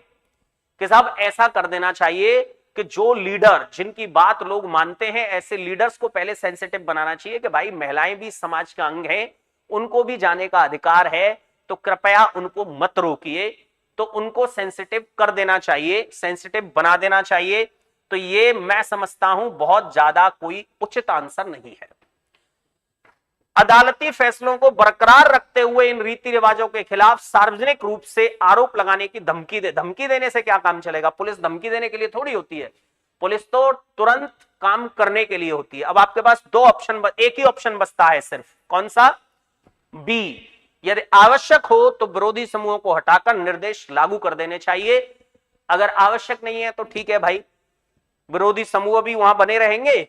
कि साहब ऐसा कर देना चाहिए कि जो लीडर, जिनकी बात लोग मानते हैं, ऐसे लीडर्स को पहले सेंसिटिव बनाना चाहिए कि भाई महिलाएं भी समाज का अंग हैं, उनको भी जाने का अधिकार है, तो कृपया उनको मत रोकिए। तो उनको सेंसिटिव कर देना चाहिए, सेंसिटिव बना देना चाहिए। तो ये मैं समझता हूं बहुत ज्यादा कोई उचित आंसर नहीं है। अदालती फैसलों को बरकरार रखते हुए इन रीति रिवाजों के खिलाफ सार्वजनिक रूप से आरोप लगाने की धमकी देने से क्या काम चलेगा? पुलिस धमकी देने के लिए थोड़ी होती है, पुलिस तो तुरंत काम करने के लिए होती है। अब आपके पास दो ऑप्शन, एक ही ऑप्शन बचता है सिर्फ, कौन सा? बी। यदि आवश्यक हो तो विरोधी समूहों को हटाकर निर्देश लागू कर देने चाहिए। अगर आवश्यक नहीं है तो ठीक है भाई, विरोधी समूह भी वहां बने रहेंगे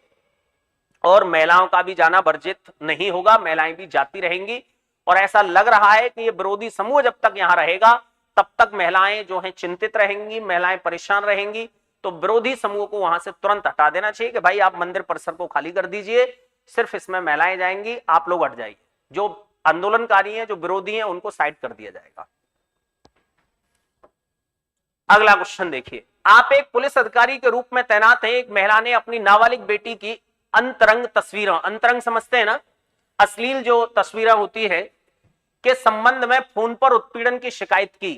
और महिलाओं का भी जाना वर्जित नहीं होगा, महिलाएं भी जाती रहेंगी। और ऐसा लग रहा है कि ये विरोधी समूह जब तक यहां रहेगा तब तक महिलाएं जो हैं चिंतित रहेंगी, महिलाएं परेशान रहेंगी। तो विरोधी समूह को वहां से तुरंत हटा देना चाहिए कि भाई आप मंदिर परिसर को खाली कर दीजिए, सिर्फ इसमें महिलाएं जाएंगी, आप लोग हट जाइए। जो आंदोलनकारी हैं, जो विरोधी हैं, उनको साइड कर दिया जाएगा। अगला क्वेश्चन देखिए, आप एक पुलिस अधिकारी के रूप में तैनात हैं। एक महिला ने अपनी नाबालिग बेटी की अंतरंग तस्वीरों, अंतरंग समझते हैं ना, अश्लील जो तस्वीरें होती है, के संबंध में फोन पर उत्पीड़न की शिकायत की।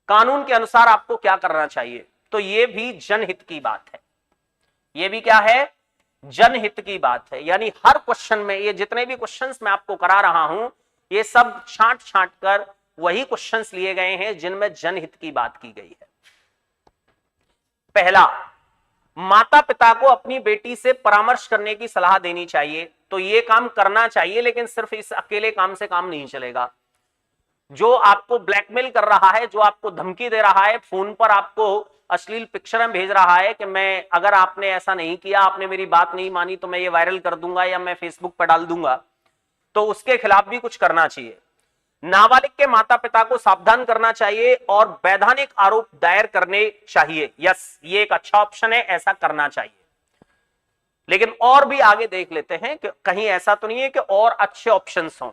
कानून के अनुसार आपको क्या करना चाहिए? तो ये भी जनहित की बात है, ये भी क्या है? जनहित की बात है। यानी हर क्वेश्चन में, ये जितने भी क्वेश्चंस मैं आपको करा रहा हूं, ये सब छांट छांट कर वही क्वेश्चंस लिए गए हैं जिनमें जनहित की बात की गई है। पहला, माता पिता को अपनी बेटी से परामर्श करने की सलाह देनी चाहिए। तो ये काम करना चाहिए, लेकिन सिर्फ इस अकेले काम से काम नहीं चलेगा। जो आपको ब्लैकमेल कर रहा है, जो आपको धमकी दे रहा है, फोन पर आपको अश्लील पिक्चर भेज रहा है कि मैं, अगर आपने ऐसा नहीं किया, आपने मेरी बात नहीं मानी, तो मैं ये वायरल कर दूंगा या मैं फेसबुक पर डाल दूंगा, तो उसके खिलाफ भी कुछ करना चाहिए। नाबालिग के माता पिता को सावधान करना चाहिए और वैधानिक आरोप दायर करने चाहिए। यस, ये एक अच्छा ऑप्शन है, ऐसा करना चाहिए। लेकिन और भी आगे देख लेते हैं कि कहीं ऐसा तो नहीं है कि और अच्छे ऑप्शंस हों।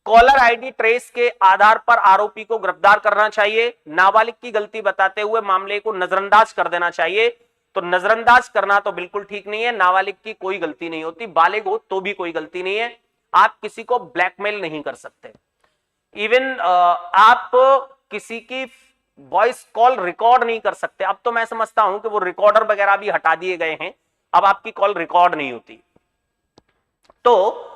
कॉलर आईडी ट्रेस के आधार पर आरोपी को गिरफ्तार करना चाहिए। नाबालिग की गलती बताते हुए मामले को नजरअंदाज कर देना चाहिए। तो नजरअंदाज करना तो बिल्कुल ठीक नहीं है, नाबालिग की कोई गलती नहीं होती, बालिग हो तो भी कोई गलती नहीं है। आप किसी को ब्लैकमेल नहीं कर सकते, इवन आप किसी की वॉइस कॉल रिकॉर्ड नहीं कर सकते। अब तो मैं समझता हूं कि वो रिकॉर्डर वगैरह भी हटा दिए गए हैं, अब आपकी कॉल रिकॉर्ड नहीं होती। तो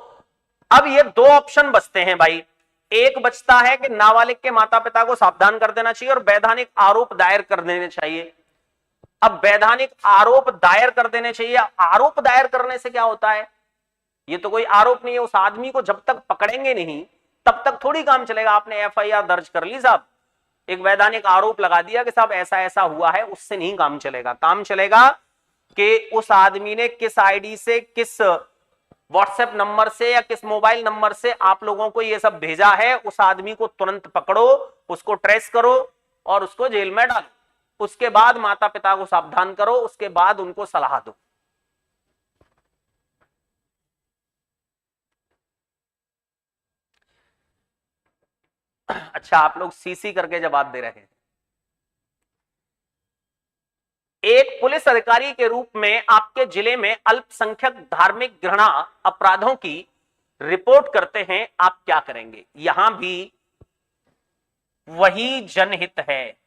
अब ये दो ऑप्शन बचते हैं भाई। एक बचता है कि नाबालिग के माता पिता को सावधान कर देना चाहिए और वैधानिक आरोप दायर कर देने चाहिए। अब वैधानिक आरोप दायर कर देने चाहिए, आरोप दायर करने से क्या होता है? ये तो कोई आरोप नहीं है, उस आदमी को जब तक पकड़ेंगे नहीं तब तक थोड़ी काम चलेगा। आपने एफआईआर दर्ज कर ली साहब, एक वैधानिक आरोप लगा दिया कि साहब ऐसा ऐसा हुआ है, उससे नहीं काम चलेगा। काम चलेगा कि उस आदमी ने किस आईडी से, किस व्हाट्सएप नंबर से या किस मोबाइल नंबर से आप लोगों को ये सब भेजा है। उस आदमी को तुरंत पकड़ो, उसको ट्रेस करो और उसको जेल में डालो। उसके बाद माता पिता को सावधान करो, उसके बाद उनको सलाह दो। अच्छा, आप लोग सीसी करके जवाब दे रहे हैं। एक पुलिस अधिकारी के रूप में आपके जिले में अल्पसंख्यक धार्मिक घृणा अपराधों की रिपोर्ट करते हैं, आप क्या करेंगे? यहां भी वही जनहित है।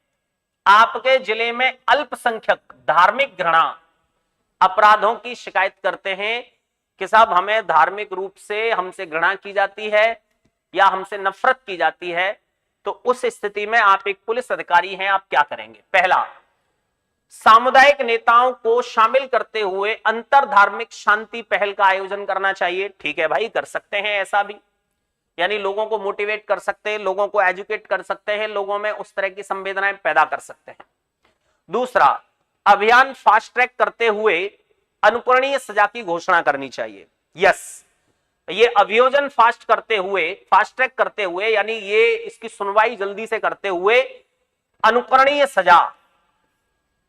आपके जिले में अल्पसंख्यक धार्मिक घृणा अपराधों की शिकायत करते हैं कि साहब हमें धार्मिक रूप से हमसे घृणा की जाती है या हमसे नफरत की जाती है। तो उस स्थिति में आप एक पुलिस अधिकारी हैं, आप क्या करेंगे? पहला, सामुदायिक नेताओं को शामिल करते हुए अंतर धार्मिक शांति पहल का आयोजन करना चाहिए। ठीक है भाई, कर सकते हैं ऐसा भी, यानी लोगों को मोटिवेट कर सकते हैं, लोगों को एजुकेट कर सकते हैं, लोगों में उस तरह की संवेदनाएं पैदा कर सकते हैं। दूसरा, अभियान फास्ट ट्रैक करते हुए अनुकरणीय सजा की घोषणा करनी चाहिए। यस, ये अभियोजन फास्ट ट्रैक करते हुए, यानी ये इसकी सुनवाई जल्दी से करते हुए अनुकरणीय सजा,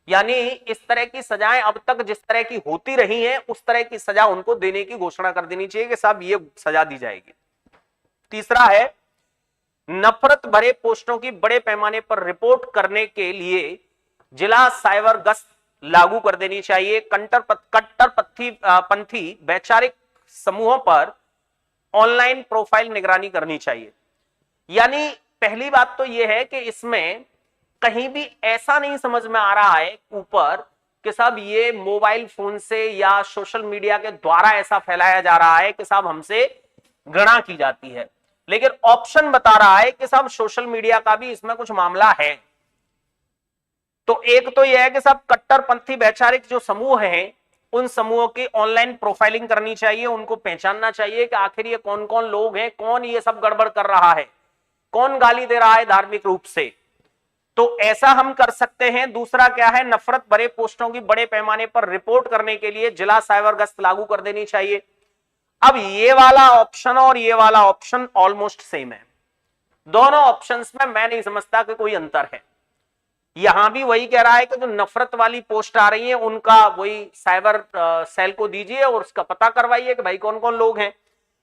यानी इस तरह की सजाएं अब तक जिस तरह की होती रही हैं उस तरह की सजा उनको देने की घोषणा कर देनी चाहिए कि साहब ये सजा दी जाएगी। तीसरा है, नफरत भरे पोस्टों की बड़े पैमाने पर रिपोर्ट करने के लिए जिला साइबर गश्त लागू कर देनी चाहिए। कट्टरपंथी वैचारिक समूहों पर ऑनलाइन प्रोफाइल निगरानी करनी चाहिए। यानी पहली बात तो यह है कि इसमें कहीं भी ऐसा नहीं समझ में आ रहा है ऊपर कि साहब ये मोबाइल फोन से या सोशल मीडिया के द्वारा ऐसा फैलाया जा रहा है कि साहब हमसे घृणा की जाती है, लेकिन ऑप्शन बता रहा है कि साहब सोशल मीडिया का भी इसमें कुछ मामला है। तो एक तो यह है कि साहब कट्टरपंथी वैचारिक जो समूह हैं उन समूहों की ऑनलाइन प्रोफाइलिंग करनी चाहिए, उनको पहचानना चाहिए कि आखिर ये कौन कौन लोग हैं, कौन ये सब गड़बड़ कर रहा है, कौन गाली दे रहा है धार्मिक रूप से। तो ऐसा हम कर सकते हैं। दूसरा क्या है, नफरत भरे पोस्टों की बड़े पैमाने पर रिपोर्ट करने के लिए जिला साइबर गश्त लागू कर देनी चाहिए। अब ये वाला ऑप्शन और ये वाला ऑप्शन ऑलमोस्ट सेम है, दोनों ऑप्शंस में मैं नहीं समझता कि कोई अंतर है। यहां भी वही कह रहा है कि जो नफरत वाली पोस्ट आ रही है उनका वही साइबर सेल को दीजिए और उसका पता करवाइए कि भाई कौन कौन लोग हैं।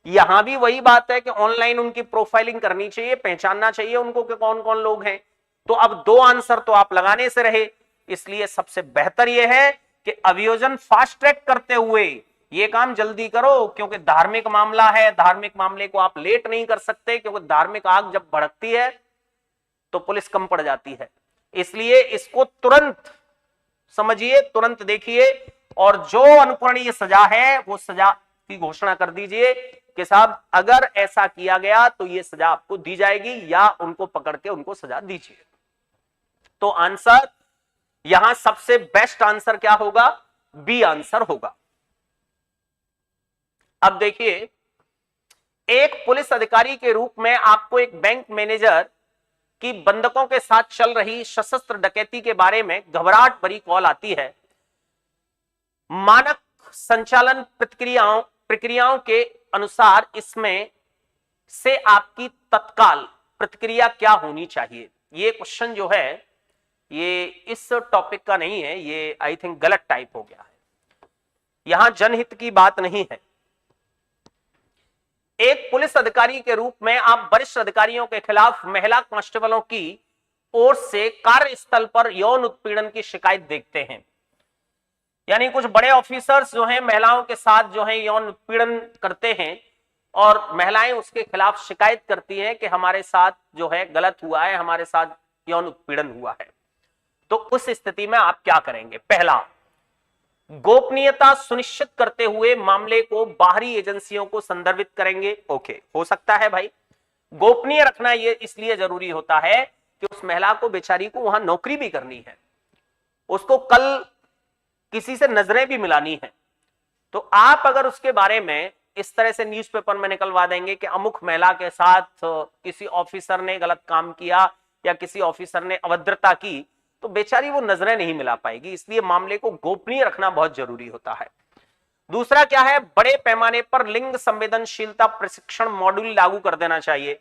यहां भी वही बात है कि ऑनलाइन उनकी प्रोफाइलिंग करनी चाहिए, पहचानना चाहिए उनको कि कौन कौन लोग हैं। तो अब दो आंसर तो आप लगाने से रहे, इसलिए सबसे बेहतर यह है कि अभियोजन फास्ट ट्रैक करते हुए ये काम जल्दी करो, क्योंकि धार्मिक मामला है, धार्मिक मामले को आप लेट नहीं कर सकते, क्योंकि धार्मिक आग जब भड़कती है तो पुलिस कम पड़ जाती है। इसलिए इसको तुरंत समझिए, तुरंत देखिए और जो अनुकरणीय सजा है वो सजा की घोषणा कर दीजिए कि साहब अगर ऐसा किया गया तो ये सजा आपको दी जाएगी या उनको पकड़ के उनको सजा दीजिए। तो आंसर यहां सबसे बेस्ट आंसर क्या होगा, बी आंसर होगा। अब देखिए, एक पुलिस अधिकारी के रूप में आपको एक बैंक मैनेजर की बंधकों के साथ चल रही सशस्त्र डकैती के बारे में घबराहट भरी कॉल आती है। मानक संचालन प्रक्रियाओं के अनुसार इसमें से आपकी तत्काल प्रतिक्रिया क्या होनी चाहिए। ये क्वेश्चन जो है ये इस टॉपिक का नहीं है, ये आई थिंक गलत टाइप हो गया है, यहां जनहित की बात नहीं है। एक पुलिस अधिकारी के रूप में आप वरिष्ठ अधिकारियों के खिलाफ महिला कांस्टेबलों की ओर से कार्यस्थल पर यौन उत्पीड़न की शिकायत देखते हैं। यानी कुछ बड़े ऑफिसर्स जो हैं महिलाओं के साथ जो है यौन उत्पीड़न करते हैं और महिलाएं उसके खिलाफ शिकायत करती हैं कि हमारे साथ जो है गलत हुआ है, हमारे साथ यौन उत्पीड़न हुआ है। तो उस स्थिति में आप क्या करेंगे। पहला, गोपनीयता सुनिश्चित करते हुए मामले को बाहरी एजेंसियों को संदर्भित करेंगे। ओके, हो सकता है भाई, गोपनीय रखना ये इसलिए जरूरी होता है कि उस महिला को, बेचारी को वहां नौकरी भी करनी है, उसको कल किसी से नजरें भी मिलानी है। तो आप अगर उसके बारे में इस तरह से न्यूज़पेपर में निकलवा देंगे कि अमुक महिला के साथ किसी ऑफिसर ने गलत काम किया या किसी ऑफिसर ने अभद्रता की, तो बेचारी वो नजरें नहीं मिला पाएगी। इसलिए मामले को गोपनीय रखना बहुत जरूरी होता है। दूसरा क्या है, बड़े पैमाने पर लिंग संवेदनशीलता प्रशिक्षण मॉड्यूल लागू कर देना चाहिए।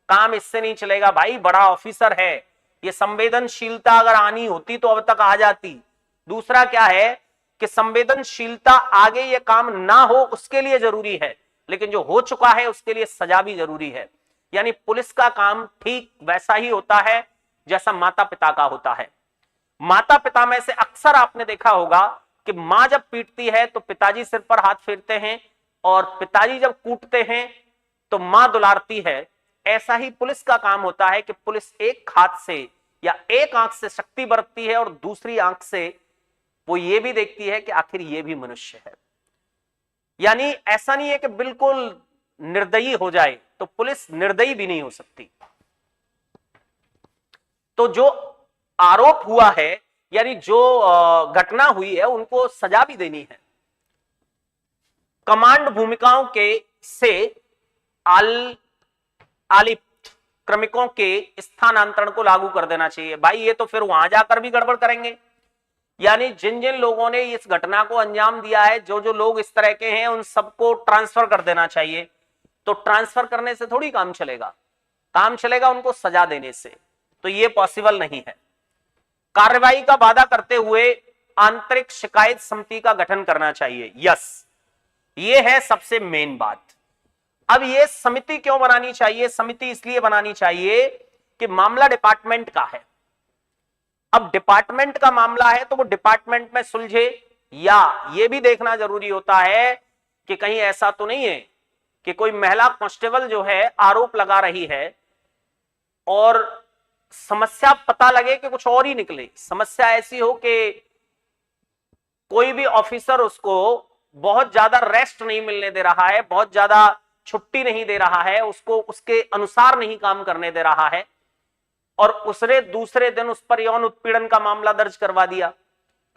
काम इससे नहीं चलेगा भाई, बड़ा ऑफिसर है, ये संवेदनशीलता अगर आनी होती तो अब तक आ जाती। दूसरा क्या है कि संवेदनशीलता आगे ये काम ना हो उसके लिए जरूरी है, लेकिन जो हो चुका है उसके लिए सजा भी जरूरी है। यानी पुलिस का काम ठीक वैसा ही होता है जैसा माता पिता का होता है। माता पिता में से अक्सर आपने देखा होगा कि मां जब पीटती है तो पिताजी सिर पर हाथ फेरते हैं और पिताजी जब कूटते हैं तो मां दुलारती है। ऐसा ही पुलिस का काम होता है कि पुलिस एक हाथ से या एक आंख से शक्ति बरतती है और दूसरी आंख से वो ये भी देखती है कि आखिर ये भी मनुष्य है। यानी ऐसा नहीं है कि बिल्कुल निर्दयी हो जाए, तो पुलिस निर्दयी भी नहीं हो सकती। तो जो आरोप हुआ है यानी जो घटना हुई है उनको सजा भी देनी है। कमांड भूमिकाओं के से आलिप्त क्रमिकों के स्थानांतरण को लागू कर देना चाहिए। भाई ये तो फिर वहां जाकर भी गड़बड़ करेंगे। यानी जिन जिन लोगों ने इस घटना को अंजाम दिया है, जो जो लोग इस तरह के हैं, उन सबको ट्रांसफर कर देना चाहिए। तो ट्रांसफर करने से थोड़ी काम चलेगा, काम चलेगा उनको सजा देने से। तो ये पॉसिबल नहीं है। कार्रवाई का वादा करते हुए आंतरिक शिकायत समिति का गठन करना चाहिए। यस, ये है सबसे मेन बात। अब ये समिति क्यों बनानी चाहिए? समिति इसलिए बनानी चाहिए कि मामला डिपार्टमेंट का है। अब डिपार्टमेंट का मामला है तो वो डिपार्टमेंट में सुलझे, या ये भी देखना जरूरी होता है कि कहीं ऐसा तो नहीं है कि कोई महिला कांस्टेबल जो है आरोप लगा रही है और समस्या पता लगे कि कुछ और ही निकले। समस्या ऐसी हो कि कोई भी ऑफिसर उसको बहुत ज्यादा रेस्ट नहीं मिलने दे रहा है, बहुत ज्यादा छुट्टी नहीं दे रहा है, उसको उसके अनुसार नहीं काम करने दे रहा है, और उसने दूसरे दिन उस पर यौन उत्पीड़न का मामला दर्ज करवा दिया,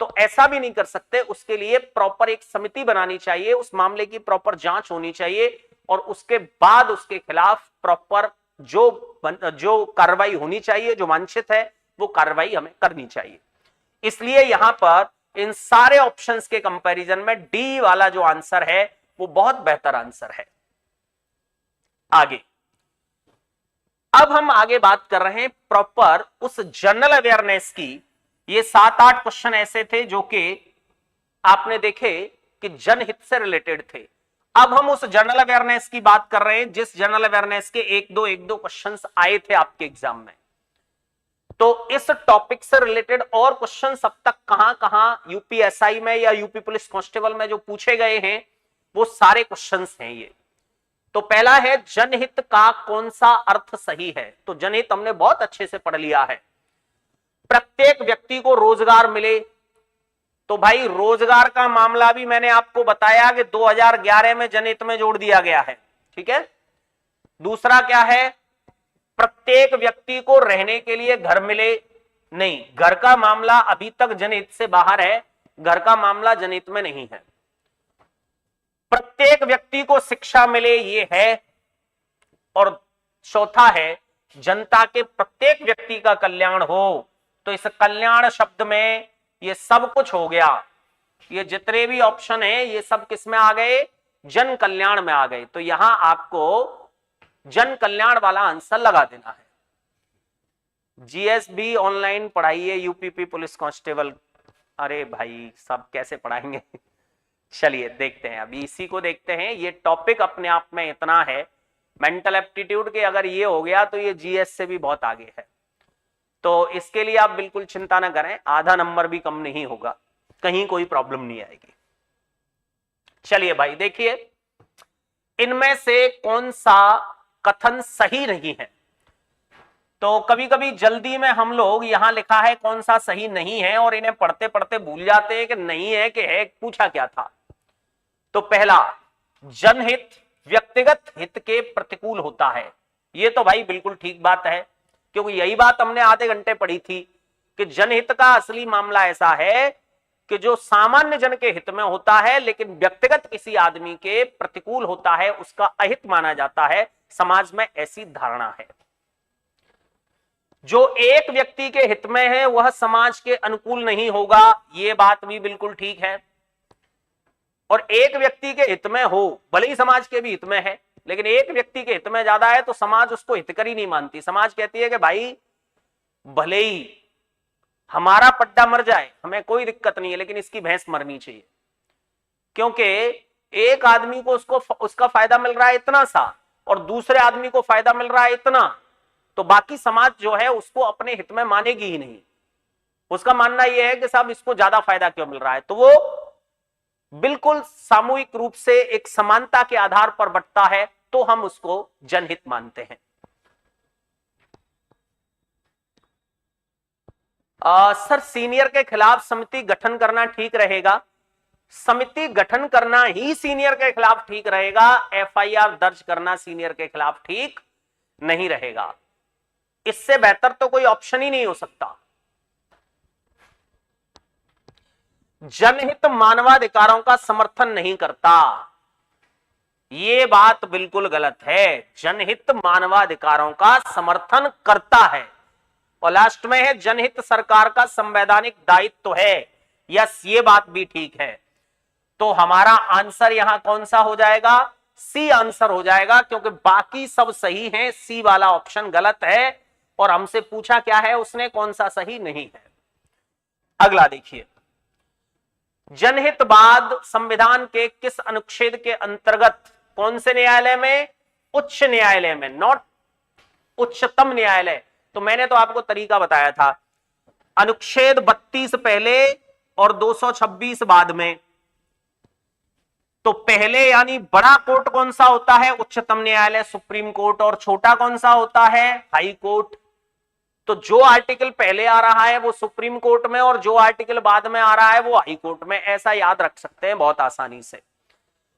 तो ऐसा भी नहीं कर सकते। उसके लिए प्रॉपर एक समिति बनानी चाहिए, उस मामले की प्रॉपर जांच होनी चाहिए, और उसके बाद उसके खिलाफ प्रॉपर जो कार्रवाई होनी चाहिए, जो वांछित है, वो कार्रवाई हमें करनी चाहिए। इसलिए यहां पर इन सारे ऑप्शंस के कंपैरिजन में डी वाला जो आंसर है वो बहुत बेहतर आंसर है। आगे अब हम आगे बात कर रहे हैं प्रॉपर उस जनरल अवेयरनेस की। ये 7-8 क्वेश्चन ऐसे थे जो कि आपने देखे कि जनहित से रिलेटेड थे। अब हम उस जनरल अवेयरनेस की बात कर रहे हैं जिस जनरल अवेयरनेस के एक दो क्वेश्चंस आए थे आपके एग्जाम में। तो इस टॉपिक से रिलेटेड और क्वेश्चन अब तक कहां यूपीएसआई में या यूपी पुलिस कांस्टेबल में जो पूछे गए हैं वो सारे क्वेश्चंस हैं ये। तो पहला है जनहित का कौन सा अर्थ सही है। तो जनहित हमने बहुत अच्छे से पढ़ लिया है, प्रत्येक व्यक्ति को रोजगार मिले। तो भाई रोजगार का मामला भी मैंने आपको बताया कि 2011 में जनहित में जोड़ दिया गया है, ठीक है। दूसरा क्या है, प्रत्येक व्यक्ति को रहने के लिए घर मिले। नहीं, घर का मामला अभी तक जनहित से बाहर है, घर का मामला जनहित में नहीं है। प्रत्येक व्यक्ति को शिक्षा मिले, ये है। और चौथा है जनता के प्रत्येक व्यक्ति का कल्याण हो। तो इस कल्याण शब्द में ये सब कुछ हो गया। ये जितने भी ऑप्शन है ये सब किस में आ गए, जन कल्याण में आ गए। तो यहां आपको जन कल्याण वाला आंसर लगा देना है। जीएसबी ऑनलाइन पढ़ाइए यूपीपी पुलिस कांस्टेबल। अरे भाई सब कैसे पढ़ाएंगे चलिए देखते हैं, अभी इसी को देखते हैं। ये टॉपिक अपने आप में इतना है मेंटल एप्टीट्यूड के, अगर ये हो गया तो ये जीएस से भी बहुत आगे है। तो इसके लिए आप बिल्कुल चिंता ना करें, आधा नंबर भी कम नहीं होगा, कहीं कोई प्रॉब्लम नहीं आएगी। चलिए भाई देखिए, इनमें से कौन सा कथन सही नहीं है। तो कभी कभी जल्दी में हम लोग यहां लिखा है कौन सा सही नहीं है और इन्हें पढ़ते पढ़ते भूल जाते हैं कि नहीं है कि है, पूछा क्या था। तो पहला, जनहित व्यक्तिगत हित के प्रतिकूल होता है। ये तो भाई बिल्कुल ठीक बात है, क्योंकि यही बात हमने आधे घंटे पढ़ी थी कि जनहित का असली मामला ऐसा है कि जो सामान्य जन के हित में होता है लेकिन व्यक्तिगत किसी आदमी के प्रतिकूल होता है, उसका अहित माना जाता है। समाज में ऐसी धारणा है। जो एक व्यक्ति के हित में है वह समाज के अनुकूल नहीं होगा, यह बात भी बिल्कुल ठीक है। और एक व्यक्ति के हित में हो, भले ही समाज के भी हित में है, लेकिन एक व्यक्ति के हित में ज्यादा है तो समाज उसको हितकरी नहीं मानती। समाज कहती है कि भाई भले ही हमारा पट्टा मर जाए हमें कोई दिक्कत नहीं है, लेकिन इसकी भैंस मरनी चाहिए, क्योंकि एक आदमी को उसका फायदा मिल रहा है इतना सा और दूसरे आदमी को फायदा मिल रहा है इतना, तो बाकी समाज जो है उसको अपने हित में मानेगी ही नहीं। उसका मानना यह है कि साहब इसको ज्यादा फायदा क्यों मिल रहा है। तो वो बिल्कुल सामूहिक रूप से एक समानता के आधार पर बंटता है, तो हम उसको जनहित मानते हैं। सर सीनियर के खिलाफ समिति गठन करना ठीक रहेगा। समिति गठन करना ही सीनियर के खिलाफ ठीक रहेगा, एफआईआर दर्ज करना सीनियर के खिलाफ ठीक नहीं रहेगा। इससे बेहतर तो कोई ऑप्शन ही नहीं हो सकता। जनहित मानवाधिकारों का समर्थन नहीं करता, यह बात बिल्कुल गलत है। जनहित मानवाधिकारों का समर्थन करता है। और लास्ट में है जनहित सरकार का संवैधानिक दायित्व है। यस, ये बात भी ठीक है। तो हमारा आंसर यहां कौन सा हो जाएगा, सी आंसर हो जाएगा, क्योंकि बाकी सब सही हैं, सी वाला ऑप्शन गलत है। और हमसे पूछा क्या है उसने, कौन सा सही नहीं है। अगला देखिए, जनहितवाद संविधान के किस अनुच्छेद के अंतर्गत, कौन से न्यायालय में, उच्च न्यायालय में, नॉट उच्चतम न्यायालय। तो मैंने तो आपको तरीका बताया था, अनुच्छेद 32 पहले और 226 बाद में। तो पहले यानी बड़ा कोर्ट कौन सा होता है, उच्चतम न्यायालय सुप्रीम कोर्ट, और छोटा कौन सा होता है, हाई कोर्ट। तो जो आर्टिकल पहले आ रहा है वो सुप्रीम कोर्ट में और जो आर्टिकल बाद में आ रहा है वो हाई कोर्ट में, ऐसा याद रख सकते हैं बहुत आसानी से।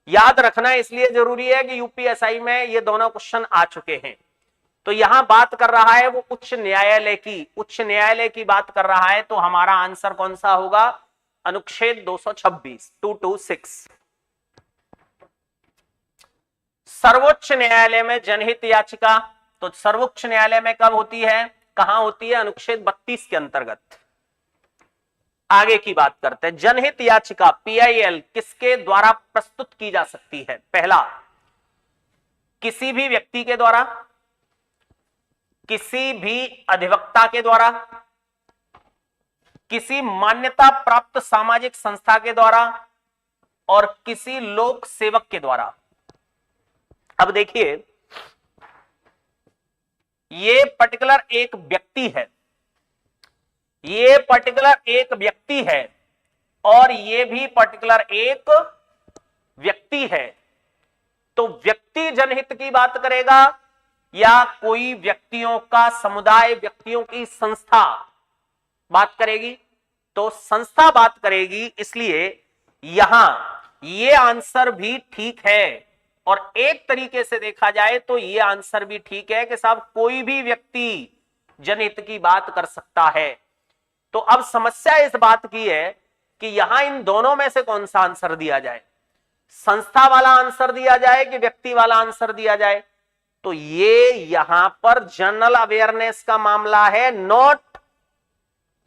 याद रखना इसलिए जरूरी है कि यूपीएसआई में ये दोनों क्वेश्चन आ चुके हैं। तो यहां बात कर रहा है वो उच्च न्यायालय की बात कर रहा है, तो हमारा आंसर कौन सा होगा? अनुच्छेद 226 226। सर्वोच्च न्यायालय में जनहित याचिका, तो सर्वोच्च न्यायालय में कब होती है, कहां होती है? अनुच्छेद 32 के अंतर्गत। आगे की बात करते हैं। जनहित याचिका पीआईएल किसके द्वारा प्रस्तुत की जा सकती है? पहला, किसी भी व्यक्ति के द्वारा, किसी भी अधिवक्ता के द्वारा, किसी मान्यता प्राप्त सामाजिक संस्था के द्वारा और किसी लोक सेवक के द्वारा। अब देखिए, ये पर्टिकुलर एक व्यक्ति है, ये पर्टिकुलर एक व्यक्ति है और ये भी पर्टिकुलर एक व्यक्ति है। तो व्यक्ति जनहित की बात करेगा या कोई व्यक्तियों का समुदाय, व्यक्तियों की संस्था बात करेगी? तो संस्था बात करेगी, इसलिए यहां ये आंसर भी ठीक है। और एक तरीके से देखा जाए तो ये आंसर भी ठीक है कि साहब कोई भी व्यक्ति जनहित की बात कर सकता है। तो अब समस्या इस बात की है कि यहां इन दोनों में से कौन सा आंसर दिया जाए, संस्था वाला आंसर दिया जाए कि व्यक्ति वाला आंसर दिया जाए? तो ये यहां पर जनरल अवेयरनेस का मामला है, नॉट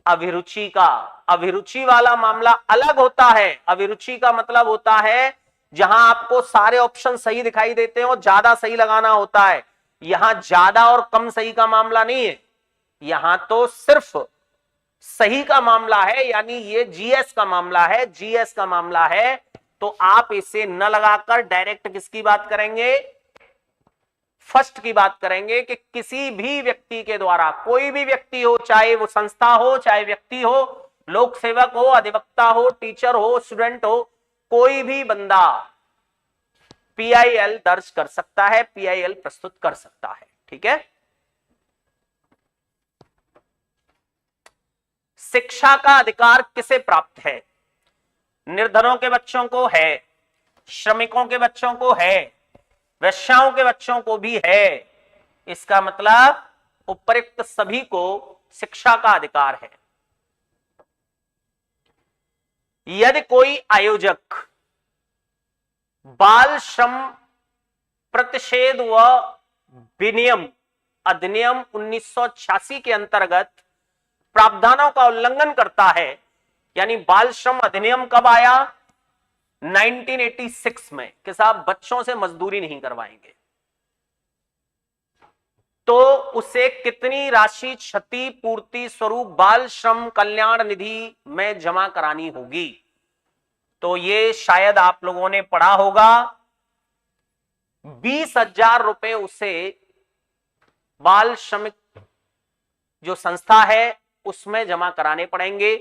अभिरुचि का। अभिरुचि वाला मामला अलग होता है। अभिरुचि का मतलब होता है जहां आपको सारे ऑप्शन सही दिखाई देते हैं और ज्यादा सही लगाना होता है। यहां ज्यादा और कम सही का मामला नहीं है, यहां तो सिर्फ सही का मामला है, यानी ये जीएस का मामला है, जीएस का मामला है। तो आप इसे न लगाकर डायरेक्ट किसकी बात करेंगे? फर्स्ट की बात करेंगे कि किसी भी व्यक्ति के द्वारा, कोई भी व्यक्ति हो, चाहे वो संस्था हो, चाहे व्यक्ति हो, लोक सेवक हो, अधिवक्ता हो, टीचर हो, स्टूडेंट हो, कोई भी बंदा पीआईएल दर्ज कर सकता है, पीआईएल प्रस्तुत कर सकता है। ठीक है। शिक्षा का अधिकार किसे प्राप्त है? निर्धनों के बच्चों को है, श्रमिकों के बच्चों को है, वैश्याओं के बच्चों को भी है। इसका मतलब उपयुक्त सभी को शिक्षा का अधिकार है। यदि कोई आयोजक बाल श्रम प्रतिषेध व विनियम अधिनियम 1986 के अंतर्गत प्रावधानों का उल्लंघन करता है, यानी बाल श्रम अधिनियम कब आया? 1986 में, कि साहब बच्चों से मजदूरी नहीं करवाएंगे, तो उसे कितनी राशि क्षतिपूर्ति स्वरूप बाल श्रम कल्याण निधि में जमा करानी होगी? तो ये शायद आप लोगों ने पढ़ा होगा, 20,000 रुपए उसे बाल श्रमिक जो संस्था है उसमें जमा कराने पड़ेंगे,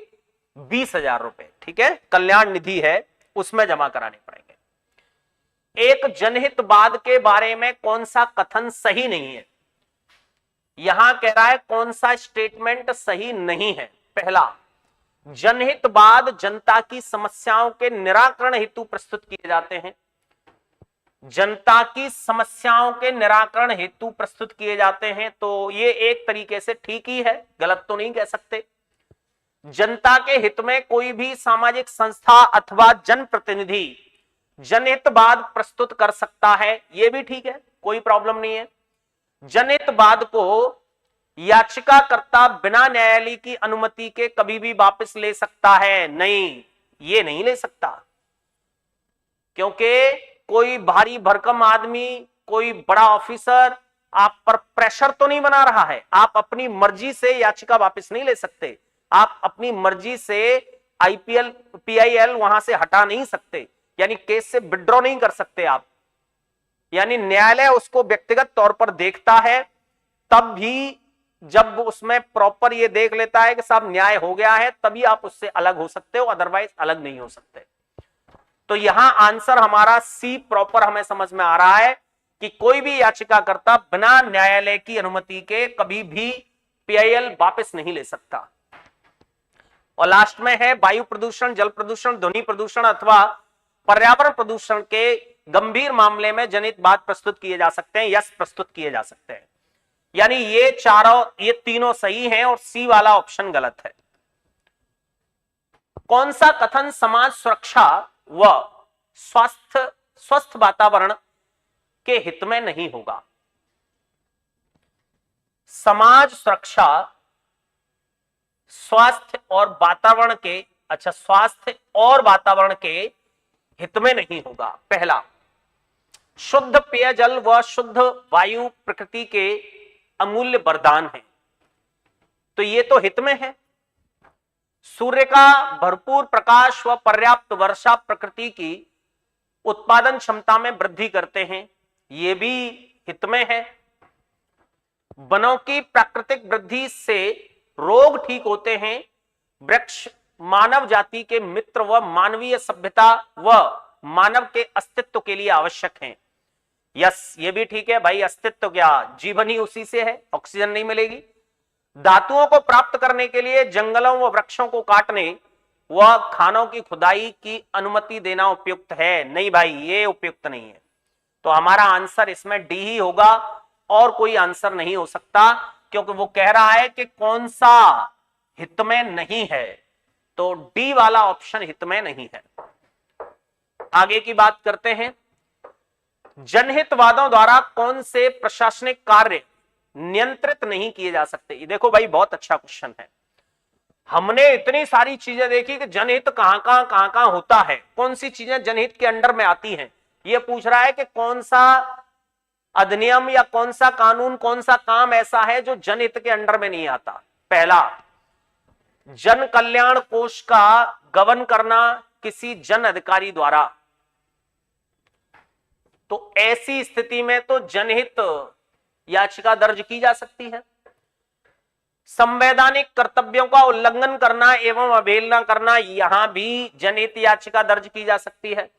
20,000 रुपए। ठीक है, कल्याण निधि है, उसमें जमा कराने पड़ेंगे। एक जनहितवाद के बारे में कौन सा कथन सही नहीं है? यहां कह रहा है कौन सा स्टेटमेंट सही नहीं है। पहला, जनहितवाद जनता की समस्याओं के निराकरण हेतु प्रस्तुत किए जाते हैं। जनता की समस्याओं के निराकरण हेतु प्रस्तुत किए जाते हैं, तो ये एक तरीके से ठीक ही है, गलत तो नहीं कह सकते। जनता के हित में कोई भी सामाजिक संस्था अथवा जनप्रतिनिधि जनहितवाद प्रस्तुत कर सकता है, यह भी ठीक है, कोई प्रॉब्लम नहीं है। जनहितवाद को याचिकाकर्ता बिना न्यायालय की अनुमति के कभी भी वापस ले सकता है? नहीं, ये नहीं ले सकता, क्योंकि कोई भारी भरकम आदमी, कोई बड़ा ऑफिसर आप पर प्रेशर तो नहीं बना रहा है। आप अपनी मर्जी से याचिका वापस नहीं ले सकते, आप अपनी मर्जी से आईपीएल पीआईएल वहां से हटा नहीं सकते, यानी केस से विड्रॉ नहीं कर सकते आप। यानी न्यायालय उसको व्यक्तिगत तौर पर देखता है, तब भी जब उसमें प्रॉपर ये देख लेता है कि साहब न्याय हो गया है, तभी आप उससे अलग हो सकते हो, अदरवाइज अलग नहीं हो सकते। तो यहां आंसर हमारा सी प्रॉपर हमें समझ में आ रहा है कि कोई भी याचिकाकर्ता बिना न्यायालय की अनुमति के कभी भी पीआईएल वापस नहीं ले सकता। और लास्ट में है वायु प्रदूषण, जल प्रदूषण, ध्वनि प्रदूषण अथवा पर्यावरण प्रदूषण के गंभीर मामले में जनहित वाद प्रस्तुत किए जा सकते हैं, यस प्रस्तुत किए जा सकते हैं। यानी ये तीनों सही हैं और सी वाला ऑप्शन गलत है। कौन सा कथन समाज सुरक्षा व स्वस्थ वातावरण के हित में नहीं होगा? समाज सुरक्षा, स्वास्थ्य और वातावरण के, अच्छा, स्वास्थ्य और वातावरण के हित में नहीं होगा। पहला, शुद्ध पेयजल व शुद्ध वायु प्रकृति के अमूल्य वरदान है, तो ये तो हित में है। सूर्य का भरपूर प्रकाश व पर्याप्त वर्षा प्रकृति की उत्पादन क्षमता में वृद्धि करते हैं, ये भी हित में है। वनों की प्राकृतिक वृद्धि से रोग ठीक होते हैं। वृक्ष मानव जाति के मित्र व मानवीय सभ्यता व मानव के अस्तित्व के लिए आवश्यक हैं। यस, ये भी ठीक है भाई, अस्तित्व क्या, जीवन ही उसी से है, ऑक्सीजन नहीं मिलेगी। धातुओं को प्राप्त करने के लिए जंगलों व वृक्षों को काटने व खानों की खुदाई की अनुमति देना उपयुक्त है? नहीं भाई, ये उपयुक्त नहीं है। तो हमारा आंसर इसमें डी ही होगा और कोई आंसर नहीं हो सकता, क्योंकि वो कह रहा है कि कौन सा हित में नहीं है, तो डी वाला ऑप्शन हित में नहीं है। आगे की बात करते हैं। जनहितवादों द्वारा कौन से प्रशासनिक कार्य नियंत्रित नहीं किए जा सकते? ये देखो भाई, बहुत अच्छा क्वेश्चन है। हमने इतनी सारी चीजें देखी कि जनहित कहां कहां होता है, कौन सी चीजें जनहित के अंडर में आती हैं। ये पूछ रहा है कि कौन सा अधिनियम या कौन सा कानून, कौन सा काम ऐसा है जो जनहित के अंडर में नहीं आता। पहला, जन कल्याण कोष का गठन करना किसी जन अधिकारी द्वारा, तो ऐसी स्थिति में तो जनहित याचिका दर्ज की जा सकती है। संवैधानिक कर्तव्यों का उल्लंघन करना एवं अवहेलना करना, यहां भी जनहित याचिका दर्ज की जा सकती है।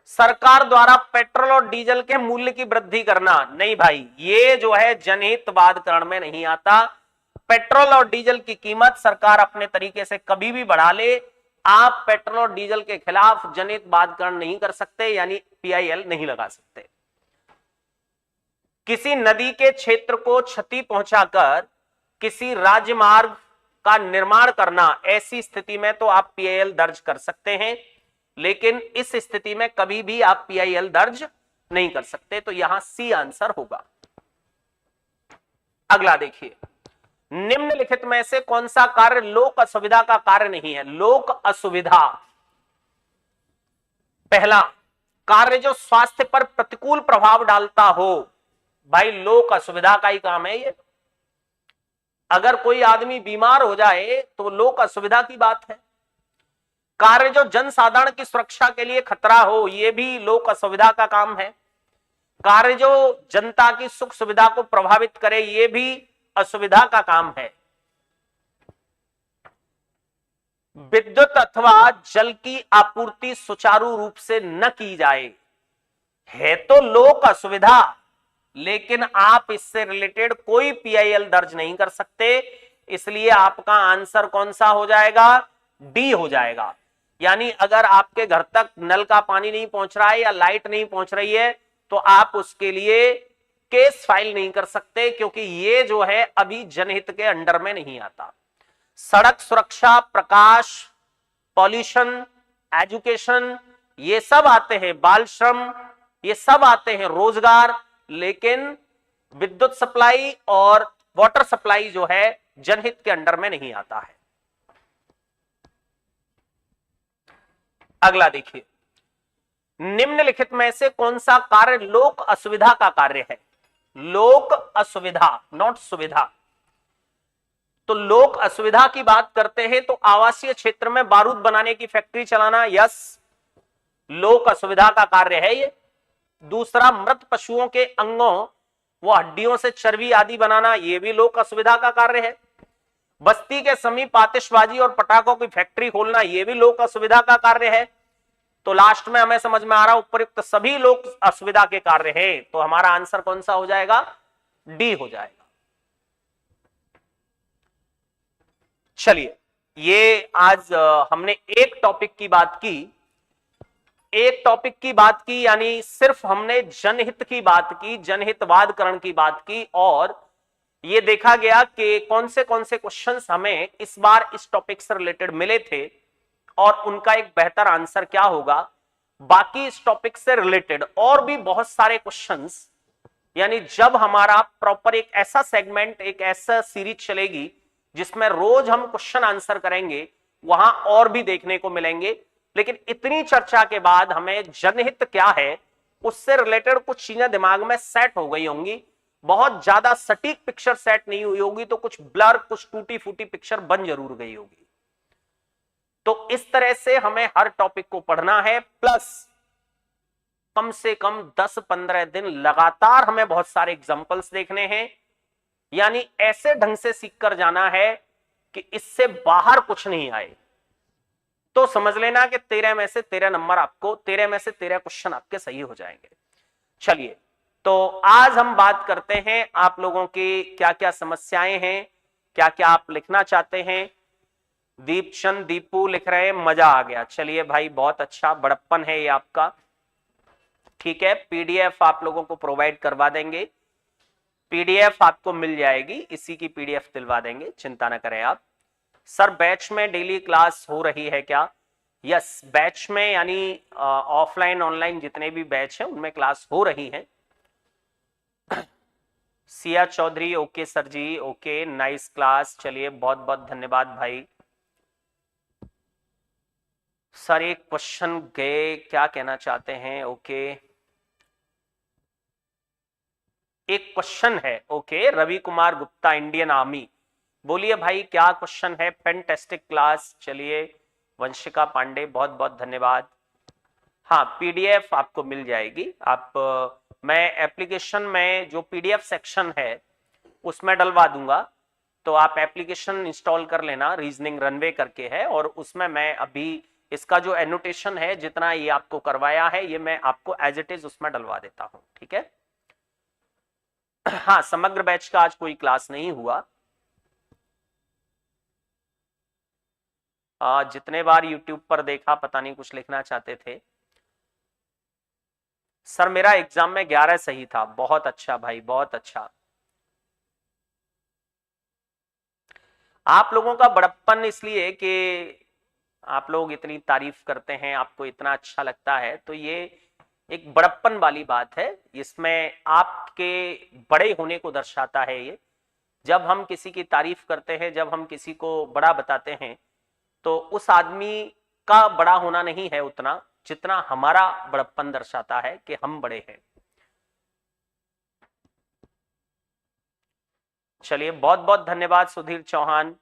सरकार द्वारा पेट्रोल और डीजल के मूल्य की वृद्धि करना, नहीं भाई, ये जो है जनहितवादकरण में नहीं आता। पेट्रोल और डीजल की कीमत सरकार अपने तरीके से कभी भी बढ़ा ले, आप पेट्रोल और डीजल के खिलाफ जनहितवादकरण नहीं कर सकते, यानी पीआईएल नहीं लगा सकते। किसी नदी के क्षेत्र को क्षति पहुंचाकर किसी राजमार्ग का निर्माण करना, ऐसी स्थिति में तो आप पीआईएल दर्ज कर सकते हैं, लेकिन इस स्थिति में कभी भी आप पीआईएल दर्ज नहीं कर सकते, तो यहां सी आंसर होगा। अगला देखिए, निम्नलिखित में से कौन सा कार्य लोक असुविधा का कार्य नहीं है? लोक असुविधा, पहला, कार्य जो स्वास्थ्य पर प्रतिकूल प्रभाव डालता हो। भाई, लोक असुविधा का ही काम है ये। अगर कोई आदमी बीमार हो जाए तो लोक असुविधा की बात है। कार्य जो जनसाधारण की सुरक्षा के लिए खतरा हो, यह भी लोक असुविधा का काम है। कार्य जो जनता की सुख सुविधा को प्रभावित करे, यह भी असुविधा का काम है। विद्युत अथवा जल की आपूर्ति सुचारू रूप से न की जाए, है तो लोक असुविधा, लेकिन आप इससे रिलेटेड कोई पीआईएल दर्ज नहीं कर सकते, इसलिए आपका आंसर कौन सा हो जाएगा? डी हो जाएगा। यानी अगर आपके घर तक नल का पानी नहीं पहुंच रहा है या लाइट नहीं पहुंच रही है, तो आप उसके लिए केस फाइल नहीं कर सकते, क्योंकि ये जो है अभी जनहित के अंडर में नहीं आता। सड़क सुरक्षा, प्रकाश, पॉल्यूशन, एजुकेशन, ये सब आते हैं, बाल श्रम, ये सब आते हैं, रोजगार, लेकिन विद्युत सप्लाई और वाटर सप्लाई जो है जनहित के अंडर में नहीं आता है। अगला देखिए, निम्नलिखित में से कौन सा कार्य लोक असुविधा का कार्य है? लोक असुविधा, नॉट सुविधा। तो लोक असुविधा की बात करते हैं तो आवासीय क्षेत्र में बारूद बनाने की फैक्ट्री चलाना, यस, लोक असुविधा का कार्य है ये। दूसरा, मृत पशुओं के अंगों व हड्डियों से चर्बी आदि बनाना, यह भी लोक असुविधा का कार्य है। बस्ती के समीप आतिशबाजी और पटाखों की फैक्ट्री खोलना, यह भी लोक असुविधा का कार्य है। तो लास्ट में हमें समझ में आ रहा, उपयुक्त सभी लोक असुविधा के कार्य है, तो हमारा आंसर कौन सा हो जाएगा? डी हो जाएगा। चलिए, ये आज हमने एक टॉपिक की बात की, एक टॉपिक की बात की, यानी सिर्फ हमने जनहित की बात की, जनहितवादकरण की बात की, और ये देखा गया कि कौन से क्वेश्चंस हमें इस बार इस टॉपिक से रिलेटेड मिले थे और उनका एक बेहतर आंसर क्या होगा। बाकी इस टॉपिक से रिलेटेड और भी बहुत सारे क्वेश्चंस, यानी जब हमारा प्रॉपर एक ऐसा सेगमेंट, एक ऐसा सीरीज चलेगी जिसमें रोज हम क्वेश्चन आंसर करेंगे, वहां और भी देखने को मिलेंगे। लेकिन इतनी चर्चा के बाद हमें जनहित क्या है उससे रिलेटेड कुछ चीजें दिमाग में सेट हो गई होंगी। बहुत ज्यादा सटीक पिक्चर सेट नहीं हुई होगी, तो कुछ ब्लर, कुछ टूटी फूटी पिक्चर बन जरूर गई होगी। तो इस तरह से हमें हर टॉपिक को पढ़ना है, प्लस कम से कम 10-15 दिन लगातार हमें बहुत सारे एग्जाम्पल्स देखने हैं, यानी ऐसे ढंग से सीख कर जाना है कि इससे बाहर कुछ नहीं आए। तो समझ लेना कि 13 में से 13 नंबर आपको, 13 में से 13 क्वेश्चन आपके सही हो जाएंगे। चलिए, तो आज हम बात करते हैं आप लोगों की क्या क्या समस्याएं हैं, क्या क्या आप लिखना चाहते हैं। दीपचंद दीपू लिख रहे हैं मजा आ गया। चलिए भाई, बहुत अच्छा, बड़प्पन है ये आपका। ठीक है, पीडीएफ आप लोगों को प्रोवाइड करवा देंगे, पीडीएफ आपको मिल जाएगी, इसी की पीडीएफ दिलवा देंगे, चिंता ना करें आप। सर बैच में डेली क्लास हो रही है क्या? यस, बैच में, यानी ऑफलाइन ऑनलाइन जितने भी बैच हैं उनमें क्लास हो रही है। सिया चौधरी, ओके सर जी, ओके, नाइस क्लास। चलिए, बहुत बहुत धन्यवाद भाई। सर एक क्वेश्चन गए, क्या कहना चाहते हैं? ओके, एक क्वेश्चन है। Okay, Ravi Kumar Gupta, Indian army, बोलिए भाई क्या क्वेश्चन है? Fantastic class. चलिए, वंशिका पांडे, बहुत बहुत धन्यवाद। हाँ, पीडीएफ आपको मिल जाएगी। आप मैं एप्लीकेशन में जो पीडीएफ सेक्शन है उसमें डलवा दूंगा, तो आप एप्लीकेशन इंस्टॉल कर लेना, रीजनिंग रनवे करके है, और उसमें मैं अभी इसका जो एनोटेशन है, जितना ये आपको करवाया है, ये मैं आपको एज इट इज उसमें डलवा देता हूं। ठीक है। हाँ, समग्र बैच का आज कोई क्लास नहीं हुआ। जितने बार यूट्यूब पर देखा, पता नहीं कुछ लिखना चाहते थे। सर मेरा एग्जाम में 11 सही था। बहुत अच्छा भाई, बहुत अच्छा। आप लोगों का बड़प्पन इसलिए कि आप लोग इतनी तारीफ करते हैं, आपको इतना अच्छा लगता है, तो ये एक बड़प्पन वाली बात है, इसमें आपके बड़े होने को दर्शाता है ये। जब हम किसी की तारीफ करते हैं, जब हम किसी को बड़ा बताते हैं, तो उस आदमी का बड़ा होना नहीं है उतना, जितना हमारा बड़प्पन दर्शाता है कि हम बड़े हैं। चलिए, बहुत बहुत धन्यवाद सुधीर चौहान,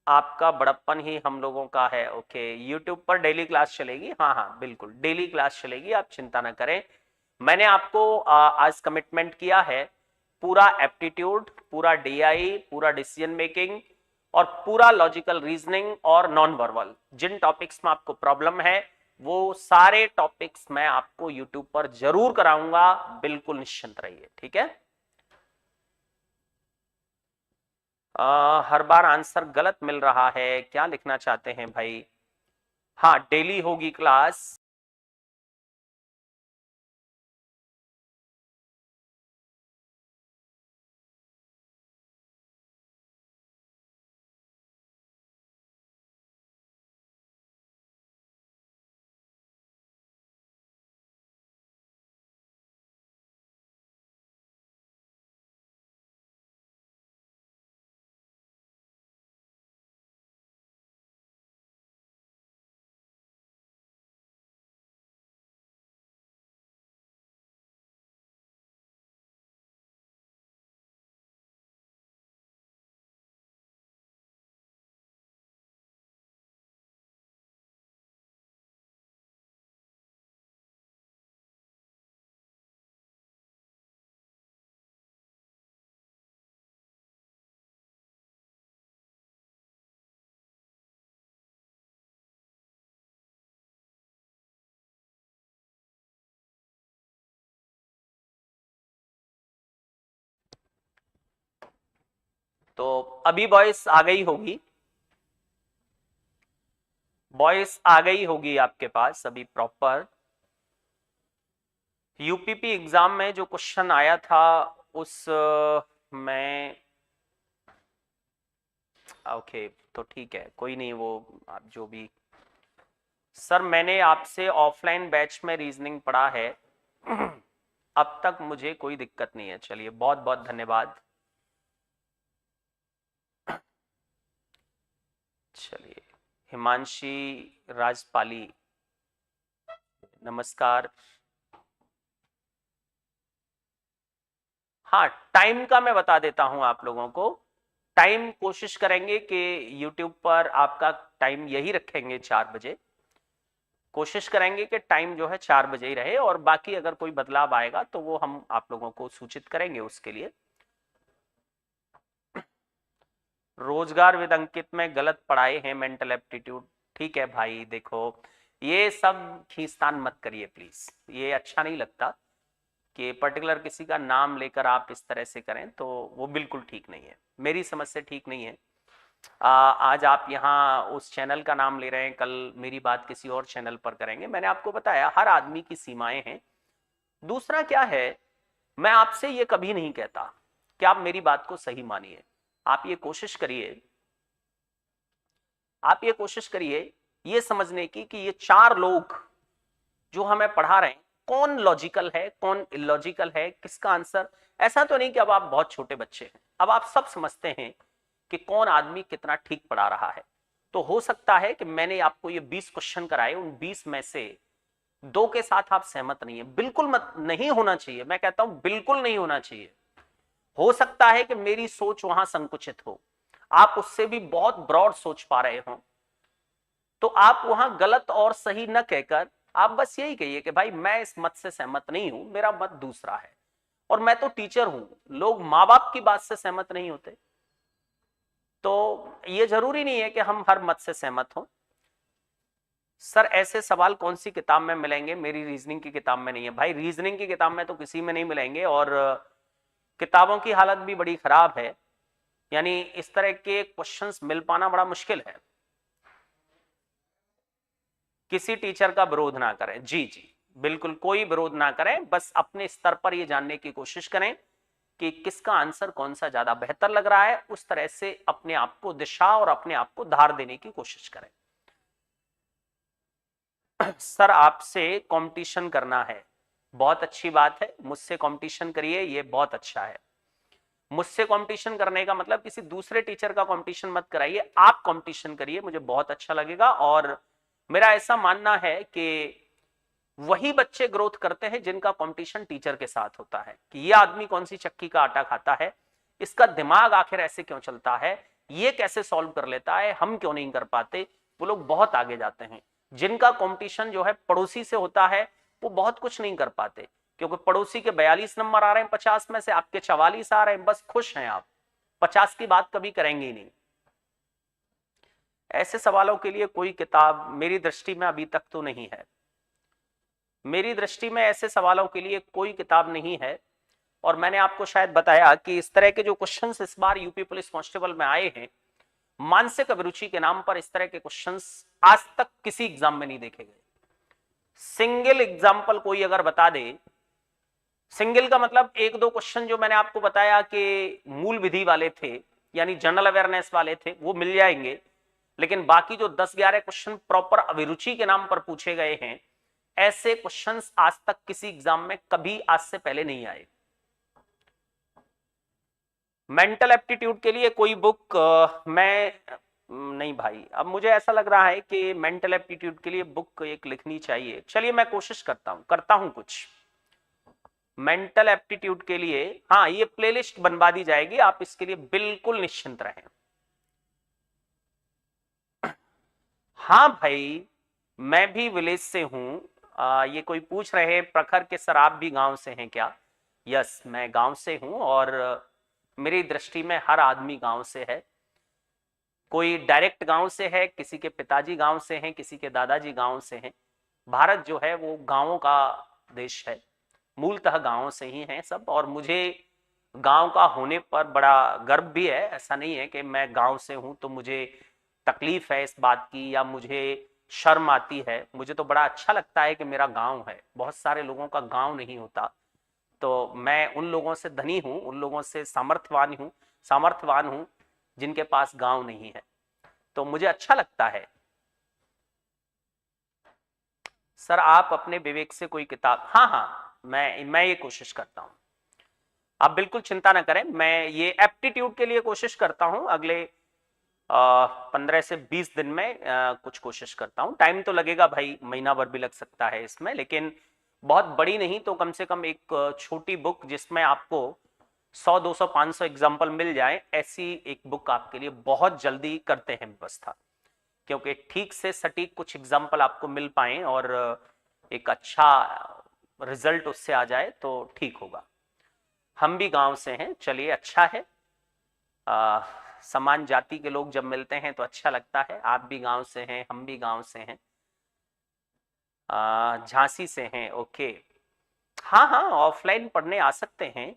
आपका बड़प्पन ही हम लोगों का है। ओके, यूट्यूब पर डेली क्लास चलेगी। हाँ हाँ बिल्कुल, डेली क्लास चलेगी, आप चिंता ना करें। मैंने आपको आज कमिटमेंट किया है, पूरा एप्टीट्यूड, पूरा डीआई, पूरा डिसीजन मेकिंग, और पूरा लॉजिकल रीजनिंग और नॉन वर्बल, जिन टॉपिक्स में आपको प्रॉब्लम है वो सारे टॉपिक्स मैं आपको यूट्यूब पर जरूर कराऊंगा, बिल्कुल निश्चिंत रहिए। ठीक है। हर बार आंसर गलत मिल रहा है, क्या लिखना चाहते हैं भाई? हाँ, डेली होगी क्लास। तो अभी वॉइस आ गई होगी। वॉइस आ गई होगी आपके पास अभी प्रॉपर। यूपीपी एग्जाम में जो क्वेश्चन आया था उस में, ओके तो ठीक है, कोई नहीं, वो आप जो भी। सर मैंने आपसे ऑफलाइन बैच में रीजनिंग पढ़ा है, अब तक मुझे कोई दिक्कत नहीं है। चलिए बहुत बहुत धन्यवाद। चलिए हिमांशी राजपाली, नमस्कार। हाँ, टाइम का मैं बता देता हूं आप लोगों को। टाइम कोशिश करेंगे कि YouTube पर आपका टाइम यही रखेंगे 4 बजे। कोशिश करेंगे कि टाइम जो है 4 बजे ही रहे, और बाकी अगर कोई बदलाव आएगा तो वो हम आप लोगों को सूचित करेंगे उसके लिए। रोजगार विद अंकित में गलत पढ़ाए हैं मेंटल एप्टीट्यूड। ठीक है भाई, देखो ये सब खींचतान मत करिए प्लीज, ये अच्छा नहीं लगता कि पर्टिकुलर किसी का नाम लेकर आप इस तरह से करें, तो वो बिल्कुल ठीक नहीं है, मेरी समझ से ठीक नहीं है। आज आप यहाँ उस चैनल का नाम ले रहे हैं, कल मेरी बात किसी और चैनल पर करेंगे। मैंने आपको बताया हर आदमी की सीमाएं हैं। दूसरा क्या है, मैं आपसे ये कभी नहीं कहता कि आप मेरी बात को सही मानिए। आप ये कोशिश करिए, आप ये कोशिश करिए ये समझने की कि ये 4 लोग जो हमें पढ़ा रहे हैं, कौन लॉजिकल है कौन इलॉजिकल है, किसका आंसर। ऐसा तो नहीं कि अब आप बहुत छोटे बच्चे हैं, अब आप सब समझते हैं कि कौन आदमी कितना ठीक पढ़ा रहा है। तो हो सकता है कि मैंने आपको ये 20 क्वेश्चन कराए, उन 20 में से 2 के साथ आप सहमत नहीं है। बिल्कुल मत, नहीं होना चाहिए, मैं कहता हूं बिल्कुल नहीं होना चाहिए। हो सकता है कि मेरी सोच वहां संकुचित हो, आप उससे भी बहुत ब्रॉड सोच पा रहे हो, तो आप वहां गलत और सही न कहकर आप बस यही कहिए कि भाई मैं इस मत से सहमत नहीं हूं, मेरा मत दूसरा है। और मैं तो टीचर हूं, लोग माँ बाप की बात से सहमत नहीं होते, तो ये जरूरी नहीं है कि हम हर मत से सहमत हों। सर ऐसे सवाल कौन सी किताब में मिलेंगे, मेरी रीजनिंग की किताब में नहीं है। भाई रीजनिंग की किताब में तो किसी में नहीं मिलेंगे, और किताबों की हालत भी बड़ी खराब है, यानी इस तरह के क्वेश्चंस मिल पाना बड़ा मुश्किल है। किसी टीचर का विरोध ना करें, जी जी बिल्कुल कोई विरोध ना करें, बस अपने स्तर पर ये जानने की कोशिश करें कि किसका आंसर कौन सा ज्यादा बेहतर लग रहा है, उस तरह से अपने आप को दिशा और अपने आप को धार देने की कोशिश करें। सर आपसे कंपटीशन करना है, बहुत अच्छी बात है, मुझसे कंपटीशन करिए, ये बहुत अच्छा है। मुझसे कंपटीशन करने का मतलब किसी दूसरे टीचर का कंपटीशन मत कराइए, आप कंपटीशन करिए, मुझे बहुत अच्छा लगेगा। और मेरा ऐसा मानना है कि वही बच्चे ग्रोथ करते हैं जिनका कंपटीशन टीचर के साथ होता है, कि ये आदमी कौन सी चक्की का आटा खाता है, इसका दिमाग आखिर ऐसे क्यों चलता है, ये कैसे सॉल्व कर लेता है, हम क्यों नहीं कर पाते, वो लोग बहुत आगे जाते हैं। जिनका कंपटीशन जो है पड़ोसी से होता है, वो बहुत कुछ नहीं कर पाते, क्योंकि पड़ोसी के 42 नंबर आ रहे हैं 50 में से, आपके 44 आ रहे हैं, बस खुश हैं आप, 50 की बात कभी करेंगे ही नहीं। ऐसे सवालों के लिए कोई किताब मेरी दृष्टि में अभी तक तो नहीं है, मेरी दृष्टि में ऐसे सवालों के लिए कोई किताब नहीं है। और मैंने आपको शायद बताया कि इस तरह के जो क्वेश्चंस इस बार यूपी पुलिस कांस्टेबल में आए हैं, मानसिक अभिरुचि के नाम पर इस तरह के क्वेश्चंस आज तक किसी एग्जाम में नहीं देखे गए। सिंगल एग्जाम्पल कोई अगर बता दे, सिंगल का मतलब 1-2 क्वेश्चन जो मैंने आपको बताया कि मूल विधि वाले थे, यानी जनरल अवेयरनेस वाले थे, वो मिल जाएंगे, लेकिन बाकी जो 10-11 क्वेश्चन प्रॉपर अभिरुचि के नाम पर पूछे गए हैं, ऐसे क्वेश्चंस आज तक किसी एग्जाम में कभी आज से पहले नहीं आए। मेंटल एप्टीट्यूड के लिए कोई बुक मैं नहीं भाई, अब मुझे ऐसा लग रहा है कि मेंटल एप्टीट्यूड के लिए बुक एक लिखनी चाहिए। चलिए मैं कोशिश करता हूं कुछ मेंटल एप्टीट्यूड के लिए। हाँ, ये प्लेलिस्ट बनवा दी जाएगी, आप इसके लिए बिल्कुल निश्चिंत रहें। हाँ भाई, मैं भी विलेज से हूं। ये कोई पूछ रहे हैं प्रखर के सर आप भी गांव से हैं क्या? यस, मैं गांव से हूं, और मेरी दृष्टि में हर आदमी गांव से है। कोई डायरेक्ट गांव से है, किसी के पिताजी गांव से हैं, किसी के दादाजी गांव से हैं। भारत जो है वो गांवों का देश है, मूलतः गांवों से ही हैं सब, और मुझे गांव का होने पर बड़ा गर्व भी है। ऐसा नहीं है कि मैं गांव से हूं तो मुझे तकलीफ है इस बात की, या मुझे शर्म आती है। मुझे तो बड़ा अच्छा लगता है कि मेरा गांव है, बहुत सारे लोगों का गांव नहीं होता, तो मैं उन लोगों से धनी हूं, उन लोगों से सामर्थ्यवान हूं जिनके पास गांव नहीं है, तो मुझे अच्छा लगता है। सर आप अपने विवेक से कोई किताब, हाँ हाँ, मैं ये कोशिश करता हूं, आप बिल्कुल चिंता ना करें, मैं ये एप्टीट्यूड के लिए कोशिश करता हूं, अगले 15 से 20 दिन में कुछ कोशिश करता हूं। टाइम तो लगेगा भाई, महीना भर भी लग सकता है इसमें, लेकिन बहुत बड़ी नहीं तो कम से कम एक छोटी बुक जिसमें आपको 100 200 500 एग्जाम्पल मिल जाए, ऐसी एक बुक आपके लिए बहुत जल्दी करते हैं व्यवस्था, क्योंकि ठीक से सटीक कुछ एग्जाम्पल आपको मिल पाए और एक अच्छा रिजल्ट उससे आ जाए तो ठीक होगा। हम भी गांव से हैं, चलिए अच्छा है, समान जाति के लोग जब मिलते हैं तो अच्छा लगता है। आप भी गांव से हैं, हम भी गांव से हैं, झांसी से हैं, ओके। हाँ हाँ, ऑफलाइन पढ़ने आ सकते हैं,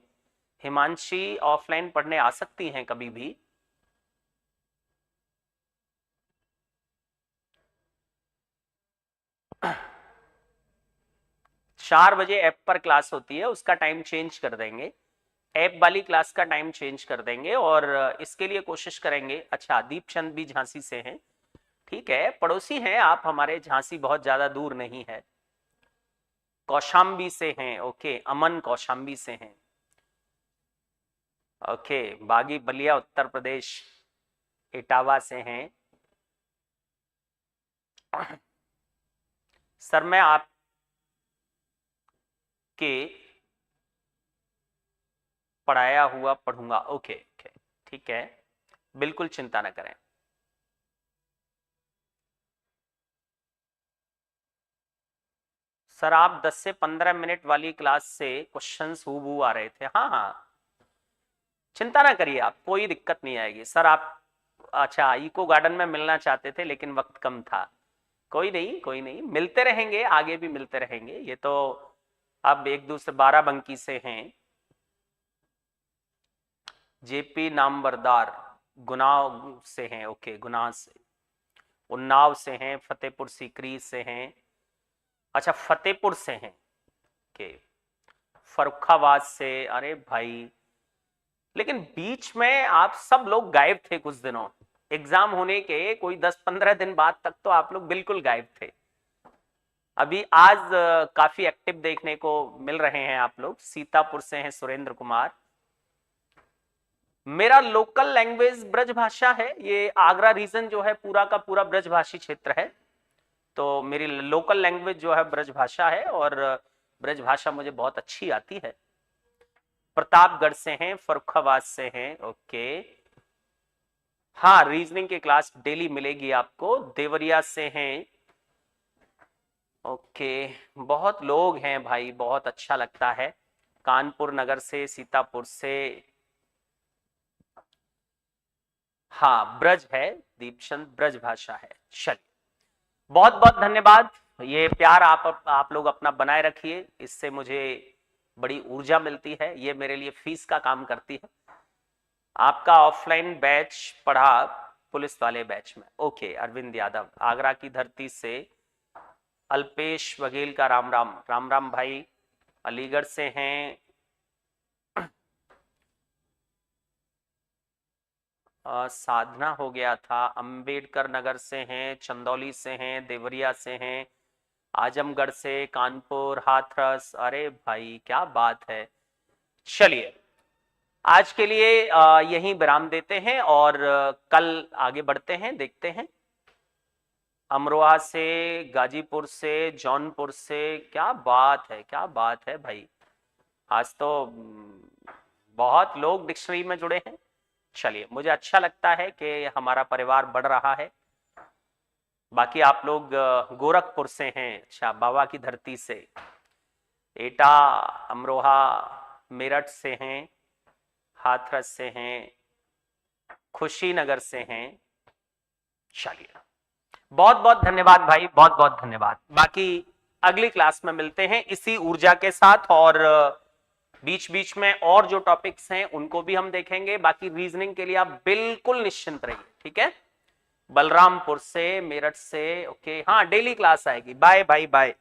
हिमांशी ऑफलाइन पढ़ने आ सकती हैं कभी भी। 4 बजे ऐप पर क्लास होती है, उसका टाइम चेंज कर देंगे, ऐप वाली क्लास का टाइम चेंज कर देंगे और इसके लिए कोशिश करेंगे। अच्छा, दीप चंद भी झांसी से हैं, ठीक है, पड़ोसी हैं आप हमारे, झांसी बहुत ज्यादा दूर नहीं है। कौशाम्बी से हैं, ओके, अमन कौशाम्बी से हैं, ओके। बागी बलिया उत्तर प्रदेश, इटावा से हैं। सर मैं आपके पढ़ाया हुआ पढ़ूंगा, ओके ओके, ठीक है, बिल्कुल चिंता ना करें। सर आप 10 से 15 मिनट वाली क्लास से क्वेश्चंस हूबहू आ रहे थे, हाँ हाँ, चिंता ना करिए आप, कोई दिक्कत नहीं आएगी। सर आप अच्छा इको गार्डन में मिलना चाहते थे लेकिन वक्त कम था, कोई नहीं कोई नहीं, मिलते रहेंगे, आगे भी मिलते रहेंगे, ये तो अब एक दूसरे बाराबंकी से हैं। जेपी नामवरदार गुनाव से हैं, ओके, गुनाह से, उन्नाव से हैं, फतेहपुर सीकरी से हैं, अच्छा फतेहपुर से हैं, ओके, फर्रुखाबाद से, अरे भाई, लेकिन बीच में आप सब लोग गायब थे कुछ दिनों, एग्जाम होने के कोई 10-15 दिन बाद तक तो आप लोग बिल्कुल गायब थे। अभी आज काफी एक्टिव देखने को मिल रहे हैं आप लोग। सीतापुर से हैं सुरेंद्र कुमार। मेरा लोकल लैंग्वेज ब्रज भाषा है, ये आगरा रीजन जो है पूरा का पूरा ब्रजभाषी क्षेत्र है, तो मेरी लोकल लैंग्वेज जो है ब्रज भाषा है और ब्रज भाषा मुझे बहुत अच्छी आती है। प्रतापगढ़ से हैं, फर्रुखाबाद से हैं, ओके, हाँ रीजनिंग की क्लास डेली मिलेगी आपको। देवरिया से हैं, ओके, बहुत लोग हैं भाई, बहुत अच्छा लगता है। कानपुर नगर से, सीतापुर से, हाँ ब्रज है, दीपचंद ब्रज भाषा है। चलिए बहुत बहुत धन्यवाद, ये प्यार आप लोग अपना बनाए रखिए, इससे मुझे बड़ी ऊर्जा मिलती है, ये मेरे लिए फीस का काम करती है। आपका ऑफलाइन बैच पढ़ा पुलिस वाले बैच में, ओके, अरविंद यादव आगरा की धरती से, अल्पेश बघेल का राम राम, राम राम भाई, अलीगढ़ से हैं, साधना हो गया था, अंबेडकर नगर से हैं, चंदौली से हैं, देवरिया से हैं, आजमगढ़ से, कानपुर, हाथरस, अरे भाई क्या बात है। चलिए आज के लिए यहीं विराम देते हैं और कल आगे बढ़ते हैं, देखते हैं। अमरोहा से, गाजीपुर से, जौनपुर से, क्या बात है, क्या बात है भाई, आज तो बहुत लोग डिक्शनरी में जुड़े हैं। चलिए मुझे अच्छा लगता है कि हमारा परिवार बढ़ रहा है। बाकी आप लोग गोरखपुर से हैं, अच्छा, बाबा की धरती से, एटा, अमरोहा, मेरठ से हैं, हाथरस से हैं, खुशीनगर से हैं। चलिए बहुत बहुत धन्यवाद भाई, बहुत बहुत धन्यवाद। बाकी अगली क्लास में मिलते हैं इसी ऊर्जा के साथ, और बीच बीच में और जो टॉपिक्स हैं उनको भी हम देखेंगे। बाकी रीजनिंग के लिए आप बिल्कुल निश्चिंत रहिए, ठीक है। बलरामपुर से, मेरठ से, ओके, हाँ डेली क्लास आएगी। बाय भाई बाय।